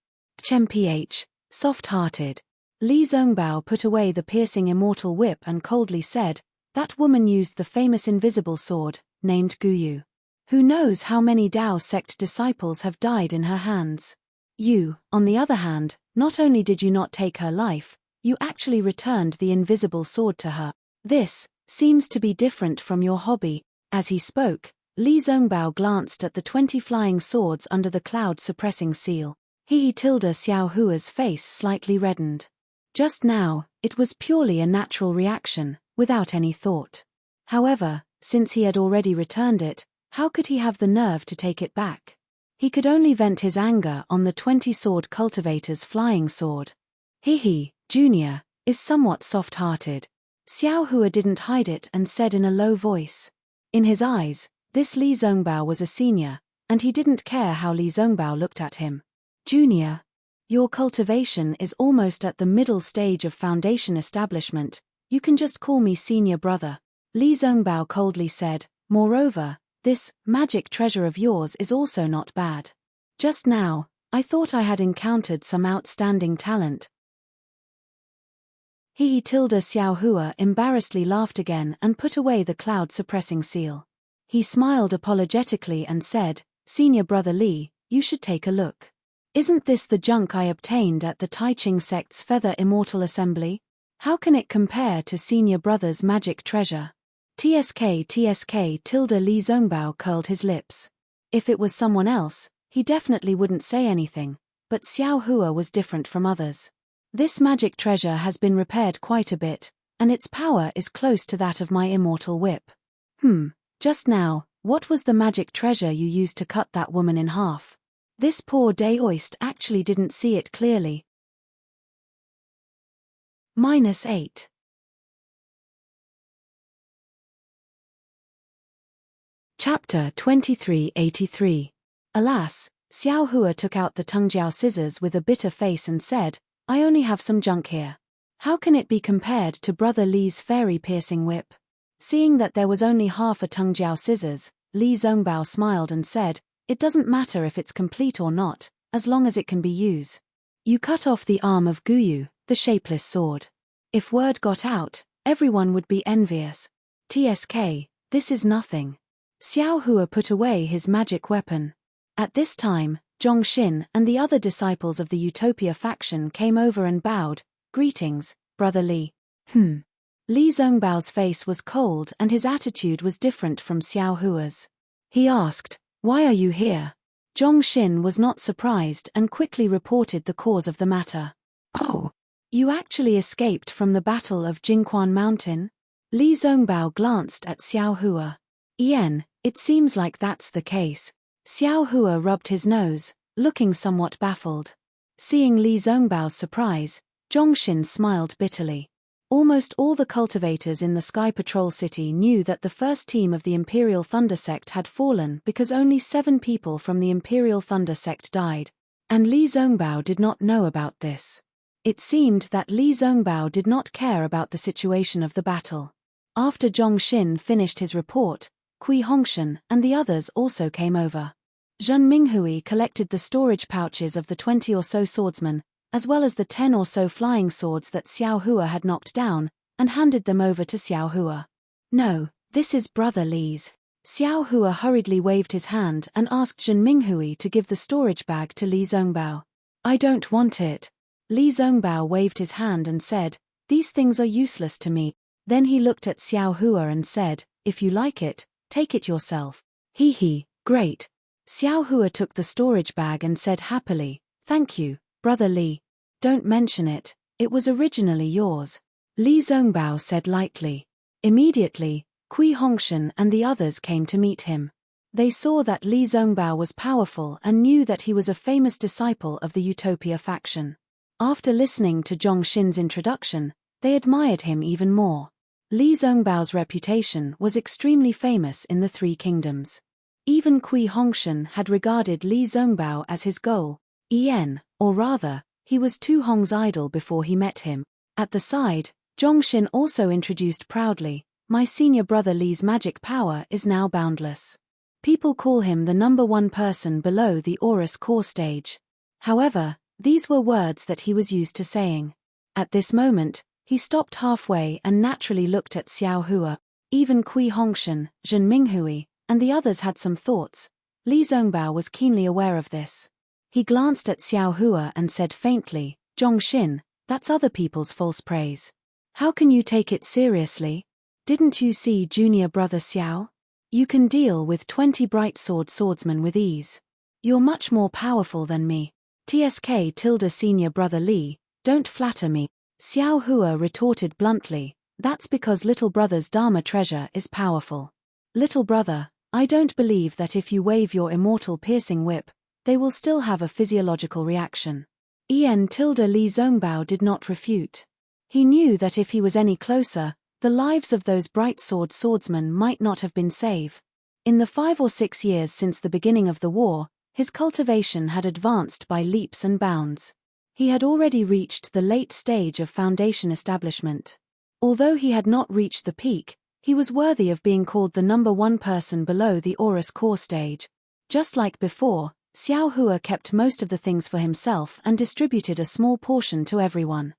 Mph, soft-hearted. Li Zongbao put away the piercing immortal whip and coldly said, that woman used the famous invisible sword, named Guyu. Who knows how many Dao sect disciples have died in her hands? You, on the other hand, not only did you not take her life, you actually returned the invisible sword to her. This seems to be different from your hobby. As he spoke, Li Zongbao glanced at the 20 flying swords under the cloud-suppressing seal. Xiao Hua's face slightly reddened. Just now, it was purely a natural reaction, without any thought. However, since he had already returned it, how could he have the nerve to take it back? He could only vent his anger on the 20 sword cultivator's flying sword. Junior, is somewhat soft-hearted. Xiao Hua didn't hide it and said in a low voice. In his eyes, this Li Zongbao was a senior, and he didn't care how Li Zongbao looked at him. Junior, your cultivation is almost at the middle stage of foundation establishment, you can just call me senior brother. Li Zongbao coldly said, moreover, this magic treasure of yours is also not bad. Just now, I thought I had encountered some outstanding talent. Xiao Hua embarrassedly laughed again and put away the cloud-suppressing seal. He smiled apologetically and said, Senior Brother Li, you should take a look. Isn't this the junk I obtained at the Taiching sect's Feather Immortal Assembly? How can it compare to Senior Brother's magic treasure? TSK Li Zongbao curled his lips. If it was someone else, he definitely wouldn't say anything, but Xiao Hua was different from others. This magic treasure has been repaired quite a bit, and its power is close to that of my immortal whip. Just now, what was the magic treasure you used to cut that woman in half? This poor Daoist actually didn't see it clearly. -8. Chapter 2383. Alas, Xiao Hua took out the Tengjiao scissors with a bitter face and said, I only have some junk here. How can it be compared to Brother Li's fairy-piercing whip? Seeing that there was only half a Tengjiao scissors, Li Zongbao smiled and said, it doesn't matter if it's complete or not, as long as it can be used. You cut off the arm of Guyu, the shapeless sword. If word got out, everyone would be envious. TSK, this is nothing. Xiao Hua put away his magic weapon. At this time, Zhongxin and the other disciples of the Utopia faction came over and bowed. Greetings, Brother Li. Li Zongbao's face was cold and his attitude was different from Xiao Hua's. He asked, why are you here? Zhongxin was not surprised and quickly reported the cause of the matter. Oh, you actually escaped from the Battle of Jingquan Mountain? Li Zongbao glanced at Xiao Hua. It seems like that's the case. Xiao Hua rubbed his nose, looking somewhat baffled. Seeing Li Zongbao's surprise, Zhongxin smiled bitterly. Almost all the cultivators in the Sky Patrol City knew that the first team of the Imperial Thunder Sect had fallen because only 7 people from the Imperial Thunder Sect died, and Li Zongbao did not know about this. It seemed that Li Zongbao did not care about the situation of the battle. After Zhongxin finished his report, Kui Hongshan and the others also came over. Zhen Minghui collected the storage pouches of the 20 or so swordsmen, as well as the 10 or so flying swords that Xiao Hua had knocked down, and handed them over to Xiao Hua. "No, this is Brother Li's." Xiao Hua hurriedly waved his hand and asked Zhen Minghui to give the storage bag to Li Zongbao. "I don't want it." Li Zongbao waved his hand and said, "These things are useless to me." Then he looked at Xiao Hua and said, "If you like it, take it yourself." He, great. Xiao Hua took the storage bag and said happily, "Thank you, Brother Li. Don't mention it, it was originally yours." Li Zongbao said lightly. Immediately, Kui Hongshan and the others came to meet him. They saw that Li Zongbao was powerful and knew that he was a famous disciple of the Utopia faction. After listening to Zhongxin's introduction, they admired him even more. Li Zongbao's reputation was extremely famous in the 3 kingdoms. Even Kui Hongshan had regarded Li Zongbao as his goal, or rather, he was Tu Hong's idol before he met him. At the side, Zhongxin also introduced proudly, "My senior brother Li's magic power is now boundless. People call him the #1 person below the Aurus core stage." However, these were words that he was used to saying. At this moment, he stopped halfway and naturally looked at Xiao Hua. Even Kui Hongshan, Zhen Minghui, and the others had some thoughts. Li Zongbao was keenly aware of this. He glanced at Xiao Hua and said faintly, "Zhongxin, that's other people's false praise. How can you take it seriously? Didn't you see junior brother Xiao? You can deal with 20 bright swordsmen with ease. You're much more powerful than me. TSK tilde senior brother Li, don't flatter me." Xiao Hua retorted bluntly, "That's because little brother's Dharma treasure is powerful. Little brother, I don't believe that if you wave your immortal piercing whip, they will still have a physiological reaction." Tilde Li Zongbao did not refute. He knew that if he was any closer, the lives of those bright swordsmen might not have been saved. In the 5 or 6 years since the beginning of the war, his cultivation had advanced by leaps and bounds. He had already reached the late stage of foundation establishment. Although he had not reached the peak, he was worthy of being called the #1 person below the Aurus core stage. Just like before, Xiao Hua kept most of the things for himself and distributed a small portion to everyone.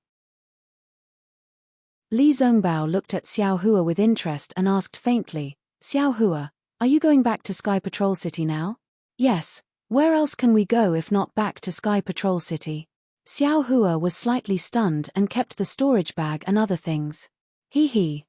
Li Zongbao looked at Xiao Hua with interest and asked faintly, "Xiao Hua, are you going back to Sky Patrol City now?" "Yes, where else can we go if not back to Sky Patrol City?" Xiao Hua was slightly stunned and kept the storage bag and other things.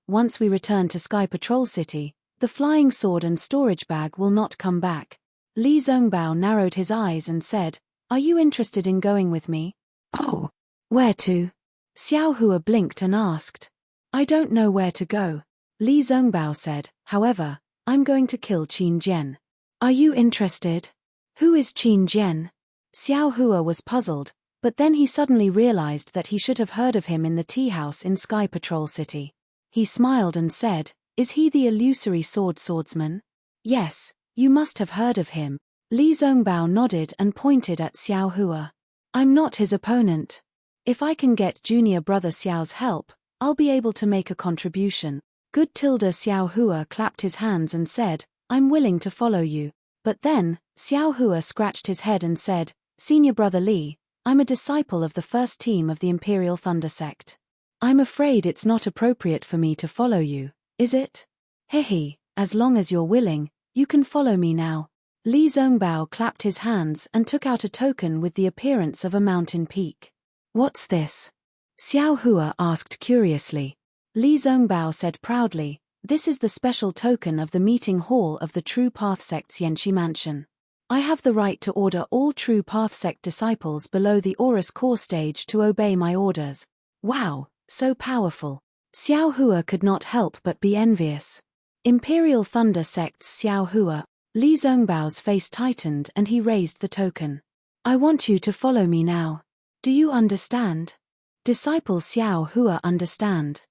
Once we return to Sky Patrol City, the flying sword and storage bag will not come back." Li Zongbao narrowed his eyes and said, "Are you interested in going with me?" "Oh, where to?" Xiao Hua blinked and asked. "I don't know where to go." Li Zongbao said, "However, I'm going to kill Qin Jian." "Are you interested? Who is Qin Jian?" Xiao Hua was puzzled, but then he suddenly realized that he should have heard of him in the tea house in Sky Patrol City. He smiled and said, "Is he the illusory swordsman?" "Yes, you must have heard of him." Li Zongbao nodded and pointed at Xiao Hua. "I'm not his opponent. If I can get junior brother Xiao's help, I'll be able to make a contribution." Good tilde Xiao Hua clapped his hands and said, "I'm willing to follow you." But then, Xiao Hua scratched his head and said, "Senior brother Li, I'm a disciple of the first team of the Imperial Thunder Sect. I'm afraid it's not appropriate for me to follow you, is it?" As long as you're willing, you can follow me now." Li Zongbao clapped his hands and took out a token with the appearance of a mountain peak. "What's this?" Xiao Hua asked curiously. Li Zongbao said proudly, "This is the special token of the meeting hall of the True Path Sect's Yanxi Mansion. I have the right to order all True Path Sect disciples below the Aurus core stage to obey my orders." Wow, so powerful. Xiao Hua could not help but be envious. Imperial Thunder Sect's Xiao Hua. Li Zhongbao's face tightened and he raised the token. I want you to follow me now. Do you understand? Disciple Xiao Hua understand.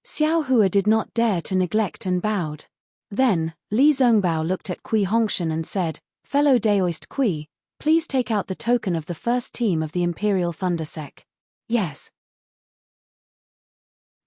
Xiao Hua did not dare to neglect and bowed. Then, Li Zhongbao looked at Kui Hongshan and said, Fellow Daoist Kui, please take out the token of the first team of the Imperial Thunder Sect. Yes.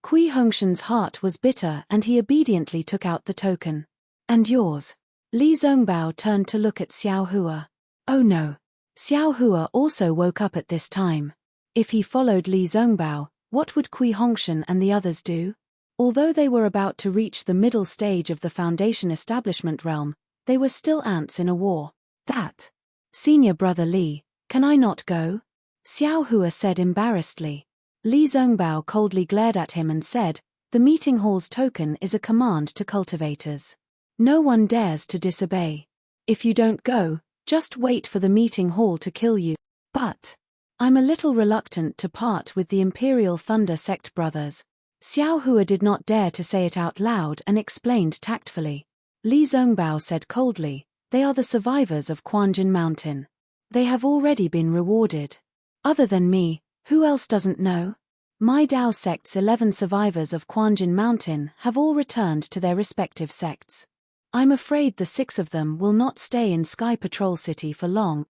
Kui Hongshan's heart was bitter and he obediently took out the token. And yours? Li Zhongbao turned to look at Xiao Hua. Oh no. Xiao Hua also woke up at this time. If he followed Li Zhongbao, what would Kui Hongshan and the others do? Although they were about to reach the middle stage of the Foundation establishment realm, they were still ants in a war. That. Senior brother Li, can I not go? Xiao Hua said embarrassedly. Li Zhongbao coldly glared at him and said, the meeting hall's token is a command to cultivators. No one dares to disobey. If you don't go, just wait for the meeting hall to kill you. But I'm a little reluctant to part with the Imperial Thunder Sect brothers. Xiao Hua did not dare to say it out loud and explained tactfully. Li Zhongbao said coldly, they are the survivors of Quanjin Mountain. They have already been rewarded. Other than me, who else doesn't know? My Dao sect's 11 survivors of Quanjin Mountain have all returned to their respective sects. I'm afraid the 6 of them will not stay in Sky Patrol City for long.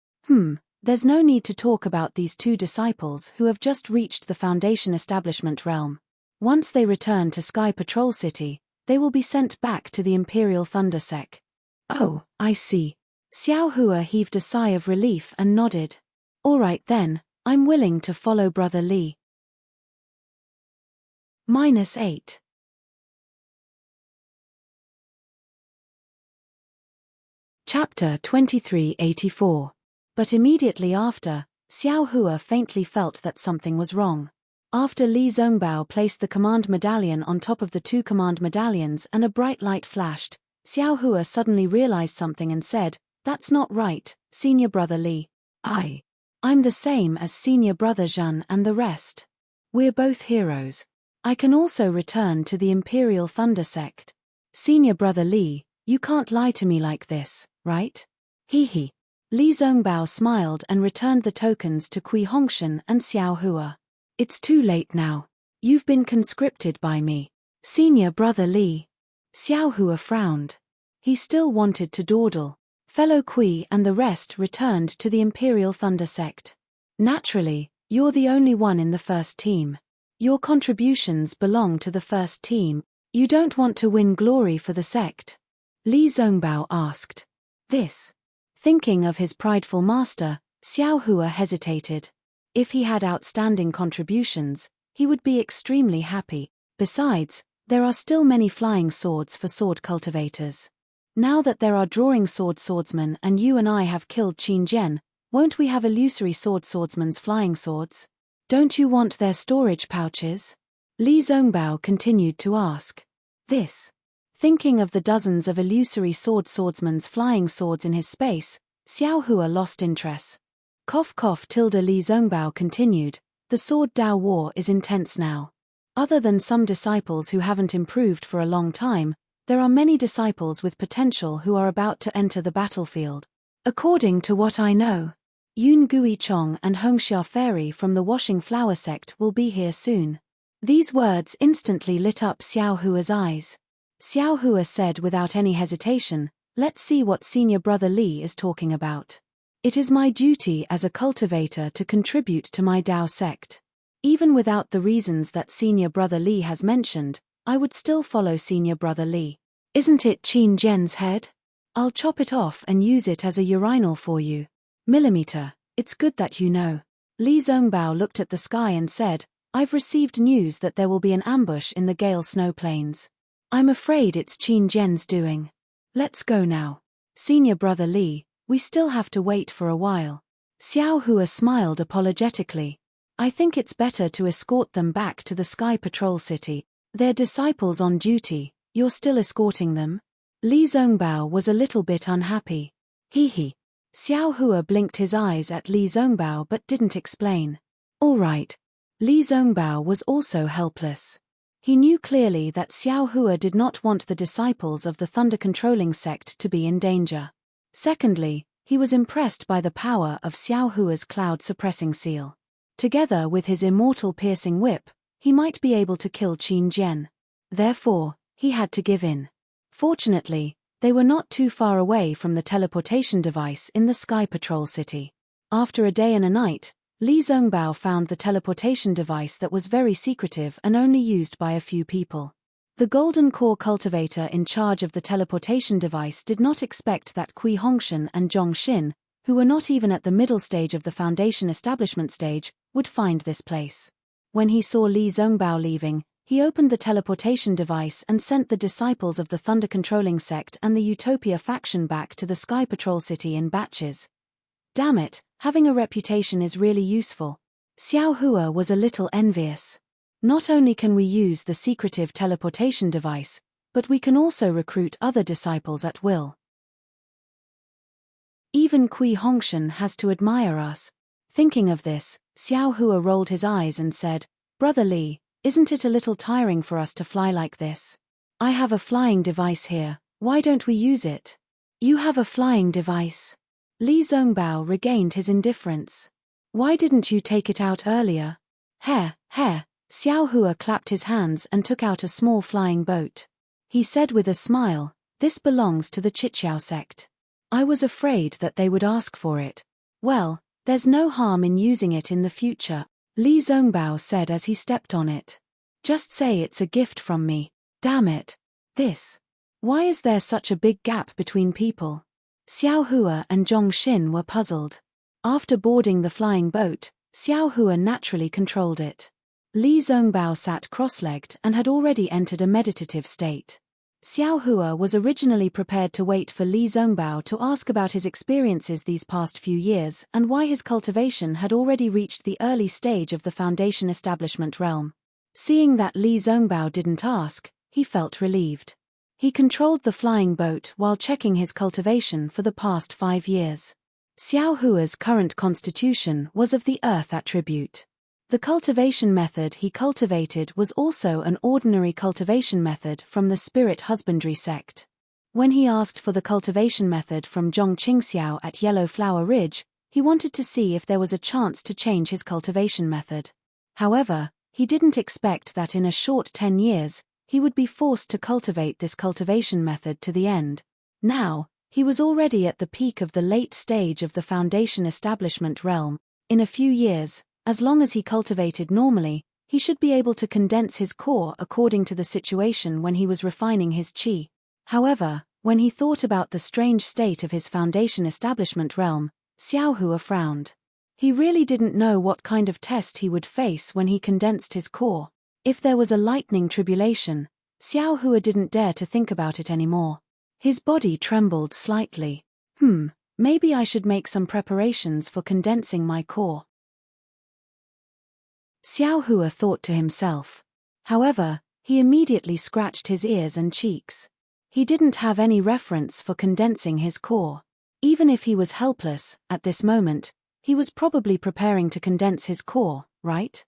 There's no need to talk about these 2 disciples who have just reached the Foundation establishment realm. Once they return to Sky Patrol City, they will be sent back to the Imperial Thunder Sect. Oh, I see. Xiao Hua heaved a sigh of relief and nodded. All right then, I'm willing to follow Brother Li. -8. Chapter 2384. But immediately after, Xiao Hua faintly felt that something was wrong. After Li Zhongbao placed the command medallion on top of the 2 command medallions and a bright light flashed, Xiao Hua suddenly realized something and said, that's not right, Senior Brother Li. I'm the same as Senior Brother Zhan and the rest. We're both heroes. I can also return to the Imperial Thunder Sect. Senior Brother Li, you can't lie to me like this, right? Hee. Li Zhongbao smiled and returned the tokens to Kui Hongshan and Xiao Hua. It's too late now. You've been conscripted by me. Senior Brother Li. Xiao Hua frowned. He still wanted to dawdle. Fellow Kui and the rest returned to the Imperial Thunder Sect. Naturally, you're the only one in the first team. Your contributions belong to the first team. You don't want to win glory for the sect? Li Zhongbao asked. This. Thinking of his prideful master, Xiao Hua hesitated. If he had outstanding contributions, he would be extremely happy. Besides, there are still many flying swords for sword cultivators. Now that there are drawing swordsmen and you and I have killed Qin Jian, won't we have illusory swordsman's flying swords? Don't you want their storage pouches? Li Zhongbao continued to ask. This. Thinking of the dozens of illusory swordsman's flying swords in his space, Xiao Hua lost interest. Cough cough tilde Li Zhongbao continued, the sword Dao war is intense now. Other than some disciples who haven't improved for a long time, there are many disciples with potential who are about to enter the battlefield. According to what I know, Yun Gui Chong and Hongxia Fairy from the Washing Flower sect will be here soon. These words instantly lit up Xiao Hua's eyes. Xiao Hua said without any hesitation, let's see what Senior Brother Li is talking about. It is my duty as a cultivator to contribute to my Dao sect. Even without the reasons that Senior Brother Li has mentioned, I would still follow Senior Brother Li. Isn't it Qin Jian's head? I'll chop it off and use it as a urinal for you. Millimeter, it's good that you know. Li Zhongbao looked at the sky and said, I've received news that there will be an ambush in the Gale Snow Plains. I'm afraid it's Qin Jian's doing. Let's go now. Senior Brother Li, we still have to wait for a while. Xiao Hua smiled apologetically. I think it's better to escort them back to the Sky Patrol City. They're disciples on duty, you're still escorting them? Li Zhongbao was a little bit unhappy. Hee. Xiao Hua blinked his eyes at Li Zhongbao but didn't explain. All right. Li Zhongbao was also helpless. He knew clearly that Xiao Hua did not want the disciples of the thunder-controlling sect to be in danger. Secondly, he was impressed by the power of Xiao Hua's cloud-suppressing seal. Together with his immortal piercing whip, he might be able to kill Qin Jian. Therefore, he had to give in. Fortunately, they were not too far away from the teleportation device in the Sky Patrol City. After a day and a night, Li Zongbao found the teleportation device that was very secretive and only used by a few people. The Golden Core cultivator in charge of the teleportation device did not expect that Kui Hongshan and Zhong Xin, who were not even at the middle stage of the Foundation establishment stage, would find this place. When he saw Li Zongbao leaving, he opened the teleportation device and sent the disciples of the thunder-controlling sect and the Utopia faction back to the Sky Patrol City in batches. Damn it, having a reputation is really useful. Xiao Hua was a little envious. Not only can we use the secretive teleportation device, but we can also recruit other disciples at will. Even Kui Hongshan has to admire us. Thinking of this, Xiao Hua rolled his eyes and said, "Brother Li, isn't it a little tiring for us to fly like this? I have a flying device here, why don't we use it?" "You have a flying device?" Li Zongbao regained his indifference. "Why didn't you take it out earlier?" Heh. Xiao Hua clapped his hands and took out a small flying boat. He said with a smile, "This belongs to the Chiqiao sect. I was afraid that they would ask for it." "Well, there's no harm in using it in the future," Li Zongbao said as he stepped on it. "Just say it's a gift from me." Damn it. This. Why is there such a big gap between people? Xiao Hua and Zhong Xin were puzzled. After boarding the flying boat, Xiao Hua naturally controlled it. Li Zongbao sat cross-legged and had already entered a meditative state. Xiao Hua was originally prepared to wait for Li Zongbao to ask about his experiences these past few years and why his cultivation had already reached the early stage of the Foundation establishment realm. Seeing that Li Zongbao didn't ask, he felt relieved. He controlled the flying boat while checking his cultivation for the past 5 years. Xiao Hua's current constitution was of the earth attribute. The cultivation method he cultivated was also an ordinary cultivation method from the spirit husbandry sect. When he asked for the cultivation method from Zhong Qingxiao at Yellow Flower Ridge, he wanted to see if there was a chance to change his cultivation method. However, he didn't expect that in a short 10 years, he would be forced to cultivate this cultivation method to the end. Now, he was already at the peak of the late stage of the Foundation establishment realm. In a few years, as long as he cultivated normally, he should be able to condense his core according to the situation when he was refining his qi. However, when he thought about the strange state of his Foundation establishment realm, Xiao Hua frowned. He really didn't know what kind of test he would face when he condensed his core. If there was a lightning tribulation, Xiao Hua didn't dare to think about it anymore. His body trembled slightly. Maybe I should make some preparations for condensing my core. Xiao Hua thought to himself. However, he immediately scratched his ears and cheeks. He didn't have any reference for condensing his core. Even if he was helpless, at this moment, he was probably preparing to condense his core, right?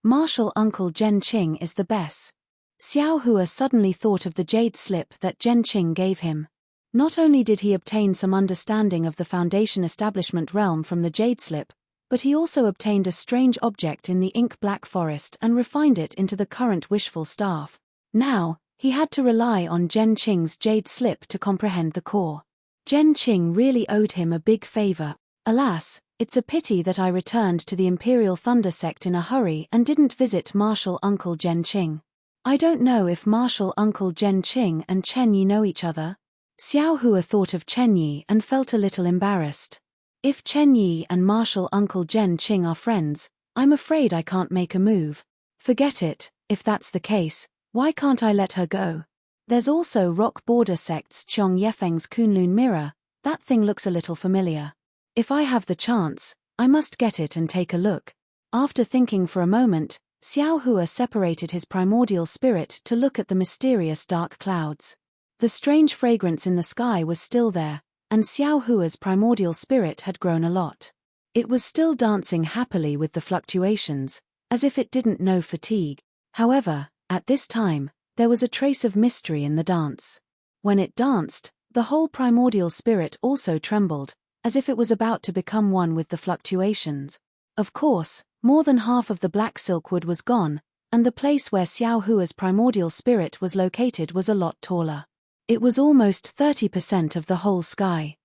Martial Uncle Zhen Qing is the best. Xiao Hua suddenly thought of the jade slip that Zhen Qing gave him. Not only did he obtain some understanding of the Foundation establishment realm from the jade slip, but he also obtained a strange object in the ink-black forest and refined it into the current wishful staff. Now, he had to rely on Zhen Qing's jade slip to comprehend the core. Zhen Qing really owed him a big favor. Alas, it's a pity that I returned to the Imperial Thunder sect in a hurry and didn't visit Martial Uncle Zhen Qing. I don't know if Martial Uncle Zhen Qing and Chen Yi know each other. Xiao Hua thought of Chen Yi and felt a little embarrassed. If Chen Yi and Martial Uncle Zhen Qing are friends, I'm afraid I can't make a move. Forget it, if that's the case, why can't I let her go? There's also Rock Border Sect's Chong Yefeng's Kunlun Mirror, that thing looks a little familiar. If I have the chance, I must get it and take a look. After thinking for a moment, Xiao Hua separated his primordial spirit to look at the mysterious dark clouds. The strange fragrance in the sky was still there, and Xiao Hua's primordial spirit had grown a lot. It was still dancing happily with the fluctuations, as if it didn't know fatigue. However, At this time, there was a trace of mystery in the dance. When it danced, the whole primordial spirit also trembled, as if it was about to become one with the fluctuations. Of course, more than half of the black silkwood was gone, and the place where Xiao Hua's primordial spirit was located was a lot taller. It was almost 30% of the whole sky.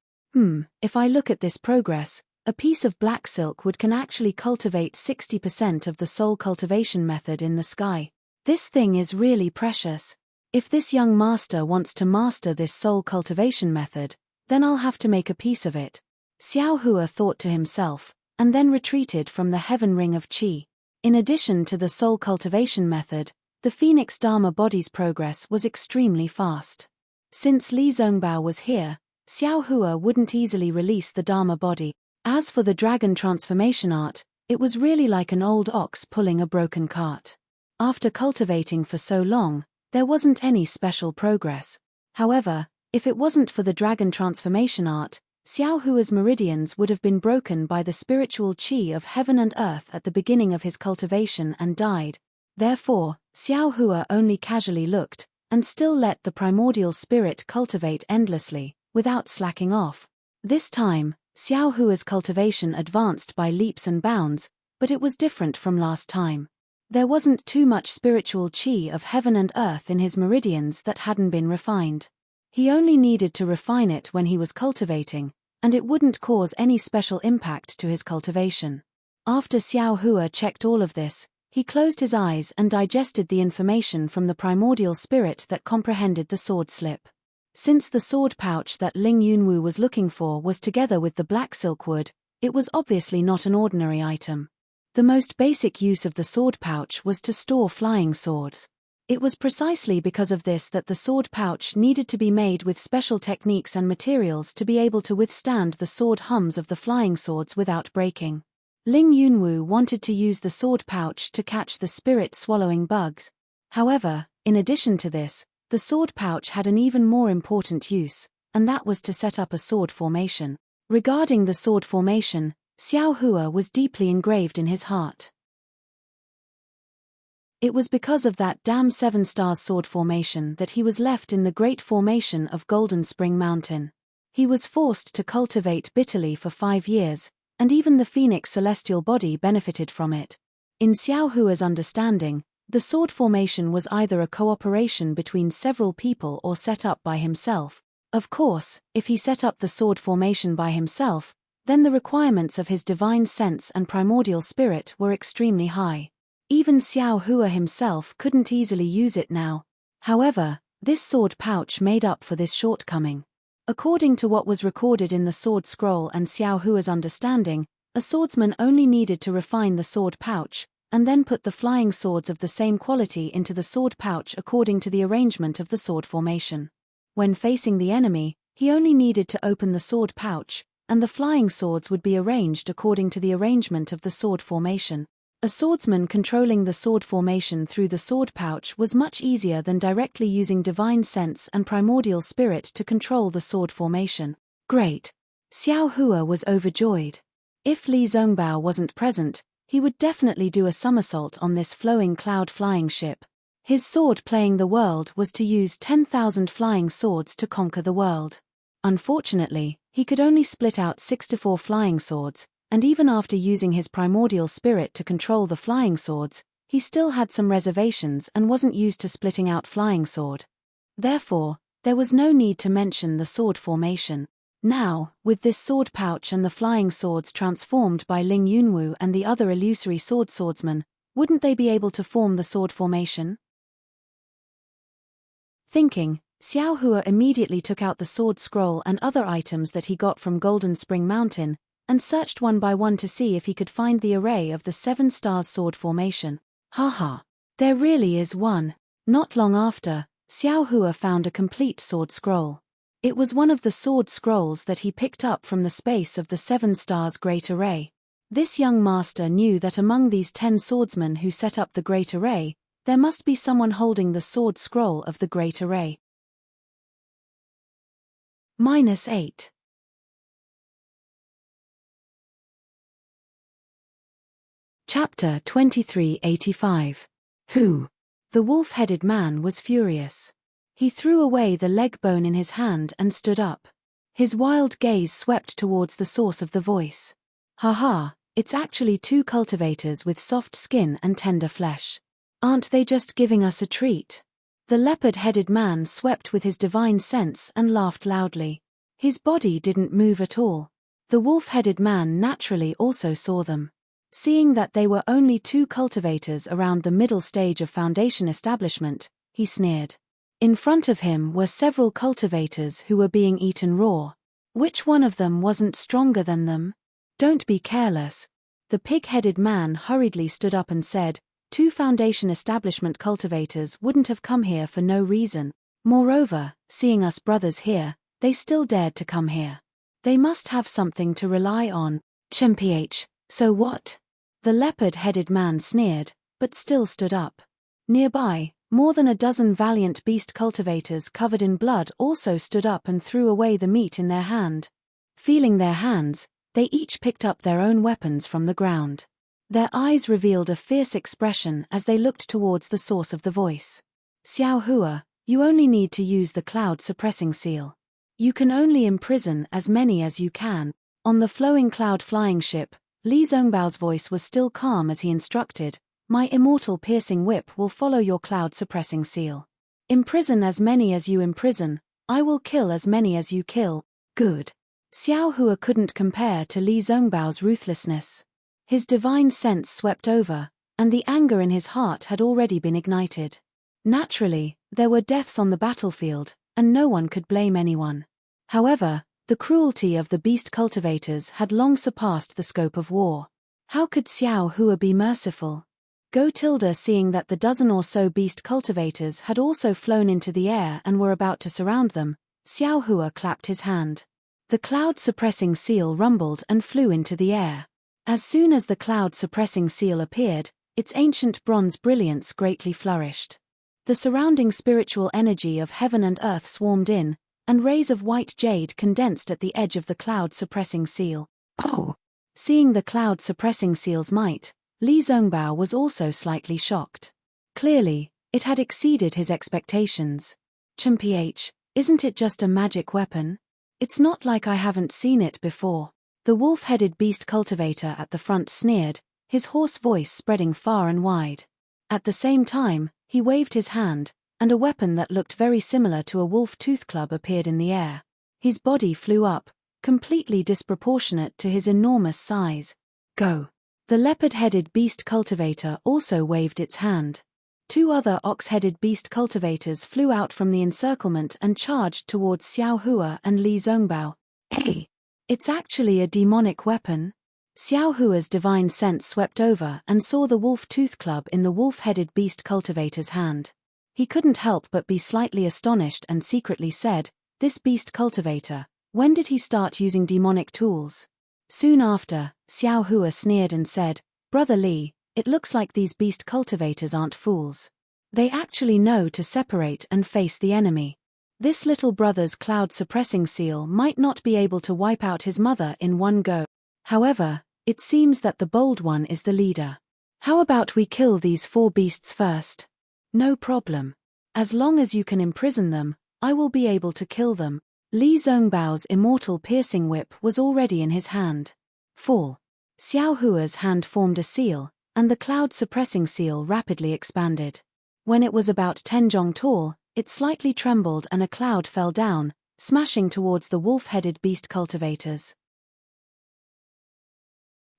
If I look at this progress, a piece of black silk wood can actually cultivate 60% of the soul cultivation method in the sky. This thing is really precious. If this young master wants to master this soul cultivation method, then I'll have to make a piece of it. Xiao Hua thought to himself, and then retreated from the heaven ring of qi. In addition to the soul cultivation method, the Phoenix Dharma body's progress was extremely fast. Since Li Zongbao was here, Xiao Hua wouldn't easily release the Dharma body. As for the dragon transformation art, it was really like an old ox pulling a broken cart. After cultivating for so long, there wasn't any special progress. However, if it wasn't for the dragon transformation art, Xiao Hua's meridians would have been broken by the spiritual qi of heaven and earth at the beginning of his cultivation and died. Therefore, Xiao Hua only casually looked, and still let the primordial spirit cultivate endlessly, without slacking off. This time, Xiao Hua's cultivation advanced by leaps and bounds, but it was different from last time. There wasn't too much spiritual qi of heaven and earth in his meridians that hadn't been refined. He only needed to refine it when he was cultivating, and it wouldn't cause any special impact to his cultivation. After Xiao Hua checked all of this, he closed his eyes and digested the information from the primordial spirit that comprehended the sword slip. Since the sword pouch that Ling Yunwu was looking for was together with the black silkwood, it was obviously not an ordinary item. The most basic use of the sword pouch was to store flying swords. It was precisely because of this that the sword pouch needed to be made with special techniques and materials to be able to withstand the sword hums of the flying swords without breaking. Ling Yunwu wanted to use the sword pouch to catch the spirit-swallowing bugs. However, in addition to this, the sword pouch had an even more important use, and that was to set up a sword formation. Regarding the sword formation, Xiao Hua was deeply engraved in his heart. It was because of that damn 7 stars sword formation that he was left in the great formation of Golden Spring Mountain. He was forced to cultivate bitterly for 5 years, and even the Phoenix celestial body benefited from it. In Xiao Hua's understanding, the sword formation was either a cooperation between several people or set up by himself. Of course, if he set up the sword formation by himself, then the requirements of his divine sense and primordial spirit were extremely high. Even Xiao Hua himself couldn't easily use it now. However, this sword pouch made up for this shortcoming. According to what was recorded in the sword scroll and Xiao Hua's understanding, a swordsman only needed to refine the sword pouch, and then put the flying swords of the same quality into the sword pouch according to the arrangement of the sword formation. When facing the enemy, he only needed to open the sword pouch, and the flying swords would be arranged according to the arrangement of the sword formation. A swordsman controlling the sword formation through the sword pouch was much easier than directly using divine sense and primordial spirit to control the sword formation. Great! Xiao Hua was overjoyed. If Li Zongbao wasn't present, he would definitely do a somersault on this flowing cloud flying ship. His sword playing the world was to use 10,000 flying swords to conquer the world. Unfortunately, he could only split out 64 flying swords, and even after using his primordial spirit to control the flying swords, he still had some reservations and wasn't used to splitting out flying sword. Therefore, there was no need to mention the sword formation. Now, with this sword pouch and the flying swords transformed by Ling Yunwu and the other illusory swordsmen, wouldn't they be able to form the sword formation? Thinking, Xiao Hua immediately took out the sword scroll and other items that he got from Golden Spring Mountain, and searched one by one to see if he could find the array of the 7 stars sword formation. Haha! There really is one. Not long after, Xiao Hua found a complete sword scroll. It was one of the sword scrolls that he picked up from the space of the 7 stars great array. This young master knew that among these 10 swordsmen who set up the great array, there must be someone holding the sword scroll of the great array. -8. Chapter 2385. Who? The wolf-headed man was furious. He threw away the leg bone in his hand and stood up. His wild gaze swept towards the source of the voice. "Ha, it's actually two cultivators with soft skin and tender flesh. Aren't they just giving us a treat?" The leopard-headed man swept with his divine sense and laughed loudly. His body didn't move at all. The wolf-headed man naturally also saw them. Seeing that they were only two cultivators around the middle stage of foundation establishment, he sneered. In front of him were several cultivators who were being eaten raw. Which one of them wasn't stronger than them? "Don't be careless." The pig-headed man hurriedly stood up and said, "Two foundation establishment cultivators wouldn't have come here for no reason. Moreover, seeing us brothers here, they still dared to come here. They must have something to rely on." "Mph, so what?" The leopard-headed man sneered, but still stood up. Nearby, more than a dozen valiant beast cultivators covered in blood also stood up and threw away the meat in their hand. Feeling their hands, they each picked up their own weapons from the ground. Their eyes revealed a fierce expression as they looked towards the source of the voice. "Xiao Hua, you only need to use the cloud-suppressing seal. You can only imprison as many as you can." On the flowing cloud-flying ship, Li Zhongbao's voice was still calm as he instructed, "My immortal piercing whip will follow your cloud-suppressing seal. Imprison as many as you imprison, I will kill as many as you kill." "Good." Xiao Hua couldn't compare to Li Zhongbao's ruthlessness. His divine sense swept over, and the anger in his heart had already been ignited. Naturally, there were deaths on the battlefield, and no one could blame anyone. However, the cruelty of the beast cultivators had long surpassed the scope of war. How could Xiao Hua be merciful? Seeing that the dozen or so beast cultivators had also flown into the air and were about to surround them, Xiao Hua clapped his hand. The cloud-suppressing seal rumbled and flew into the air. As soon as the cloud-suppressing seal appeared, its ancient bronze brilliance greatly flourished. The surrounding spiritual energy of heaven and earth swarmed in, and rays of white jade condensed at the edge of the cloud-suppressing seal. "Oh!" Seeing the cloud-suppressing seal's might, Li Zhongbao was also slightly shocked. Clearly, it had exceeded his expectations. "Mph, isn't it just a magic weapon? It's not like I haven't seen it before." The wolf-headed beast cultivator at the front sneered, his hoarse voice spreading far and wide. At the same time, he waved his hand, and a weapon that looked very similar to a wolf tooth club appeared in the air. His body flew up, completely disproportionate to his enormous size. "Go." The leopard-headed beast cultivator also waved its hand. Two other ox-headed beast cultivators flew out from the encirclement and charged towards Xiao Hua and Li Zhongbao. "Hey! It's actually a demonic weapon." Xiao Hua's divine sense swept over and saw the wolf tooth club in the wolf-headed beast cultivator's hand. He couldn't help but be slightly astonished and secretly said, "This beast cultivator, when did he start using demonic tools?" Soon after, Xiao Hua sneered and said, "Brother Li, it looks like these beast cultivators aren't fools. They actually know to separate and face the enemy. This little brother's cloud-suppressing seal might not be able to wipe out his mother in one go. However, it seems that the bold one is the leader. How about we kill these four beasts first?" "No problem. As long as you can imprison them, I will be able to kill them." Li Zhongbao's immortal piercing whip was already in his hand. Fall. Xiao Hua's hand formed a seal, and the cloud-suppressing seal rapidly expanded. When it was about 10 zhong tall, it slightly trembled and a cloud fell down, smashing towards the wolf-headed beast cultivators.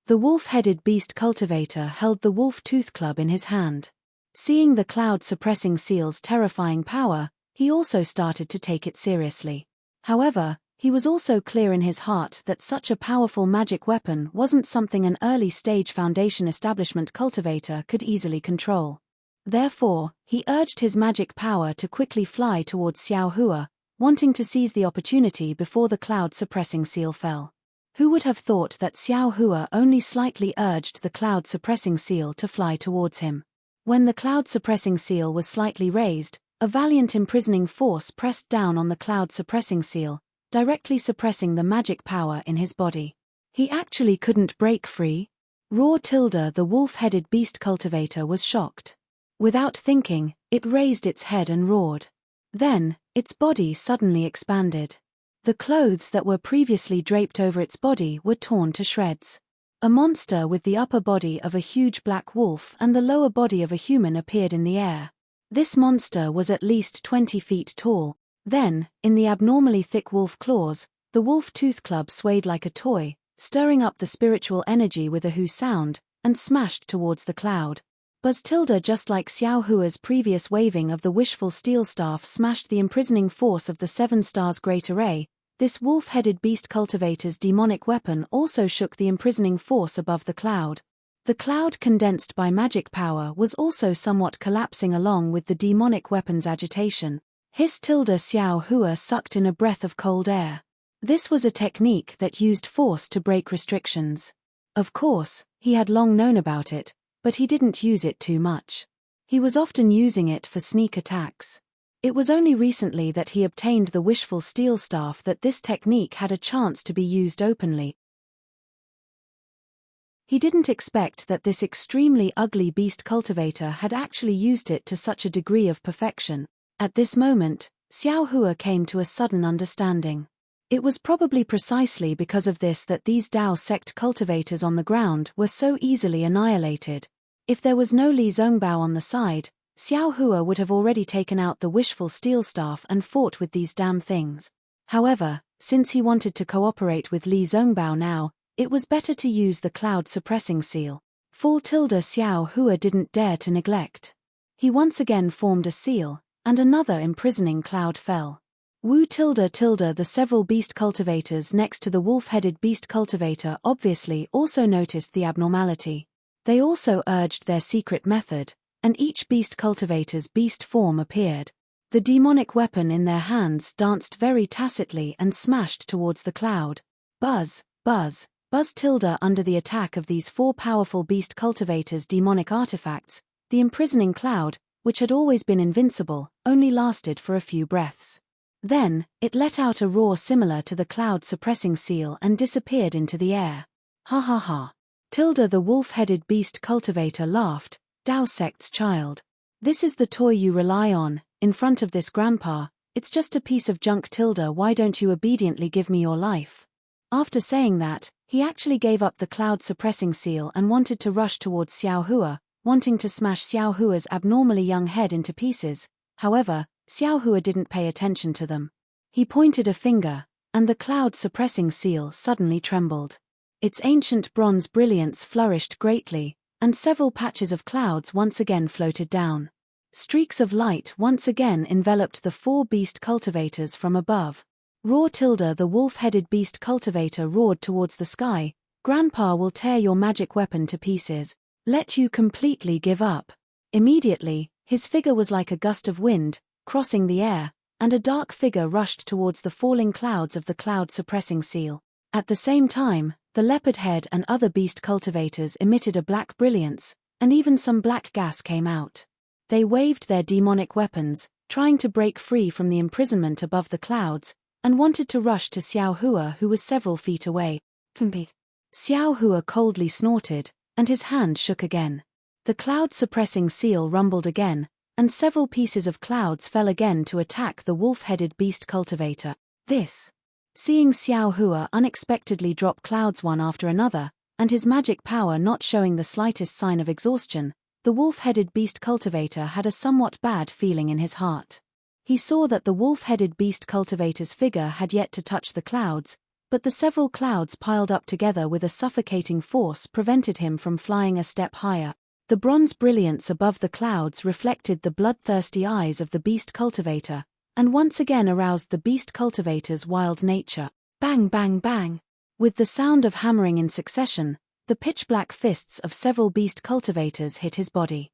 The wolf-headed beast cultivator held the wolf tooth club in his hand. Seeing the cloud-suppressing seal's terrifying power, he also started to take it seriously. However, he was also clear in his heart that such a powerful magic weapon wasn't something an early-stage foundation establishment cultivator could easily control. Therefore, he urged his magic power to quickly fly towards Xiao Hua, wanting to seize the opportunity before the cloud-suppressing seal fell. Who would have thought that Xiao Hua only slightly urged the cloud-suppressing seal to fly towards him? When the cloud-suppressing seal was slightly raised, a valiant imprisoning force pressed down on the cloud-suppressing seal, directly suppressing the magic power in his body. He actually couldn't break free? The wolf-headed beast cultivator was shocked. Without thinking, It raised its head and roared. Then, its body suddenly expanded. The clothes that were previously draped over its body were torn to shreds. A monster with the upper body of a huge black wolf and the lower body of a human appeared in the air. This monster was at least 20 feet tall. Then, in the abnormally thick wolf claws, the wolf tooth club swayed like a toy, stirring up the spiritual energy with a hoo sound, and smashed towards the cloud. Buzz tilde, just like Xiao Hua's previous waving of the wishful steel staff smashed the imprisoning force of the 7 stars great array, this wolf-headed beast cultivator's demonic weapon also shook the imprisoning force above the cloud. The cloud, condensed by magic power, was also somewhat collapsing along with the demonic weapon's agitation. Hiss tilde Xiao Hua sucked in a breath of cold air. This was a technique that used force to break restrictions. Of course, he had long known about it, but he didn't use it too much. He was often using it for sneak attacks. It was only recently that he obtained the wishful steel staff that this technique had a chance to be used openly. He didn't expect that this extremely ugly beast cultivator had actually used it to such a degree of perfection. At this moment, Xiao Hua came to a sudden understanding. It was probably precisely because of this that these Dao sect cultivators on the ground were so easily annihilated. If there was no Li Zongbao on the side, Xiao Hua would have already taken out the wishful steel staff and fought with these damn things. However, since he wanted to cooperate with Li Zongbao now, it was better to use the cloud suppressing seal. Fall tilde Xiao Hua didn't dare to neglect. He once again formed a seal, and another imprisoning cloud fell. Wu tilde tilde the several beast cultivators next to the wolf-headed beast cultivator obviously also noticed the abnormality. They also urged their secret method, and each beast cultivator's beast form appeared. The demonic weapon in their hands danced very tacitly and smashed towards the cloud. Buzz, buzz, buzz tilde under the attack of these 4 powerful beast cultivators' demonic artifacts, the imprisoning cloud, which had always been invincible, only lasted for a few breaths. Then, it let out a roar similar to the cloud suppressing seal and disappeared into the air. Ha ha ha. Tilde the wolf-headed beast cultivator laughed. Dao sect's child. This is the toy you rely on, in front of this grandpa, it's just a piece of junk tilde, why don't you obediently give me your life? After saying that, he actually gave up the cloud suppressing seal and wanted to rush towards Xiao Hua, wanting to smash Xiao Hua's abnormally young head into pieces. However, Xiao Hua didn't pay attention to them. He pointed a finger, and the cloud suppressing seal suddenly trembled. Its ancient bronze brilliance flourished greatly, and several patches of clouds once again floated down. Streaks of light once again enveloped the 4 beast cultivators from above. Roar tilde the wolf-headed beast cultivator roared towards the sky. Grandpa will tear your magic weapon to pieces. Let you completely give up. Immediately, his figure was like a gust of wind, crossing the air, and a dark figure rushed towards the falling clouds of the cloud-suppressing seal. At the same time, the leopard head and other beast cultivators emitted a black brilliance, and even some black gas came out. They waved their demonic weapons, trying to break free from the imprisonment above the clouds, and wanted to rush to Xiao Hua, who was several feet away. Xiao Hua coldly snorted, and his hand shook again. The cloud-suppressing seal rumbled again, and several pieces of clouds fell again to attack the wolf-headed beast cultivator. Seeing Xiao Hua unexpectedly drop clouds one after another, and his magic power not showing the slightest sign of exhaustion, the wolf-headed beast cultivator had a somewhat bad feeling in his heart. He saw that the wolf-headed beast cultivator's figure had yet to touch the clouds, but the several clouds piled up together with a suffocating force prevented him from flying a step higher. The bronze brilliance above the clouds reflected the bloodthirsty eyes of the beast cultivator, and once again aroused the beast cultivator's wild nature. Bang bang bang! With the sound of hammering in succession, the pitch-black fists of several beast cultivators hit his body.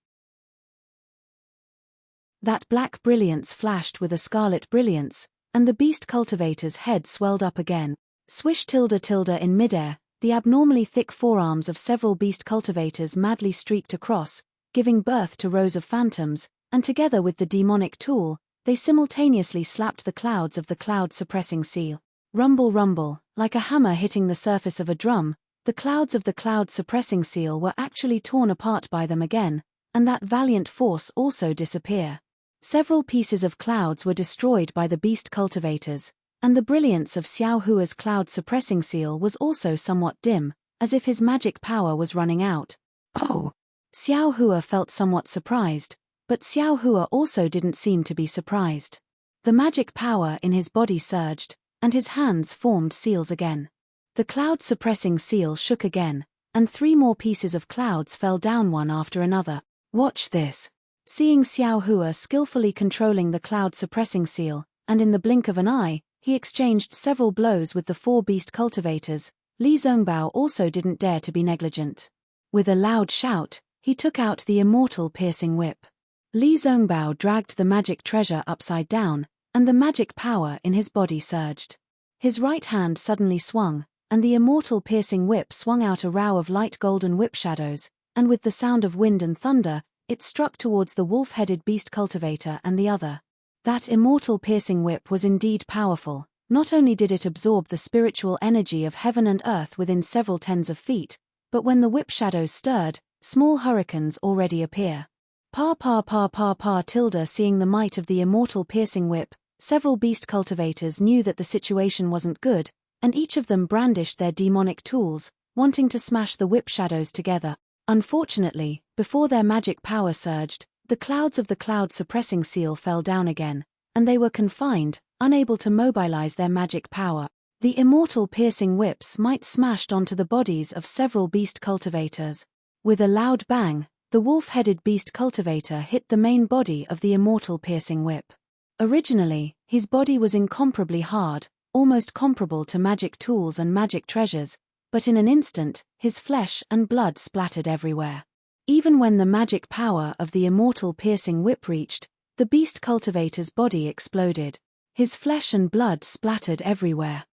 That black brilliance flashed with a scarlet brilliance, and the beast cultivator's head swelled up again. Swish tilde tilde in midair, the abnormally thick forearms of several beast cultivators madly streaked across, giving birth to rows of phantoms, and together with the demonic tool, they simultaneously slapped the clouds of the cloud-suppressing seal. Rumble rumble, like a hammer hitting the surface of a drum, the clouds of the cloud-suppressing seal were actually torn apart by them again, and that valiant force also disappear. Several pieces of clouds were destroyed by the beast cultivators, and the brilliance of Xiao Hua's cloud-suppressing seal was also somewhat dim, as if his magic power was running out. Oh! Xiao Hua felt somewhat surprised, but Xiao Hua also didn't seem to be surprised. The magic power in his body surged, and his hands formed seals again. The cloud-suppressing seal shook again, and 3 more pieces of clouds fell down one after another. Watch this. Seeing Xiao Hua skillfully controlling the cloud-suppressing seal, and in the blink of an eye, he exchanged several blows with the 4 beast cultivators, Li Zongbao also didn't dare to be negligent. With a loud shout, he took out the immortal piercing whip. Li Zongbao dragged the magic treasure upside down, and the magic power in his body surged. His right hand suddenly swung, and the immortal piercing whip swung out a row of light golden whip shadows, and with the sound of wind and thunder, it struck towards the wolf-headed beast cultivator and the other. That immortal piercing whip was indeed powerful. Not only did it absorb the spiritual energy of heaven and earth within several tens of feet, but when the whip shadows stirred, small hurricanes already appear. Tilda. Seeing the might of the immortal piercing whip, several beast cultivators knew that the situation wasn't good, and each of them brandished their demonic tools, wanting to smash the whip shadows together. Unfortunately, before their magic power surged, the clouds of the cloud-suppressing seal fell down again, and they were confined, unable to mobilize their magic power. The immortal piercing whips might smashed onto the bodies of several beast cultivators. With a loud bang, the wolf-headed beast cultivator hit the main body of the immortal piercing whip. Originally, his body was incomparably hard, almost comparable to magic tools and magic treasures, but in an instant, his flesh and blood splattered everywhere. Even when the magic power of the immortal piercing whip reached, the beast cultivator's body exploded. His flesh and blood splattered everywhere.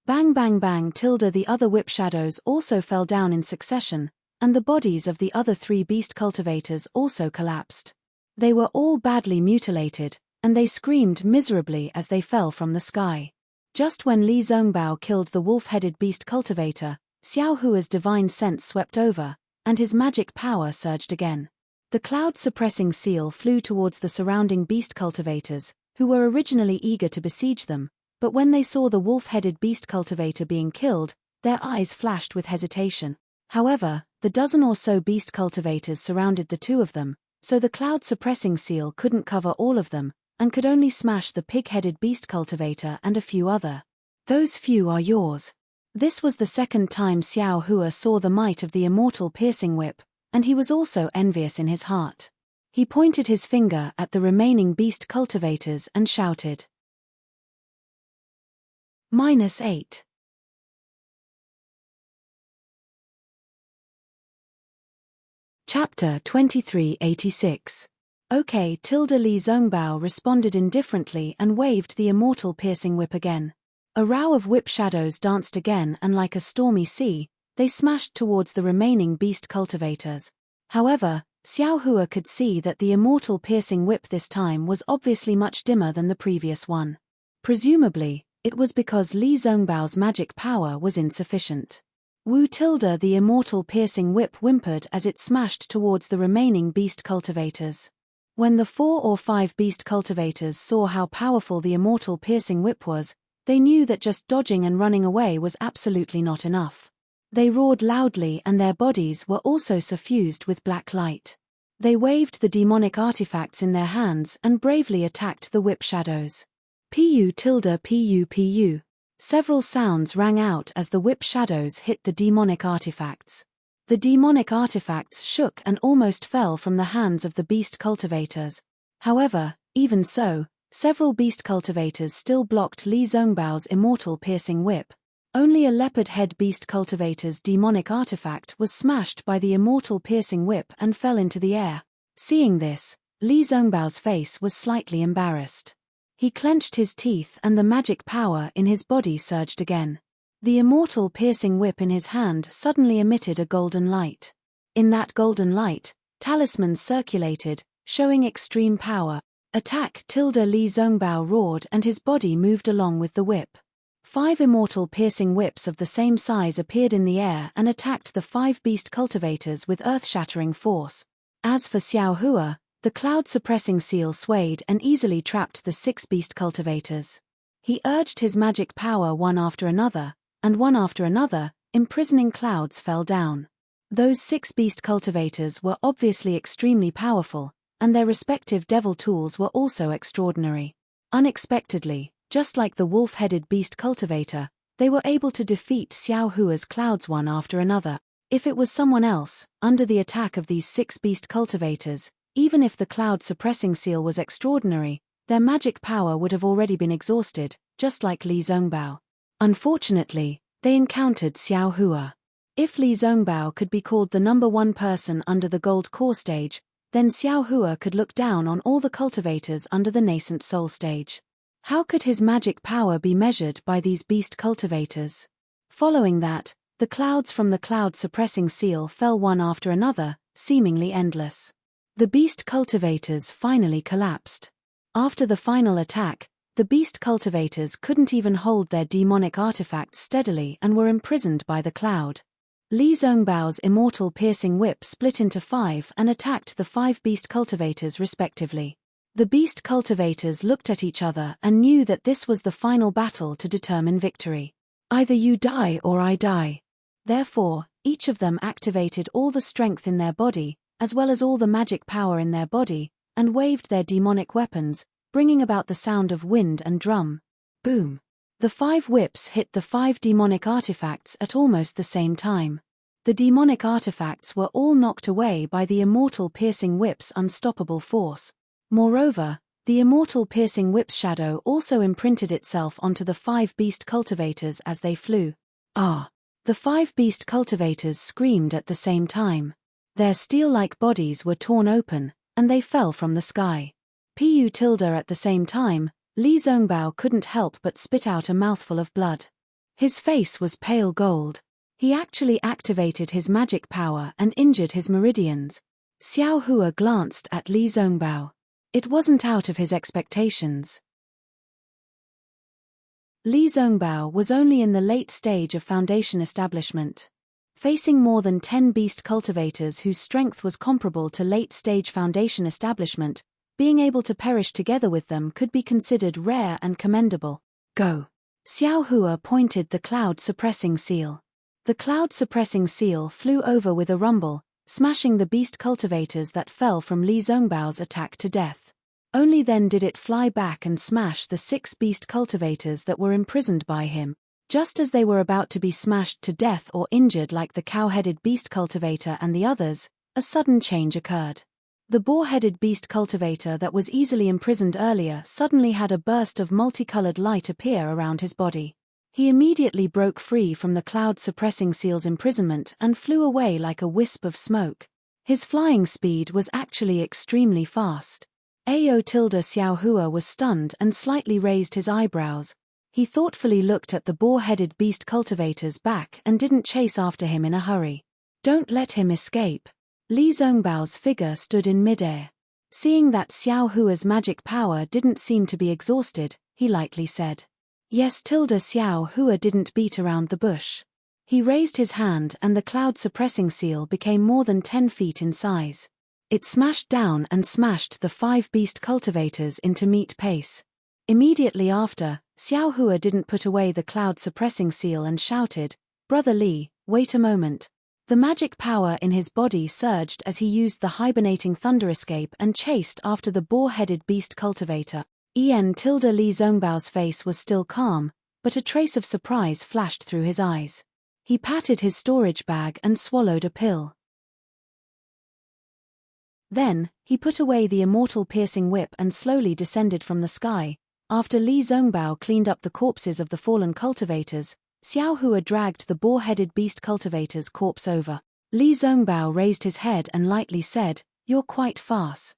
Bang bang bang. The other whip shadows also fell down in succession, and the bodies of the other 3 beast cultivators also collapsed. They were all badly mutilated, and they screamed miserably as they fell from the sky. Just when Li Zongbao killed the wolf-headed beast cultivator, Xiao Hua's divine sense swept over, and his magic power surged again. The cloud-suppressing seal flew towards the surrounding beast cultivators, who were originally eager to besiege them, but when they saw the wolf-headed beast cultivator being killed, their eyes flashed with hesitation. However, the dozen or so beast cultivators surrounded the 2 of them, so the cloud-suppressing seal couldn't cover all of them, and could only smash the pig-headed beast cultivator and a few other. Those few are yours. This was the second time Xiao Hua saw the might of the immortal piercing whip, and he was also envious in his heart. He pointed his finger at the remaining beast cultivators and shouted. -8. Chapter 2386. Okay. Li Zongbao responded indifferently and waved the immortal piercing whip again. A row of whip shadows danced again, and like a stormy sea, they smashed towards the remaining beast cultivators. However, Xiao Hua could see that the immortal piercing whip this time was obviously much dimmer than the previous one. Presumably, it was because Li Zongbao's magic power was insufficient. The immortal piercing whip whimpered as it smashed towards the remaining beast cultivators. When the 4 or 5 beast cultivators saw how powerful the immortal piercing whip was, they knew that just dodging and running away was absolutely not enough. They roared loudly, and their bodies were also suffused with black light. They waved the demonic artifacts in their hands and bravely attacked the whip shadows. Pu. Several sounds rang out as the whip shadows hit the demonic artifacts. The demonic artifacts shook and almost fell from the hands of the beast cultivators. However, even so, several beast cultivators still blocked Li Zongbao's immortal piercing whip. Only a leopard head beast cultivator's demonic artifact was smashed by the immortal piercing whip and fell into the air. Seeing this, Li Zongbao's face was slightly embarrassed. He clenched his teeth and the magic power in his body surged again. The immortal piercing whip in his hand suddenly emitted a golden light. In that golden light, talismans circulated, showing extreme power. Attack! Li Zongbao roared, and his body moved along with the whip. 5 immortal piercing whips of the same size appeared in the air and attacked the 5 beast cultivators with earth-shattering force. As for Xiao Hua, The cloud-suppressing seal swayed and easily trapped the 6 beast cultivators. He urged his magic power one after another, and one after another, imprisoning clouds fell down. Those 6 beast cultivators were obviously extremely powerful, and their respective devil tools were also extraordinary. Unexpectedly, just like the wolf-headed beast cultivator, they were able to defeat Xiao Hua's clouds one after another. If it was someone else, under the attack of these 6 beast cultivators, even if the cloud-suppressing seal was extraordinary, their magic power would have already been exhausted, just like Li Zongbao. Unfortunately, they encountered Xiao Hua. If Li Zongbao could be called the number 1 person under the gold core stage, then Xiao Hua could look down on all the cultivators under the nascent soul stage. How could his magic power be measured by these beast cultivators? Following that, the clouds from the cloud-suppressing seal fell one after another, seemingly endless. The beast cultivators finally collapsed. After the final attack, the beast cultivators couldn't even hold their demonic artifacts steadily and were imprisoned by the cloud. Li Zongbao's immortal piercing whip split into 5 and attacked the 5 beast cultivators respectively. The beast cultivators looked at each other and knew that this was the final battle to determine victory. Either you die or I die. Therefore, each of them activated all the strength in their body, as well as all the magic power in their body, and waved their demonic weapons, bringing about the sound of wind and drum. Boom! The 5 whips hit the 5 demonic artifacts at almost the same time. The demonic artifacts were all knocked away by the immortal piercing whip's unstoppable force. Moreover, the immortal piercing whip's shadow also imprinted itself onto the 5 beast cultivators as they flew. Ah! The 5 beast cultivators screamed at the same time. Their steel-like bodies were torn open, and they fell from the sky. At the same time, Li Zongbao couldn't help but spit out a mouthful of blood. His face was pale gold. He actually activated his magic power and injured his meridians. Xiao Hua glanced at Li Zongbao. It wasn't out of his expectations. Li Zongbao was only in the late stage of foundation establishment. Facing more than 10 beast cultivators whose strength was comparable to late-stage foundation establishment, being able to perish together with them could be considered rare and commendable. Go! Xiao Hua pointed the cloud-suppressing seal. The cloud-suppressing seal flew over with a rumble, smashing the beast cultivators that fell from Li Zongbao's attack to death. Only then did it fly back and smash the 6 beast cultivators that were imprisoned by him. Just as they were about to be smashed to death or injured like the cow-headed beast cultivator and the others, a sudden change occurred. The boar-headed beast cultivator that was easily imprisoned earlier suddenly had a burst of multicolored light appear around his body. He immediately broke free from the cloud-suppressing seal's imprisonment and flew away like a wisp of smoke. His flying speed was actually extremely fast. Xiao Hua was stunned and slightly raised his eyebrows. He thoughtfully looked at the boar-headed beast cultivator's back and didn't chase after him in a hurry. Don't let him escape. Li Zongbao's figure stood in midair. Seeing that Xiao Hua's magic power didn't seem to be exhausted, he lightly said. Yes. Xiao Hua didn't beat around the bush. He raised his hand and the cloud-suppressing seal became more than 10 feet in size. It smashed down and smashed the 5 beast cultivators into meat paste. Immediately after, Xiao Hua didn't put away the cloud-suppressing seal and shouted, "Brother Li, wait a moment." The magic power in his body surged as he used the hibernating thunder escape and chased after the boar-headed beast cultivator. Li Zongbao's face was still calm, but a trace of surprise flashed through his eyes. He patted his storage bag and swallowed a pill. Then, he put away the immortal piercing whip and slowly descended from the sky. After Li Zongbao cleaned up the corpses of the fallen cultivators, Xiao Hua dragged the boar-headed beast cultivator's corpse over. Li Zongbao raised his head and lightly said, "You're quite fast.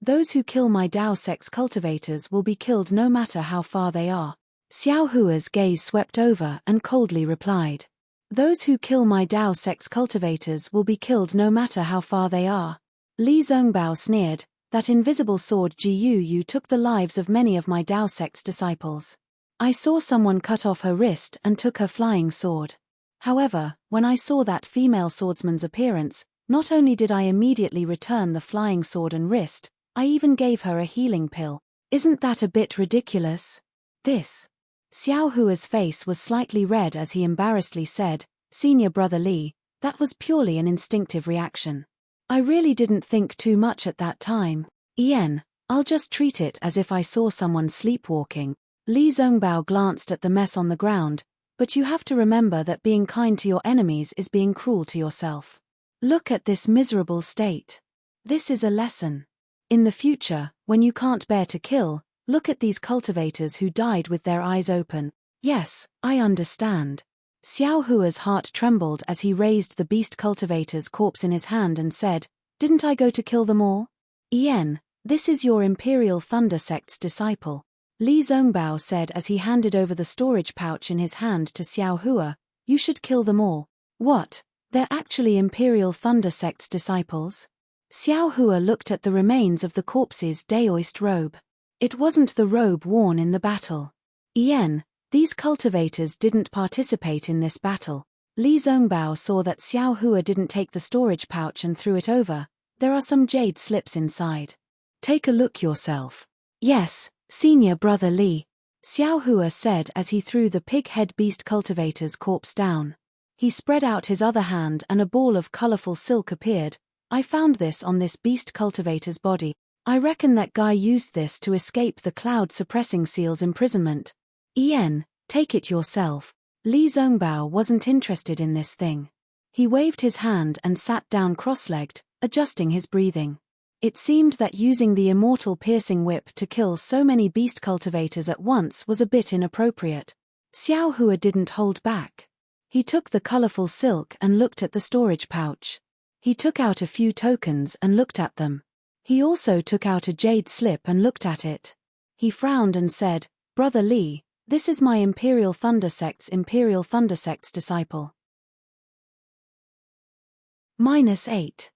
Those who kill my Dao sex cultivators will be killed no matter how far they are." Xiao Hua's gaze swept over and coldly replied, "Those who kill my Dao sex cultivators will be killed no matter how far they are." Li Zongbao sneered, "That invisible sword Yu took the lives of many of my Dao sect's disciples. I saw someone cut off her wrist and took her flying sword. However, when I saw that female swordsman's appearance, Not only did I immediately return the flying sword and wrist, I even gave her a healing pill. Isn't that a bit ridiculous? This. Xiao Hua's face was slightly red as he embarrassedly said, Senior Brother Li, that was purely an instinctive reaction. I really didn't think too much at that time. Ian, I'll just treat it as if I saw someone sleepwalking. Li Zongbao glanced at the mess on the ground, but you have to remember that being kind to your enemies is being cruel to yourself. Look at this miserable state. This is a lesson. In the future, when you can't bear to kill, look at these cultivators who died with their eyes open. Yes, I understand. Xiao Hua's heart trembled as he raised the beast cultivator's corpse in his hand and said, Didn't I go to kill them all? Yen, this is your Imperial Thunder Sect's disciple. Li Zongbao said as he handed over the storage pouch in his hand to Xiao Hua, You should kill them all. What? They're actually Imperial Thunder Sect's disciples? Xiao Hua looked at the remains of the corpse's daoist robe. It wasn't the robe worn in the battle. Yen, these cultivators didn't participate in this battle. Li Zongbao saw that Xiao Hua didn't take the storage pouch and threw it over. There are some jade slips inside. Take a look yourself. Yes, Senior Brother Li, Xiao Hua said as he threw the pig-head beast cultivator's corpse down. He spread out his other hand and a ball of colorful silk appeared. I found this on this beast cultivator's body. I reckon that guy used this to escape the cloud-suppressing seal's imprisonment. Ian, take it yourself. Li Zongbao wasn't interested in this thing. He waved his hand and sat down cross-legged, adjusting his breathing. It seemed that using the immortal piercing whip to kill so many beast cultivators at once was a bit inappropriate. Xiao Hua didn't hold back. He took the colorful silk and looked at the storage pouch. He took out a few tokens and looked at them. He also took out a jade slip and looked at it. He frowned and said, Brother Li, this is my Imperial Thunder Sect's disciple. -8.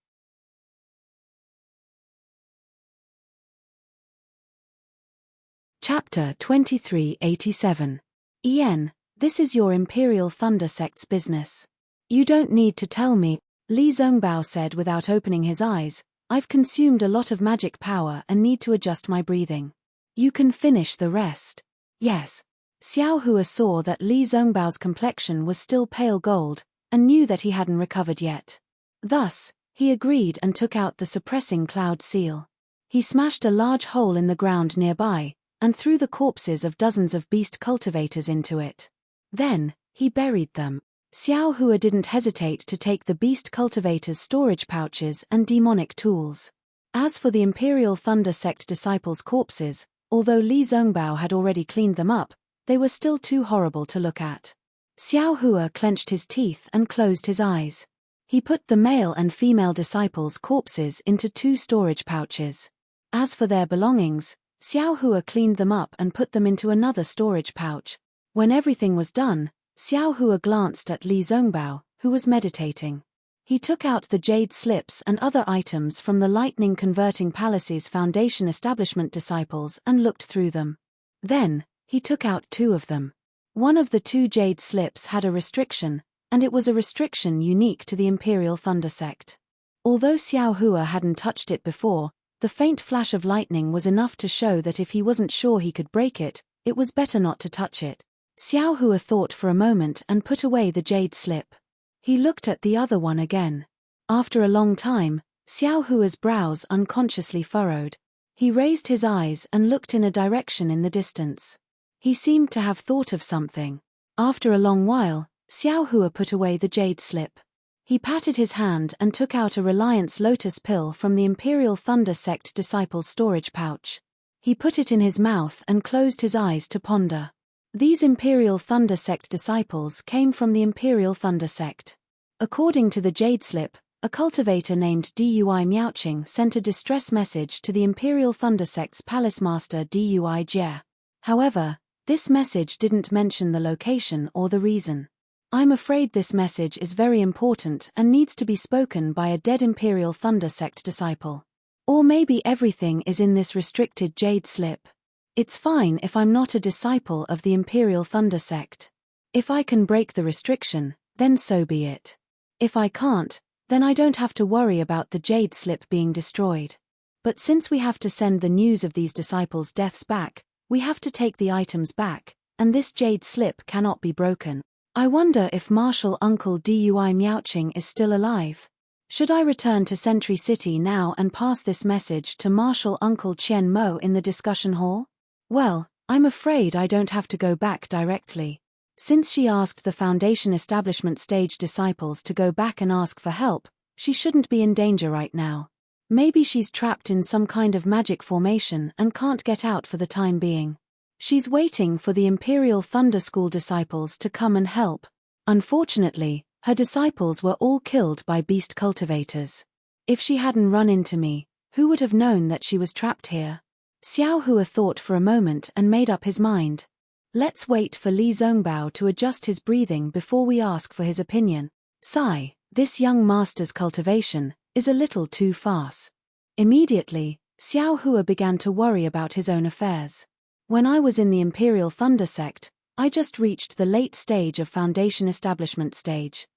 Chapter 2387. Ian, this is your Imperial Thunder Sect's business. You don't need to tell me, Li Zongbao said without opening his eyes. I've consumed a lot of magic power and need to adjust my breathing. You can finish the rest. Yes. Xiao Hua saw that Li Zongbao's complexion was still pale gold, and knew that he hadn't recovered yet. Thus, he agreed and took out the suppressing cloud seal. He smashed a large hole in the ground nearby, and threw the corpses of dozens of beast cultivators into it. Then, he buried them. Xiao Hua didn't hesitate to take the beast cultivators' storage pouches and demonic tools. As for the Imperial Thunder Sect disciples' corpses, although Li Zongbao had already cleaned them up, they were still too horrible to look at. Xiao Hua clenched his teeth and closed his eyes. He put the male and female disciples' corpses into 2 storage pouches. As for their belongings, Xiao Hua cleaned them up and put them into another storage pouch. When everything was done, Xiao Hua glanced at Li Zongbao, who was meditating. He took out the jade slips and other items from the Lightning Converting Palace's Foundation Establishment disciples and looked through them. Then, he took out 2 of them. One of the 2 jade slips had a restriction, and it was a restriction unique to the Imperial Thunder Sect. Although Xiao Hua hadn't touched it before, the faint flash of lightning was enough to show that if he wasn't sure he could break it, it was better not to touch it. Xiao Hua thought for a moment and put away the jade slip. He looked at the other one again. After a long time, Xiao Hua's brows unconsciously furrowed. He raised his eyes and looked in a direction in the distance. He seemed to have thought of something. After a long while, Xiao Hua put away the jade slip. He patted his hand and took out a Reliance Lotus pill from the Imperial Thunder Sect disciple's storage pouch. He put it in his mouth and closed his eyes to ponder. These Imperial Thunder Sect disciples came from the Imperial Thunder Sect. According to the jade slip, a cultivator named Dui Miaoqing sent a distress message to the Imperial Thunder Sect's Palace Master Dui Jie. However, this message didn't mention the location or the reason. I'm afraid this message is very important and needs to be spoken by a dead Imperial Thunder Sect disciple. Or maybe everything is in this restricted jade slip. It's fine if I'm not a disciple of the Imperial Thunder Sect. If I can break the restriction, then so be it. If I can't, Then I don't have to worry about the jade slip being destroyed. But since we have to send the news of these disciples' deaths back, we have to take the items back, and this jade slip cannot be broken. I wonder if Marshal Uncle Dui Miaoqing is still alive. Should I return to Sentry City now and pass this message to Marshal Uncle Qian Mo in the discussion hall? Well, I'm afraid I don't have to go back directly. Since she asked the Foundation Establishment Stage disciples to go back and ask for help, she shouldn't be in danger right now. Maybe she's trapped in some kind of magic formation and can't get out for the time being. She's waiting for the Imperial Thunder School disciples to come and help. Unfortunately, her disciples were all killed by beast cultivators. If she hadn't run into me, who would have known that she was trapped here? Xiao Hua thought for a moment and made up his mind. Let's wait for Li Zongbao to adjust his breathing before we ask for his opinion. Sigh, this young master's cultivation is a little too fast. Immediately, Xiao Hua began to worry about his own affairs. When I was in the Imperial Thunder Sect, I just reached the late stage of Foundation Establishment Stage.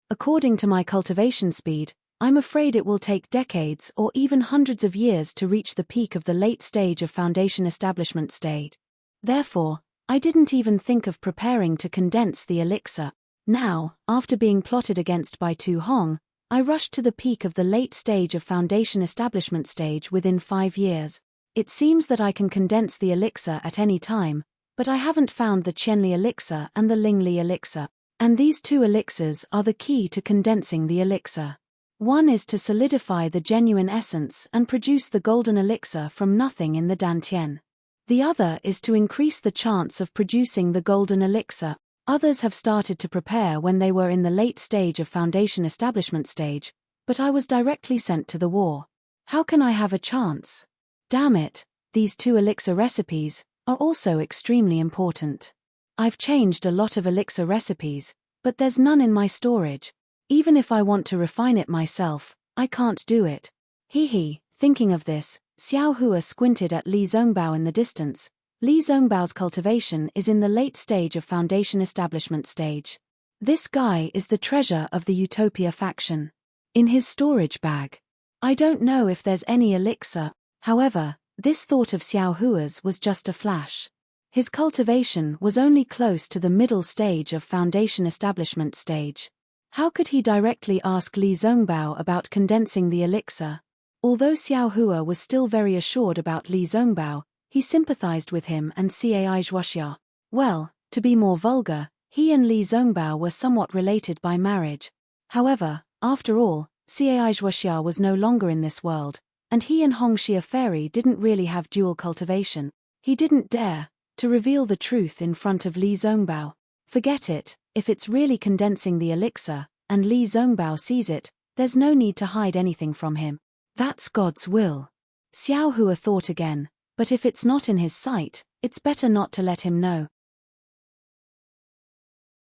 According to my cultivation speed, I'm afraid it will take decades or even hundreds of years to reach the peak of the late stage of Foundation Establishment Stage. Therefore, I didn't even think of preparing to condense the elixir. Now, after being plotted against by Tu Hong, I rushed to the peak of the late stage of Foundation Establishment Stage within 5 years. It seems that I can condense the elixir at any time, but I haven't found the Qianli elixir and the Lingli elixir. And these two elixirs are the key to condensing the elixir. One is to solidify the genuine essence and produce the golden elixir from nothing in the Dantian. The other is to increase the chance of producing the golden elixir. Others have started to prepare when they were in the late stage of Foundation Establishment Stage, but I was directly sent to the war. How can I have a chance? Damn it, these two elixir recipes are also extremely important. I've changed a lot of elixir recipes, but there's none in my storage. Even if I want to refine it myself, I can't do it. Thinking of this, Xiao Hua squinted at Li Zongbao in the distance. Li Zongbao's cultivation is in the late stage of Foundation Establishment Stage. This guy is the treasure of the Utopia faction. In his storage bag. I don't know if there's any elixir. However, this thought of Xiao Hua's was just a flash. His cultivation was only close to the middle stage of Foundation Establishment Stage. How could he directly ask Li Zongbao about condensing the elixir? Although Xiao Hua was still very assured about Li Zongbao, he sympathized with him and Cai Zhuoxia. Well, to be more vulgar, he and Li Zongbao were somewhat related by marriage. However, after all, Cai Zhuoxia was no longer in this world, and he and Hongxia Fairy didn't really have dual cultivation. He didn't dare to reveal the truth in front of Li Zongbao. Forget it, if it's really condensing the elixir, and Li Zongbao sees it, there's no need to hide anything from him. That's God's will. Xiao Hua thought again, but if it's not in his sight, it's better not to let him know.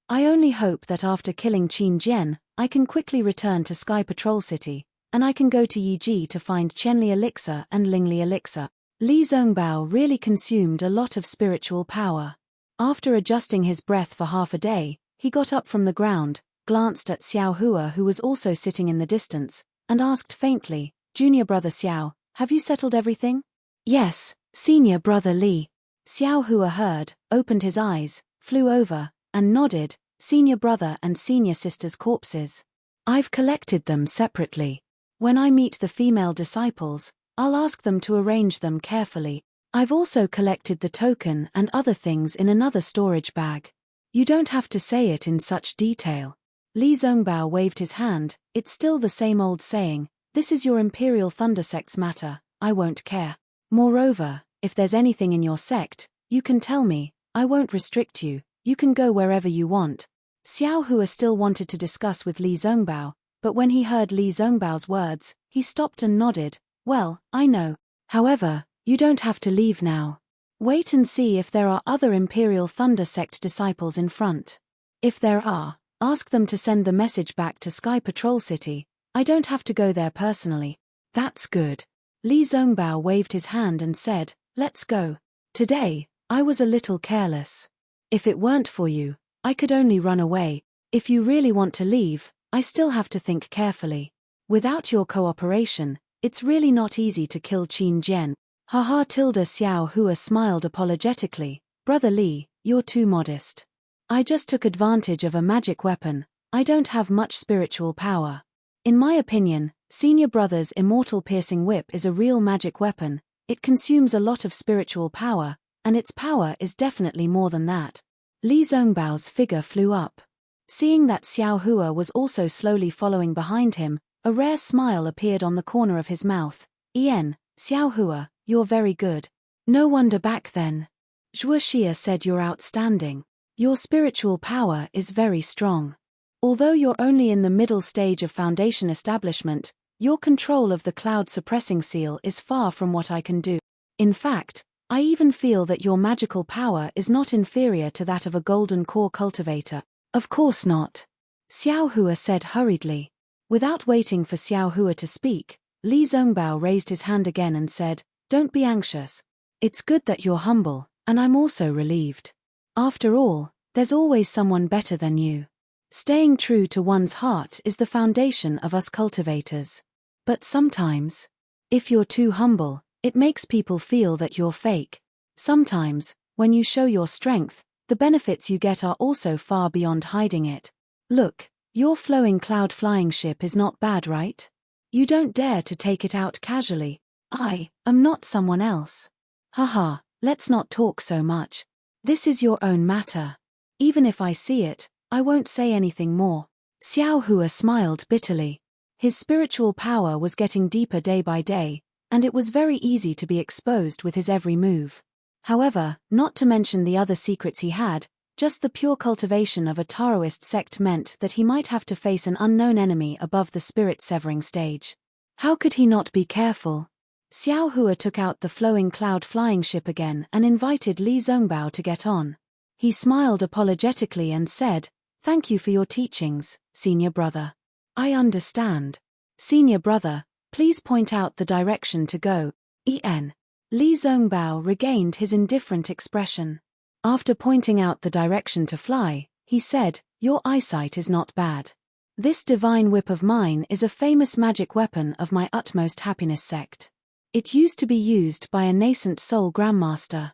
I only hope that after killing Qin Jian, I can quickly return to Sky Patrol City, and I can go to Yiji to find Qianli elixir and Lingli elixir. Li Zongbao really consumed a lot of spiritual power. After adjusting his breath for half a day, he got up from the ground, glanced at Xiao Hua who was also sitting in the distance, and asked faintly, "Junior brother Xiao, have you settled everything?" "Yes, senior brother Li." Xiao Hua heard, opened his eyes, flew over, and nodded, "Senior brother and senior sister's corpses. I've collected them separately. When I meet the female disciples, I'll ask them to arrange them carefully. I've also collected the token and other things in another storage bag. You don't have to say it in such detail." Li Zongbao waved his hand. "It's still the same old saying, this is your Imperial Thunder Sect's matter, I won't care. Moreover, if there's anything in your sect, you can tell me, I won't restrict you, you can go wherever you want." Xiao Hua still wanted to discuss with Li Zongbao, but when he heard Li Zongbao's words, he stopped and nodded. "Well, I know. However, you don't have to leave now. Wait and see if there are other Imperial Thunder Sect disciples in front. If there are, ask them to send the message back to Sky Patrol City. I don't have to go there personally." "That's good." Li Zongbao waved his hand and said, "Let's go. Today, I was a little careless. If it weren't for you, I could only run away." If you really want to leave, I still have to think carefully. Without your cooperation, it's really not easy to kill Qin Jian. Haha. Xiao Hua smiled apologetically. Brother Li, you're too modest. I just took advantage of a magic weapon. I don't have much spiritual power. In my opinion, Senior Brother's immortal piercing whip is a real magic weapon. It consumes a lot of spiritual power, and its power is definitely more than that. Li Zhongbao's figure flew up. Seeing that Xiao Hua was also slowly following behind him, a rare smile appeared on the corner of his mouth. Xiao Hua, you're very good. No wonder back then. Zhuo Xia said you're outstanding. Your spiritual power is very strong. Although you're only in the middle stage of foundation establishment, your control of the cloud suppressing seal is far from what I can do. In fact, I even feel that your magical power is not inferior to that of a golden core cultivator. Of course not. Xiao Hua said hurriedly. Without waiting for Xiao Hua to speak, Li Zhongbao raised his hand again and said, "Don't be anxious. It's good that you're humble, and I'm also relieved. After all, there's always someone better than you. Staying true to one's heart is the foundation of us cultivators. But sometimes, if you're too humble, it makes people feel that you're fake. Sometimes, when you show your strength, the benefits you get are also far beyond hiding it. Look, your flowing cloud flying ship is not bad, right? You don't dare to take it out casually. I am not someone else. Haha, let's not talk so much. This is your own matter. Even if I see it, I won't say anything more." Xiao Hua smiled bitterly. His spiritual power was getting deeper day by day, and it was very easy to be exposed with his every move. However, not to mention the other secrets he had, just the pure cultivation of a Taoist sect meant that he might have to face an unknown enemy above the spirit-severing stage. How could he not be careful? Xiao Hua took out the flowing cloud flying ship again and invited Li Zhongbao to get on. He smiled apologetically and said, "Thank you for your teachings, Senior Brother. I understand. Senior Brother, please point out the direction to go." Li Zhongbao regained his indifferent expression. After pointing out the direction to fly, he said, "Your eyesight is not bad. This divine whip of mine is a famous magic weapon of my utmost happiness sect. It used to be used by a nascent soul grandmaster.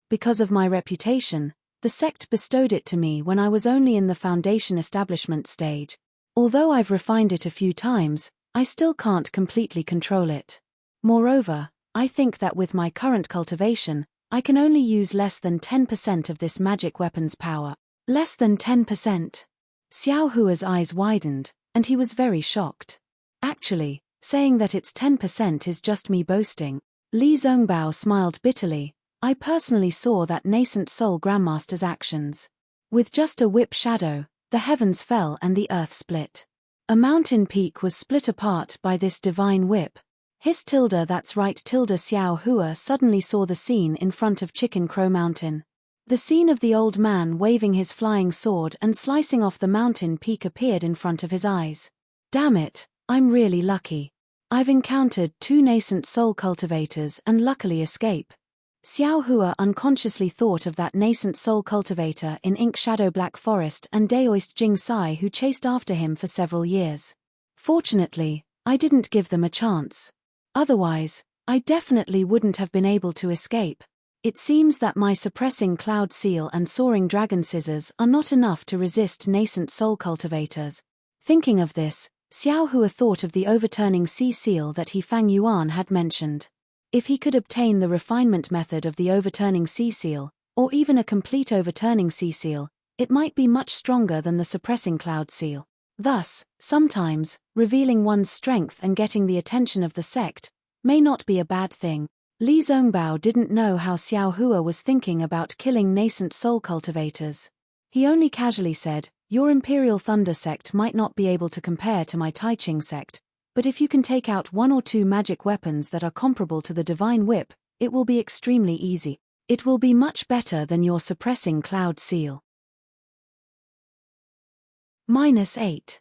Because of my reputation, the sect bestowed it to me when I was only in the foundation establishment stage. Although I've refined it a few times, I still can't completely control it. Moreover, I think that with my current cultivation, I can only use less than 10% of this magic weapon's power." Less than 10%. Xiao Hua's eyes widened, and he was very shocked. Actually, saying that it's 10% is just me boasting. Li Zhongbao smiled bitterly. I personally saw that nascent soul grandmaster's actions. With just a whip shadow, the heavens fell and the earth split. A mountain peak was split apart by this divine whip. That's right. Xiao Hua suddenly saw the scene in front of Chicken Crow Mountain. The scene of the old man waving his flying sword and slicing off the mountain peak appeared in front of his eyes. Damn it, I'm really lucky. I've encountered 2 nascent soul cultivators and luckily escape. Xiao Hua unconsciously thought of that nascent soul cultivator in Ink Shadow Black Forest and Daoist Jing Sai who chased after him for several years. Fortunately, I didn't give them a chance. Otherwise, I definitely wouldn't have been able to escape. It seems that my suppressing cloud seal and soaring dragon scissors are not enough to resist nascent soul cultivators. Thinking of this, Xiao Hua thought of the overturning sea seal that Fang Yuan had mentioned. If he could obtain the refinement method of the overturning sea seal, or even a complete overturning sea seal, it might be much stronger than the suppressing cloud seal. Thus, sometimes, revealing one's strength and getting the attention of the sect may not be a bad thing. Li Zhongbao didn't know how Xiao Hua was thinking about killing nascent soul cultivators. He only casually said, "Your Imperial Thunder sect might not be able to compare to my Taiching sect, but if you can take out 1 or 2 magic weapons that are comparable to the Divine Whip, it will be extremely easy. It will be much better than your suppressing cloud seal." -8.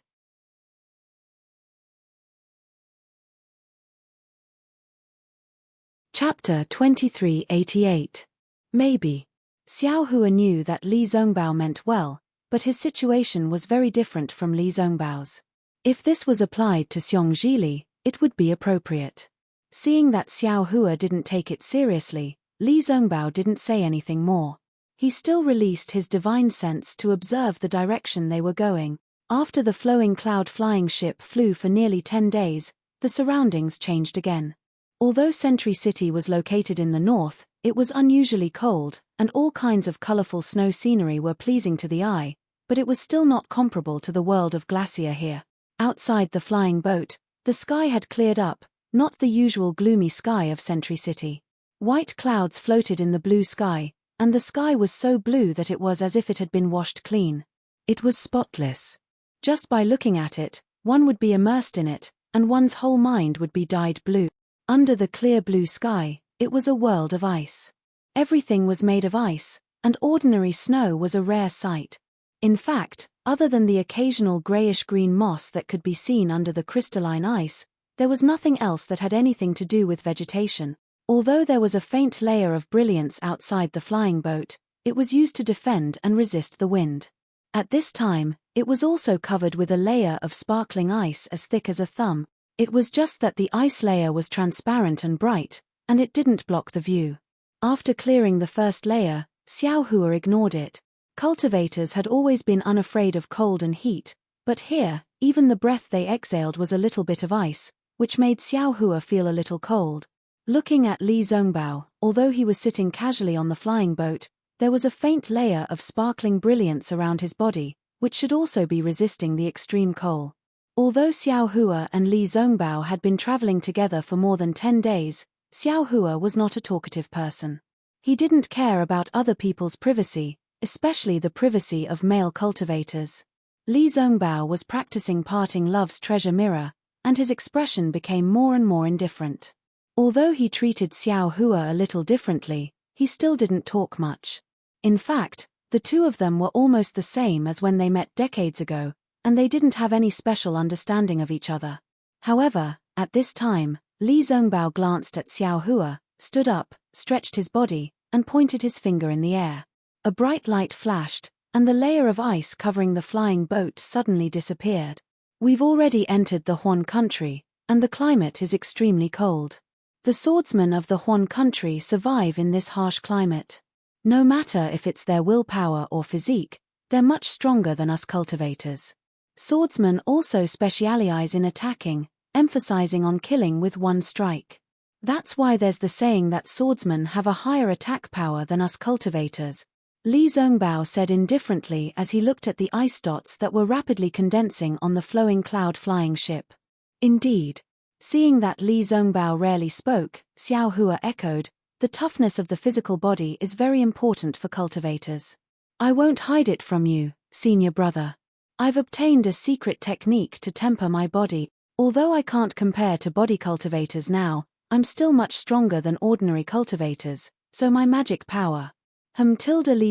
Chapter 2388. Maybe. Xiao Hua knew that Li Zhongbao meant well, but his situation was very different from Li Zhongbao's. If this was applied to Xiong Zhili, it would be appropriate. Seeing that Xiao Hua didn't take it seriously, Li Zhongbao didn't say anything more. He still released his divine sense to observe the direction they were going. After the flowing cloud flying ship flew for nearly 10 days, the surroundings changed again. Although Sentry City was located in the north, it was unusually cold, and all kinds of colorful snow scenery were pleasing to the eye, but it was still not comparable to the world of Glacier here. Outside the flying boat, the sky had cleared up, not the usual gloomy sky of Sentry City. White clouds floated in the blue sky, and the sky was so blue that it was as if it had been washed clean. It was spotless. Just by looking at it, one would be immersed in it, and one's whole mind would be dyed blue. Under the clear blue sky, it was a world of ice. Everything was made of ice, and ordinary snow was a rare sight. In fact, other than the occasional grayish-green moss that could be seen under the crystalline ice, there was nothing else that had anything to do with vegetation. Although there was a faint layer of brilliance outside the flying boat, it was used to defend and resist the wind. At this time, it was also covered with a layer of sparkling ice as thick as a thumb. It was just that the ice layer was transparent and bright, and it didn't block the view. After clearing the first layer, Xiao Hua ignored it. Cultivators had always been unafraid of cold and heat, but here, even the breath they exhaled was a little bit of ice, which made Xiao Hua feel a little cold. Looking at Li Zhongbao, although he was sitting casually on the flying boat, there was a faint layer of sparkling brilliance around his body, which should also be resisting the extreme cold. Although Xiao Hua and Li Zhongbao had been traveling together for more than 10 days, Xiao Hua was not a talkative person. He didn't care about other people's privacy, especially the privacy of male cultivators. Li Zhongbao was practicing parting love's treasure mirror, and his expression became more and more indifferent. Although he treated Xiao Hua a little differently, he still didn't talk much. In fact, the two of them were almost the same as when they met decades ago, and they didn't have any special understanding of each other. However, at this time, Li Zhongbao glanced at Xiao Hua, stood up, stretched his body, and pointed his finger in the air. A bright light flashed, and the layer of ice covering the flying boat suddenly disappeared. We've already entered the Huan country, and the climate is extremely cold. The swordsmen of the Huan country survive in this harsh climate. No matter if it's their willpower or physique, they're much stronger than us cultivators. Swordsmen also specialize in attacking, emphasizing on killing with one strike. That's why there's the saying that swordsmen have a higher attack power than us cultivators. Li Zhongbao said indifferently as he looked at the ice dots that were rapidly condensing on the flowing cloud flying ship. Indeed. Seeing that Li Zhongbao rarely spoke, Xiao Hua echoed, the toughness of the physical body is very important for cultivators. I won't hide it from you, senior brother. I've obtained a secret technique to temper my body. Although I can't compare to body cultivators now, I'm still much stronger than ordinary cultivators, so my magic power. Li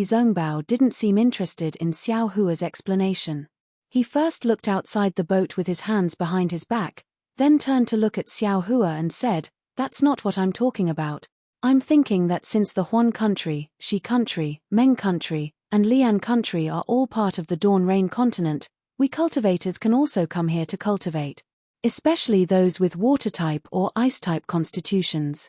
Zhongbao didn't seem interested in Xiao Hua's explanation. He first looked outside the boat with his hands behind his back, then turned to look at Xiao Hua and said, "That's not what I'm talking about. I'm thinking that since the Huan country, Shi country, Meng country, and Lian country are all part of the Dawn Rain continent, we cultivators can also come here to cultivate. Especially those with water-type or ice-type constitutions.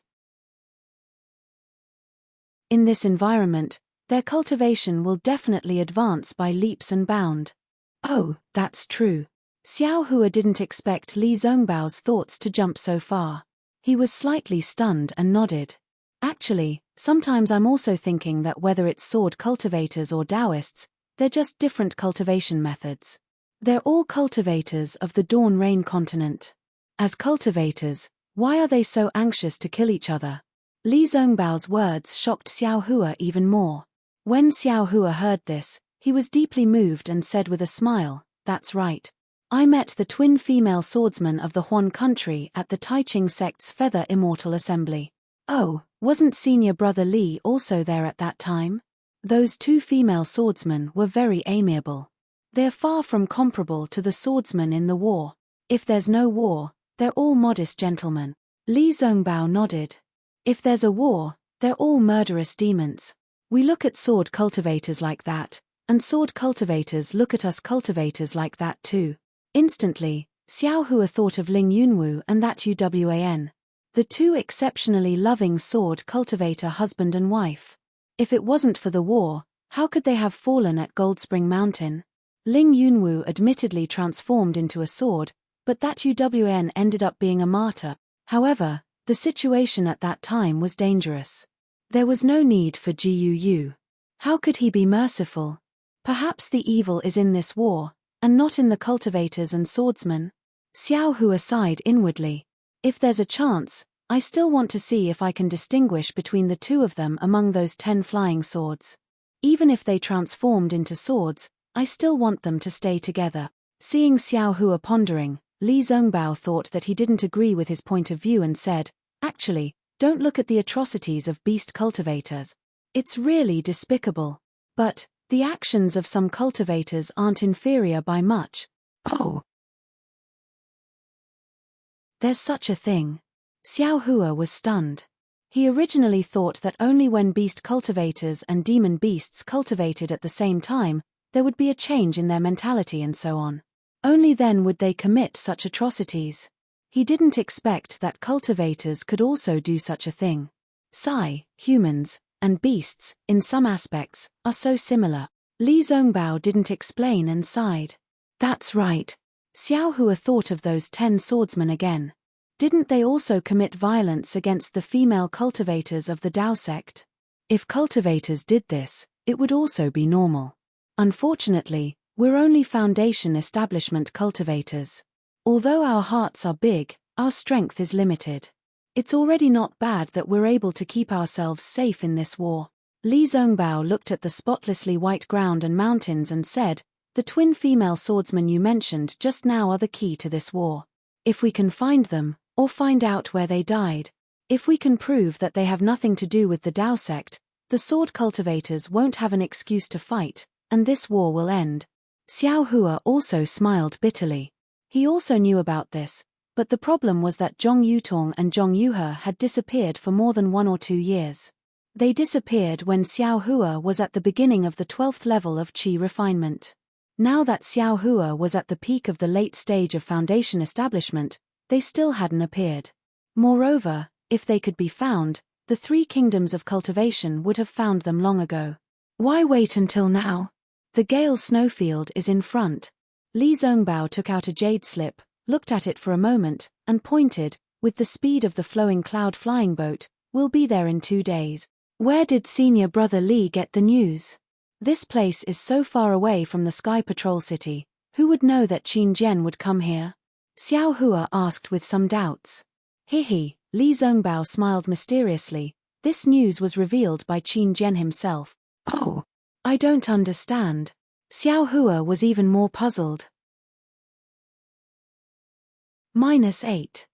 In this environment, their cultivation will definitely advance by leaps and bounds." Oh, that's true. Xiao Hua didn't expect Li Zhongbao's thoughts to jump so far. He was slightly stunned and nodded. Actually, sometimes I'm also thinking that whether it's sword cultivators or Taoists, they're just different cultivation methods. They're all cultivators of the Dawn Rain continent. As cultivators, why are they so anxious to kill each other? Li Zhongbao's words shocked Xiao Hua even more. When Xiao Hua heard this, he was deeply moved and said with a smile, "That's right. I met the twin female swordsmen of the Huan country at the Taiqing sect's Feather Immortal Assembly." Oh, wasn't senior brother Li also there at that time? Those two female swordsmen were very amiable. They're far from comparable to the swordsmen in the war. If there's no war, they're all modest gentlemen. Li Zhongbao nodded. If there's a war, they're all murderous demons. We look at sword cultivators like that, and sword cultivators look at us cultivators like that too. Instantly, Xiao Hua thought of Ling Yunwu and that Uwan. The two exceptionally loving sword cultivator husband and wife. If it wasn't for the war, how could they have fallen at Goldspring Mountain? Ling Yunwu admittedly transformed into a sword, but that Uwan ended up being a martyr. However, the situation at that time was dangerous. There was no need for Guu. How could he be merciful? Perhaps the evil is in this war, and not in the cultivators and swordsmen. Xiao Hua sighed inwardly. If there's a chance, I still want to see if I can distinguish between the two of them among those 10 flying swords. Even if they transformed into swords, I still want them to stay together. Seeing Xiao Hua pondering, Li Zongbao thought that he didn't agree with his point of view and said, "Actually, don't look at the atrocities of beast cultivators. It's really despicable. But the actions of some cultivators aren't inferior by much." Oh. There's such a thing. Xiao Hua was stunned. He originally thought that only when beast cultivators and demon beasts cultivated at the same time, there would be a change in their mentality and so on. Only then would they commit such atrocities. He didn't expect that cultivators could also do such a thing. Humans, and beasts, in some aspects, are so similar. Li Zongbao didn't explain and sighed. That's right. Xiao Hua thought of those 10 swordsmen again. Didn't they also commit violence against the female cultivators of the Dao sect? If cultivators did this, it would also be normal. Unfortunately, we're only foundation establishment cultivators. Although our hearts are big, our strength is limited. It's already not bad that we're able to keep ourselves safe in this war. Li Zongbao looked at the spotlessly white ground and mountains and said, "The twin female swordsmen you mentioned just now are the key to this war. If we can find them, or find out where they died, if we can prove that they have nothing to do with the Dao sect, the sword cultivators won't have an excuse to fight, and this war will end." Xiao Hua also smiled bitterly. He also knew about this, but the problem was that Zhong Yutong and Zhong Yuhe had disappeared for more than 1 or 2 years. They disappeared when Xiao Hua was at the beginning of the 12th level of qi refinement. Now that Xiao Hua was at the peak of the late stage of foundation establishment, they still hadn't appeared. Moreover, if they could be found, the 3 kingdoms of cultivation would have found them long ago. Why wait until now? The Gale snowfield is in front. Li Zongbao took out a jade slip, looked at it for a moment, and pointed, with the speed of the flowing cloud flying boat, "We'll be there in 2 days. Where did senior brother Li get the news? This place is so far away from the Sky Patrol City, who would know that Qin Jian would come here?" Xiao Hua asked with some doubts. Li Zongbao smiled mysteriously. This news was revealed by Qin Jian himself. Oh, I don't understand. Xiao Hua was even more puzzled. -8.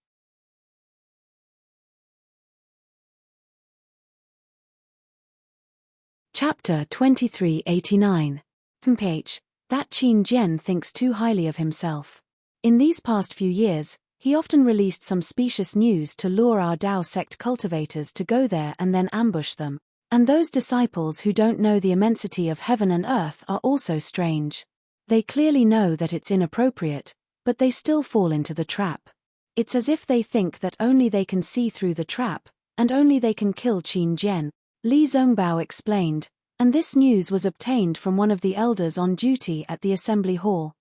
Chapter 2389. Ph. That Qin Jian thinks too highly of himself. In these past few years, he often released some specious news to lure our Dao sect cultivators to go there and then ambush them. And those disciples who don't know the immensity of heaven and earth are also strange. They clearly know that it's inappropriate, but they still fall into the trap. It's as if they think that only they can see through the trap, and only they can kill Qin Jian. Li Zongbao explained, and this news was obtained from one of the elders on duty at the assembly hall.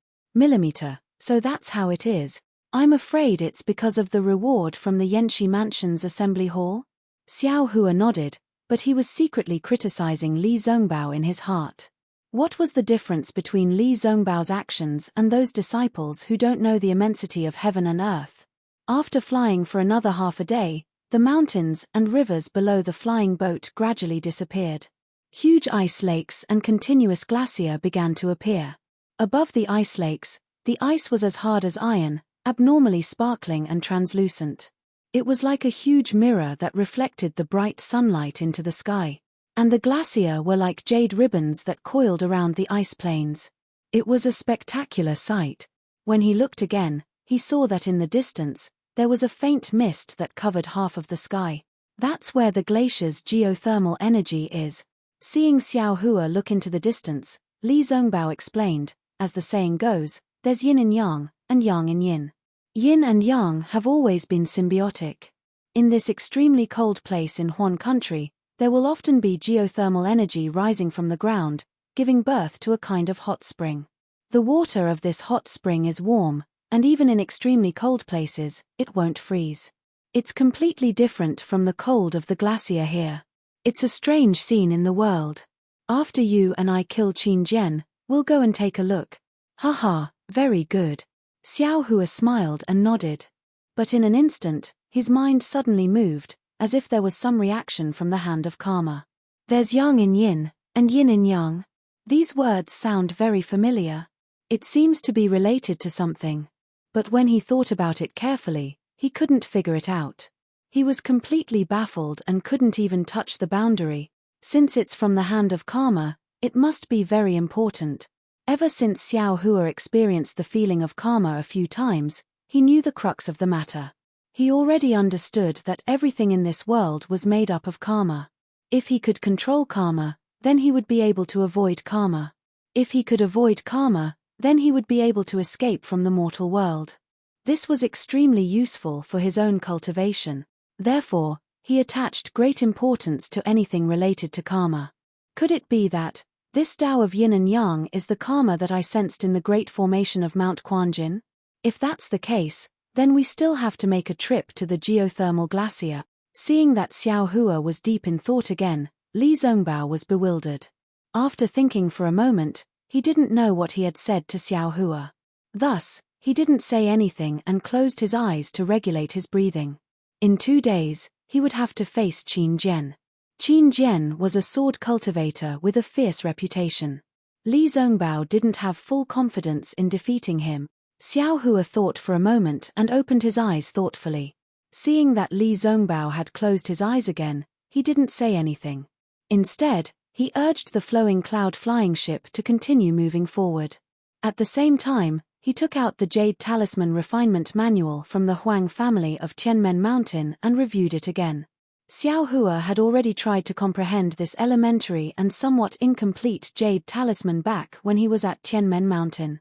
So that's how it is. I'm afraid it's because of the reward from the Yanxi Mansion's assembly hall? Xiao Hua nodded, but he was secretly criticizing Li Zongbao in his heart. What was the difference between Li Zongbao's actions and those disciples who don't know the immensity of heaven and earth? After flying for another half a day, the mountains and rivers below the flying boat gradually disappeared. Huge ice lakes and continuous glacier began to appear. Above the ice lakes, the ice was as hard as iron, abnormally sparkling and translucent. It was like a huge mirror that reflected the bright sunlight into the sky. And the glacier were like jade ribbons that coiled around the ice plains. It was a spectacular sight. When he looked again, he saw that in the distance, there was a faint mist that covered half of the sky. That's where the glacier's geothermal energy is. Seeing Xiao Hua look into the distance, Li Zongbao explained, as the saying goes, there's yin in yang, and yang in yin. Yin and yang have always been symbiotic. In this extremely cold place in Huan country, there will often be geothermal energy rising from the ground, giving birth to a kind of hot spring. The water of this hot spring is warm, and even in extremely cold places, it won't freeze. It's completely different from the cold of the glacier here. It's a strange scene in the world. After you and I kill Qin Jian, we'll go and take a look. Haha, very good. Xiao Hua smiled and nodded. But in an instant, his mind suddenly moved, as if there was some reaction from the hand of karma. There's yang in yin, and yin in yang. These words sound very familiar. It seems to be related to something. But when he thought about it carefully, he couldn't figure it out. He was completely baffled and couldn't even touch the boundary. Since it's from the hand of karma, it must be very important. Ever since Xiao Hua experienced the feeling of karma a few times, he knew the crux of the matter. He already understood that everything in this world was made up of karma. If he could control karma, then he would be able to avoid karma. If he could avoid karma, then he would be able to escape from the mortal world. This was extremely useful for his own cultivation. Therefore, he attached great importance to anything related to karma. Could it be that this Tao of yin and yang is the karma that I sensed in the great formation of Mount Quanjin? If that's the case, then we still have to make a trip to the geothermal glacier. Seeing that Xiao Hua was deep in thought again, Li Zongbao was bewildered. After thinking for a moment, he didn't know what he had said to Xiao Hua. Thus, he didn't say anything and closed his eyes to regulate his breathing. In 2 days, he would have to face Qin Jian. Qin Jian was a sword cultivator with a fierce reputation. Li Zongbao didn't have full confidence in defeating him. Xiao Hua thought for a moment and opened his eyes thoughtfully. Seeing that Li Zongbao had closed his eyes again, he didn't say anything. Instead, he urged the flowing cloud flying ship to continue moving forward. At the same time, he took out the Jade Talisman Refinement Manual from the Huang family of Tianmen Mountain and reviewed it again. Xiao Hua had already tried to comprehend this elementary and somewhat incomplete Jade Talisman back when he was at Tianmen Mountain.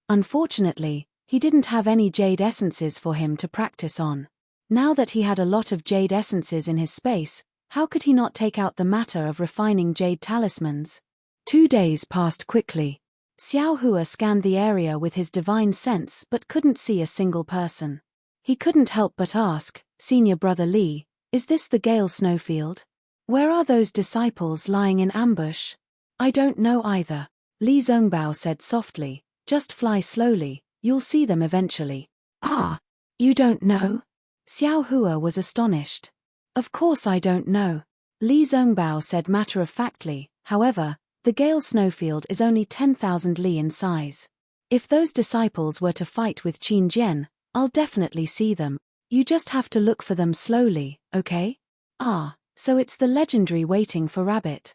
Unfortunately, he didn't have any jade essences for him to practice on. Now that he had a lot of jade essences in his space, how could he not take out the matter of refining jade talismans? 2 days passed quickly. Xiao Hua scanned the area with his divine sense but couldn't see a single person. He couldn't help but ask, Senior Brother Li, is this the Gale Snowfield? Where are those disciples lying in ambush? I don't know either. Li Zongbao said softly, just fly slowly, you'll see them eventually. Ah, you don't know? Xiao Hua was astonished. Of course I don't know. Li Zongbao said matter-of-factly, however, the Gale Snowfield is only 10,000 li in size. If those disciples were to fight with Qin Jian, I'll definitely see them. You just have to look for them slowly, okay? Ah, so it's the legendary waiting for rabbit.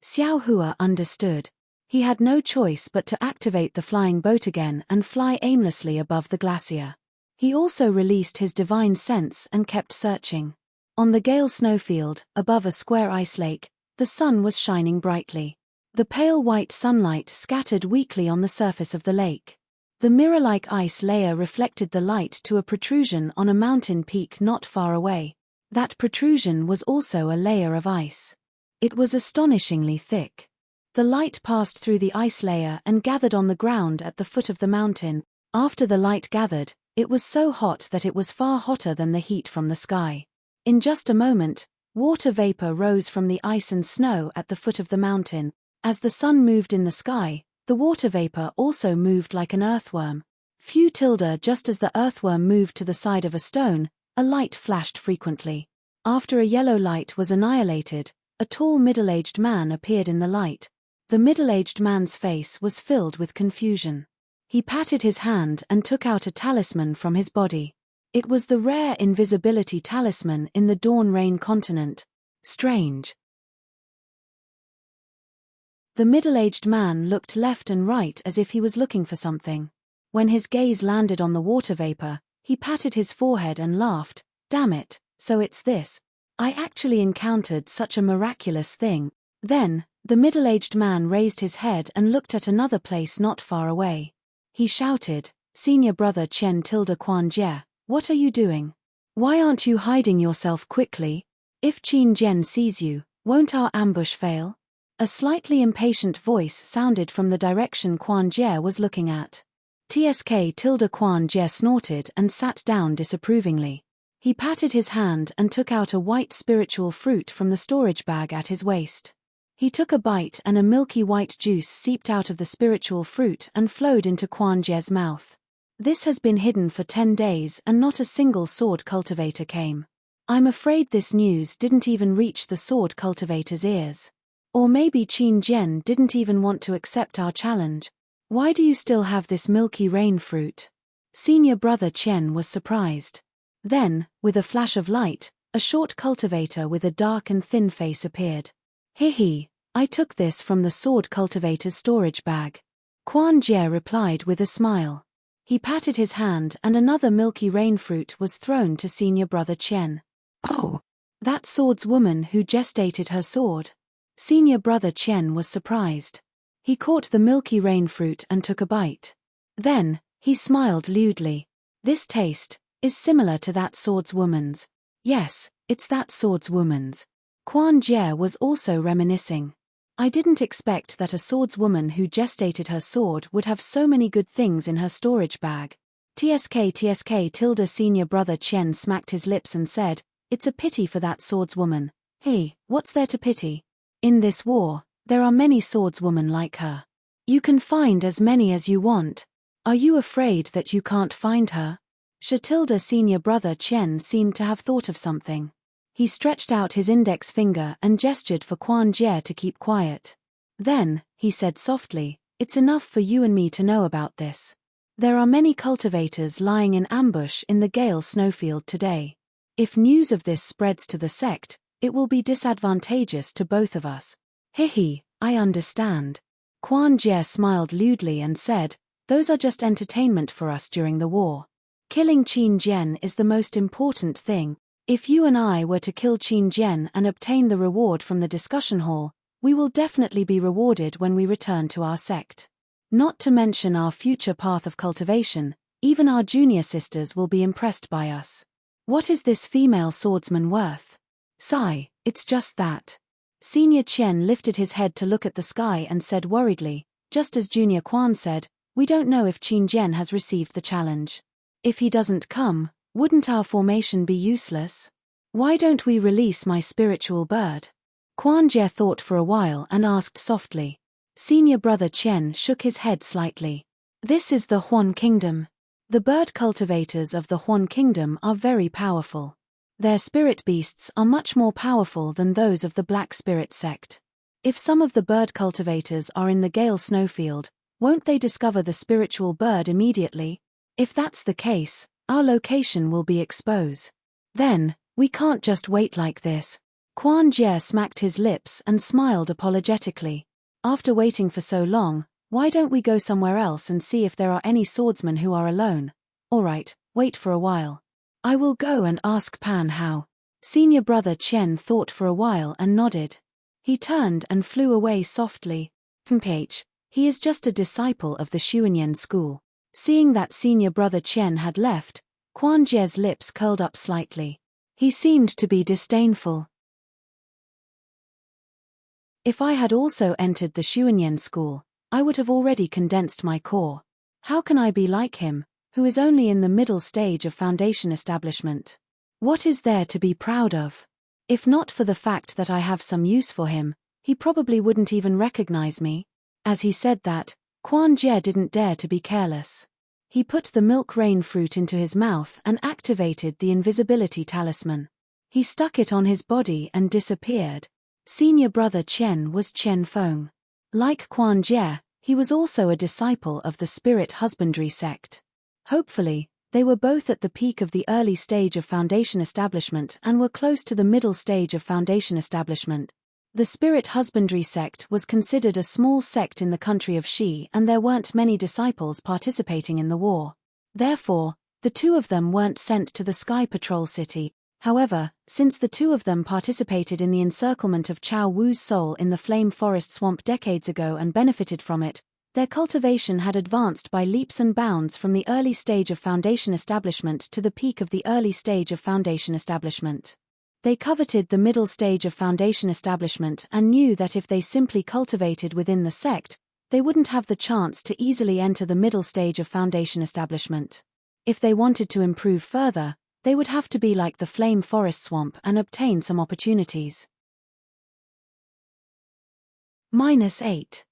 Xiao Hua understood. He had no choice but to activate the flying boat again and fly aimlessly above the glacier. He also released his divine sense and kept searching. On the Gale Snowfield, above a square ice lake, the sun was shining brightly. The pale white sunlight scattered weakly on the surface of the lake. The mirror-like ice layer reflected the light to a protrusion on a mountain peak not far away. That protrusion was also a layer of ice. It was astonishingly thick. The light passed through the ice layer and gathered on the ground at the foot of the mountain. After the light gathered, it was so hot that it was far hotter than the heat from the sky. In just a moment, water vapor rose from the ice and snow at the foot of the mountain. As the sun moved in the sky, the water vapor also moved like an earthworm. Just as the earthworm moved to the side of a stone, a light flashed frequently. After a yellow light was annihilated, a tall middle-aged man appeared in the light. The middle-aged man's face was filled with confusion. He patted his hand and took out a talisman from his body. It was the rare invisibility talisman in the Dawn Rain continent. Strange. The middle-aged man looked left and right as if he was looking for something. When his gaze landed on the water vapor, he patted his forehead and laughed. Damn it, so it's this. I actually encountered such a miraculous thing. Then, the middle-aged man raised his head and looked at another place not far away. He shouted, "Senior brother Chen tilde Quan Jie, what are you doing? Why aren't you hiding yourself quickly? If Qin Jian sees you, won't our ambush fail?" A slightly impatient voice sounded from the direction Quan Jie was looking at. Tsk tilde Quan Jie snorted and sat down disapprovingly. He patted his hand and took out a white spiritual fruit from the storage bag at his waist. He took a bite and a milky white juice seeped out of the spiritual fruit and flowed into Quan Jie's mouth. "This has been hidden for 10 days and not a single sword cultivator came. I'm afraid this news didn't even reach the sword cultivator's ears. Or maybe Qin Jian didn't even want to accept our challenge. Why do you still have this milky rain fruit?" Senior brother Chen was surprised. Then, with a flash of light, a short cultivator with a dark and thin face appeared. "He, I took this from the sword cultivator's storage bag." Quan Jie replied with a smile. He patted his hand and another milky rain fruit was thrown to senior brother Chen. "Oh, that swordswoman who gestated her sword." Senior brother Chen was surprised. He caught the milky rain fruit and took a bite. Then, he smiled lewdly. "This taste is similar to that swordswoman's." "Yes, it's that swordswoman's." Quan Jie was also reminiscing. "I didn't expect that a swordswoman who gestated her sword would have so many good things in her storage bag." Tsk tilde senior brother Chen smacked his lips and said, "It's a pity for that swordswoman." "Hey, what's there to pity? In this war, there are many swordswomen like her. You can find as many as you want. Are you afraid that you can't find her?" Tilde senior brother Chen seemed to have thought of something. He stretched out his index finger and gestured for Quan Jie to keep quiet. Then, he said softly, "It's enough for you and me to know about this. There are many cultivators lying in ambush in the Gale snowfield today. If news of this spreads to the sect, it will be disadvantageous to both of us." "Hehe, I understand." Quan Jie smiled lewdly and said, "Those are just entertainment for us during the war. Killing Qin Jian is the most important thing. If you and I were to kill Qin Jian and obtain the reward from the discussion hall, we will definitely be rewarded when we return to our sect. Not to mention our future path of cultivation, even our junior sisters will be impressed by us. What is this female swordsman worth?" "Sigh, it's just that." Senior Chen lifted his head to look at the sky and said worriedly, just as Junior Quan said, "We don't know if Qin Jian has received the challenge. If he doesn't come, wouldn't our formation be useless? Why don't we release my spiritual bird?" Quan Jie thought for a while and asked softly. Senior brother Chen shook his head slightly. "This is the Huan Kingdom. The bird cultivators of the Huan Kingdom are very powerful. Their spirit beasts are much more powerful than those of the Black Spirit sect. If some of the bird cultivators are in the Gale snowfield, won't they discover the spiritual bird immediately? If that's the case, our location will be exposed. Then, we can't just wait like this." Quan Jie smacked his lips and smiled apologetically. "After waiting for so long, why don't we go somewhere else and see if there are any swordsmen who are alone? Alright, wait for a while. I will go and ask Pan how." Senior brother Chen thought for a while and nodded. He turned and flew away softly. He is just a disciple of the Xuanyan school." Seeing that senior brother Chen had left, Quan Jie's lips curled up slightly. He seemed to be disdainful. "If I had also entered the Xuanyan school, I would have already condensed my core. How can I be like him, who is only in the middle stage of foundation establishment? What is there to be proud of? If not for the fact that I have some use for him, he probably wouldn't even recognize me." As he said that, Quan Jie didn't dare to be careless. He put the milk rain fruit into his mouth and activated the invisibility talisman. He stuck it on his body and disappeared. Senior brother Chen was Chen Feng. Like Quan Jie, he was also a disciple of the spirit husbandry sect. Hopefully, they were both at the peak of the early stage of foundation establishment and were close to the middle stage of foundation establishment. The spirit husbandry sect was considered a small sect in the country of Xi and there weren't many disciples participating in the war. Therefore, the two of them weren't sent to the Sky Patrol City. However, since the two of them participated in the encirclement of Chao Wu's soul in the Flame Forest Swamp decades ago and benefited from it, their cultivation had advanced by leaps and bounds from the early stage of foundation establishment to the peak of the early stage of foundation establishment. They coveted the middle stage of foundation establishment and knew that if they simply cultivated within the sect, they wouldn't have the chance to easily enter the middle stage of foundation establishment. If they wanted to improve further, they would have to be like the Flame Forest Swamp and obtain some opportunities. -8.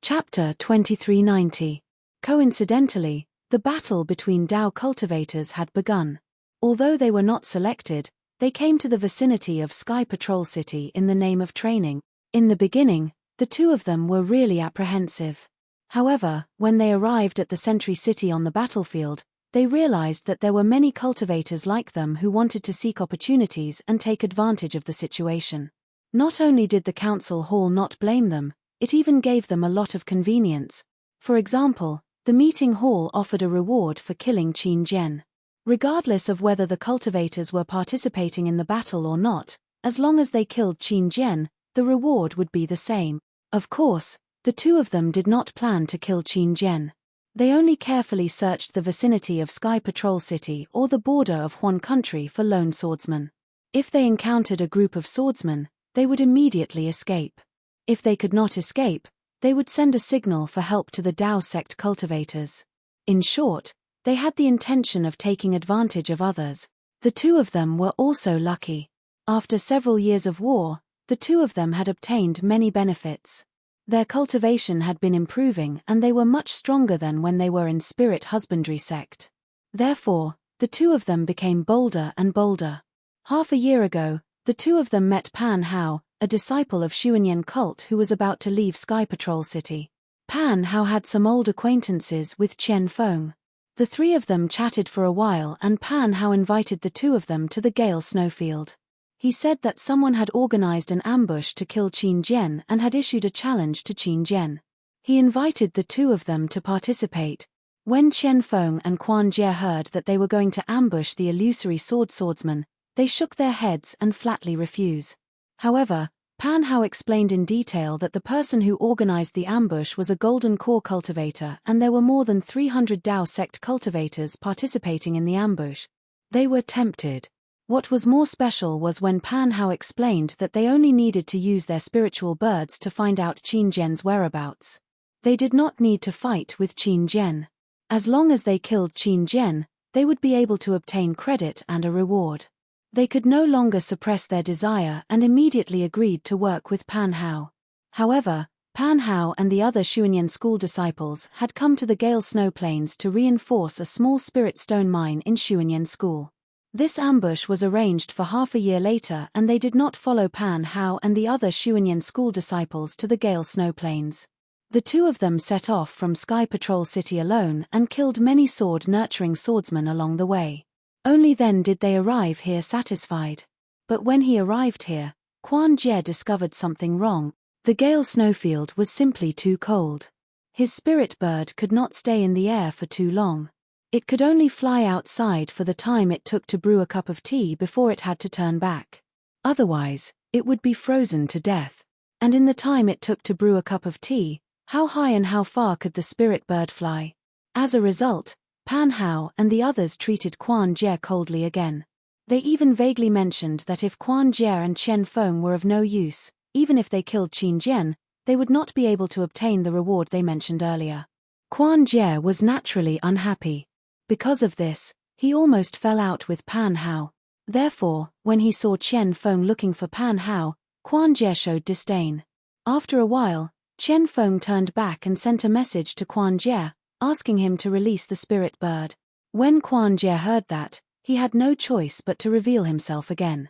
Chapter 2390. Coincidentally, the battle between Dao cultivators had begun. Although they were not selected, they came to the vicinity of Sky Patrol City in the name of training. In the beginning, the two of them were really apprehensive. However, when they arrived at the Sentry City on the battlefield, they realized that there were many cultivators like them who wanted to seek opportunities and take advantage of the situation. Not only did the council hall not blame them, it even gave them a lot of convenience. For example, the meeting hall offered a reward for killing Qin Jian. Regardless of whether the cultivators were participating in the battle or not, as long as they killed Qin Jian, the reward would be the same. Of course, the two of them did not plan to kill Qin Jian. They only carefully searched the vicinity of Sky Patrol City or the border of Huan country for lone swordsmen. If they encountered a group of swordsmen, they would immediately escape. If they could not escape, they would send a signal for help to the Dao sect cultivators. In short, they had the intention of taking advantage of others. The two of them were also lucky. After several years of war, the two of them had obtained many benefits. Their cultivation had been improving and they were much stronger than when they were in Spirit Husbandry sect. Therefore, the two of them became bolder and bolder. Half a year ago, the two of them met Pan Hao, a disciple of Xuanyan cult who was about to leave Sky Patrol City. Pan Hao had some old acquaintances with Chen Feng. The three of them chatted for a while and Pan Hao invited the two of them to the Gale Snowfield. He said that someone had organized an ambush to kill Qin Jian and had issued a challenge to Qin Jian. He invited the two of them to participate. When Chen Feng and Quan Jie heard that they were going to ambush the illusory swordsman, they shook their heads and flatly refused. However, Pan Hao explained in detail that the person who organized the ambush was a golden core cultivator and there were more than 300 Dao sect cultivators participating in the ambush. They were tempted. What was more special was when Pan Hao explained that they only needed to use their spiritual birds to find out Qin Jian's whereabouts. They did not need to fight with Qin Jian. As long as they killed Qin Jian, they would be able to obtain credit and a reward. They could no longer suppress their desire and immediately agreed to work with Pan Hao. However, Pan Hao and the other Xuanyan school disciples had come to the Gale Snow Plains to reinforce a small spirit stone mine in Xuanyan school. This ambush was arranged for half a year later and they did not follow Pan Hao and the other Xuanyan school disciples to the Gale Snow Plains. The two of them set off from Sky Patrol City alone and killed many sword-nurturing swordsmen along the way. Only then did they arrive here satisfied. But when he arrived here, Quan Jie discovered something wrong. The Gale Snowfield was simply too cold. His spirit bird could not stay in the air for too long. It could only fly outside for the time it took to brew a cup of tea before it had to turn back. Otherwise, it would be frozen to death. And in the time it took to brew a cup of tea, how high and how far could the spirit bird fly? As a result, Pan Hao and the others treated Quan Jie coldly again. They even vaguely mentioned that if Quan Jie and Chen Feng were of no use, even if they killed Qin Jian, they would not be able to obtain the reward they mentioned earlier. Quan Jie was naturally unhappy. Because of this, he almost fell out with Pan Hao. Therefore, when he saw Chen Feng looking for Pan Hao, Quan Jie showed disdain. After a while, Chen Feng turned back and sent a message to Quan Jie, asking him to release the spirit bird. When Quan Jie heard that, he had no choice but to reveal himself again.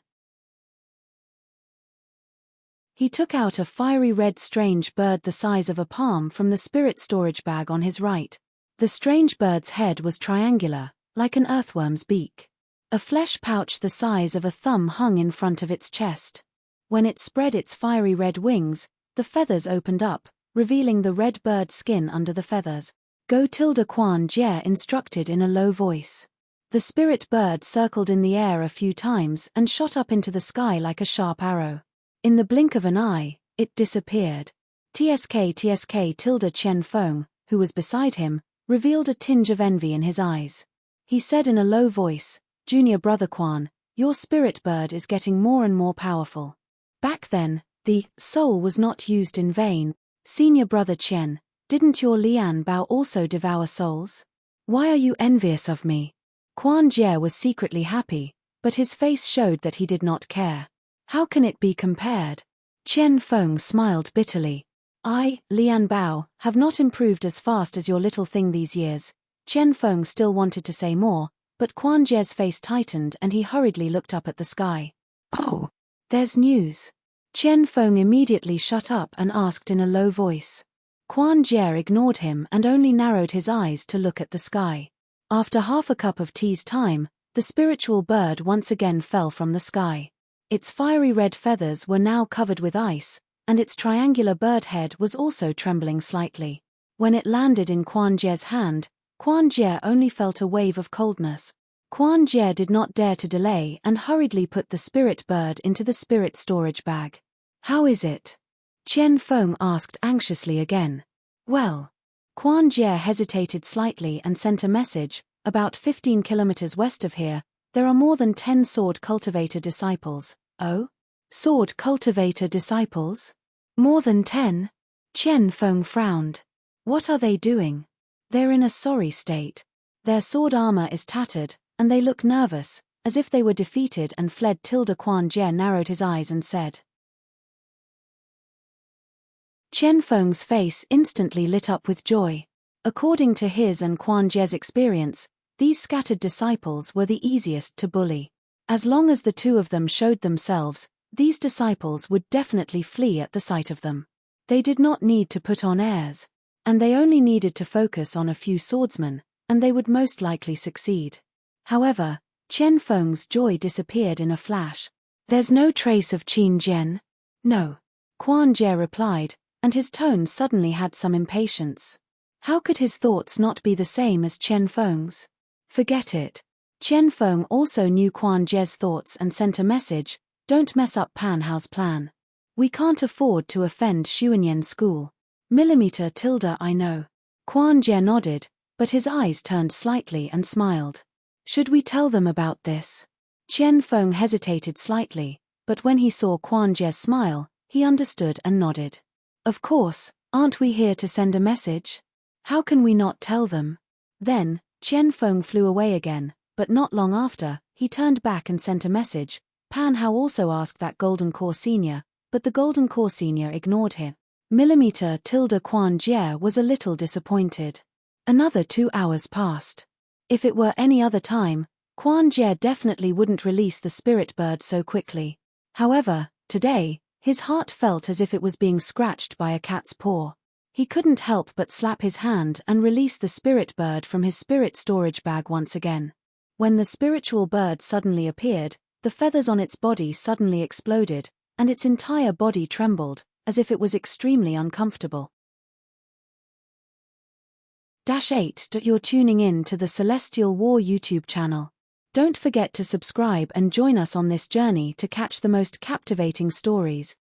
He took out a fiery red strange bird the size of a palm from the spirit storage bag on his right. The strange bird's head was triangular, like an earthworm's beak. A flesh pouch the size of a thumb hung in front of its chest. When it spread its fiery red wings, the feathers opened up, revealing the red bird skin under the feathers. Go Quan Jie instructed in a low voice. The spirit bird circled in the air a few times and shot up into the sky like a sharp arrow. In the blink of an eye, it disappeared. Tsk Chen Feng, who was beside him, revealed a tinge of envy in his eyes. He said in a low voice, "Junior brother Quan, your spirit bird is getting more and more powerful. Back then, the soul was not used in vain. Senior brother Chen, didn't your Lian Bao also devour souls? Why are you envious of me?" Quan Jie was secretly happy, but his face showed that he did not care. How can it be compared? Chen Feng smiled bitterly. I, Lian Bao, have not improved as fast as your little thing these years. Chen Feng still wanted to say more, but Quan Jie's face tightened and he hurriedly looked up at the sky. Oh, there's news. Chen Feng immediately shut up and asked in a low voice. Quan Jie ignored him and only narrowed his eyes to look at the sky. After half a cup of tea's time, the spiritual bird once again fell from the sky. Its fiery red feathers were now covered with ice, and its triangular bird head was also trembling slightly. When it landed in Quan Jie's hand, Quan Jie only felt a wave of coldness. Quan Jie did not dare to delay and hurriedly put the spirit bird into the spirit storage bag. How is it? Chen Feng asked anxiously again. Well. Quan Jie hesitated slightly and sent a message. About 15 kilometers west of here, there are more than 10 sword cultivator disciples. Oh? Sword cultivator disciples? More than 10? Chen Feng frowned. What are they doing? They're in a sorry state. Their sword armor is tattered, and they look nervous, as if they were defeated and fled. Quan Jie narrowed his eyes and said. Chen Feng's face instantly lit up with joy. According to his and Quan Jie's experience, these scattered disciples were the easiest to bully. As long as the two of them showed themselves, these disciples would definitely flee at the sight of them. They did not need to put on airs. And they only needed to focus on a few swordsmen, and they would most likely succeed. However, Chen Feng's joy disappeared in a flash. There's no trace of Qin Jian? No. Quan Jie replied, and his tone suddenly had some impatience. How could his thoughts not be the same as Chen Feng's? Forget it. Chen Feng also knew Quan Jie's thoughts and sent a message, don't mess up Pan Hao's plan. We can't afford to offend Xuanyan School. I know. Quan Jie nodded, but his eyes turned slightly and smiled. Should we tell them about this? Chen Feng hesitated slightly, but when he saw Quan Jie's smile, he understood and nodded. Of course, aren't we here to send a message? How can we not tell them? Then, Chen Feng flew away again, but not long after, he turned back and sent a message. Pan Hao also asked that Golden Core Senior, but the Golden Core Senior ignored him. Quan Jie was a little disappointed. Another 2 hours passed. If it were any other time, Quan Jie definitely wouldn't release the spirit bird so quickly. However, today, his heart felt as if it was being scratched by a cat's paw. He couldn't help but slap his hand and release the spirit bird from his spirit storage bag once again. When the spiritual bird suddenly appeared, the feathers on its body suddenly exploded, and its entire body trembled, as if it was extremely uncomfortable. 8. You're tuning in to the Celestial War YouTube channel. Don't forget to subscribe and join us on this journey to catch the most captivating stories,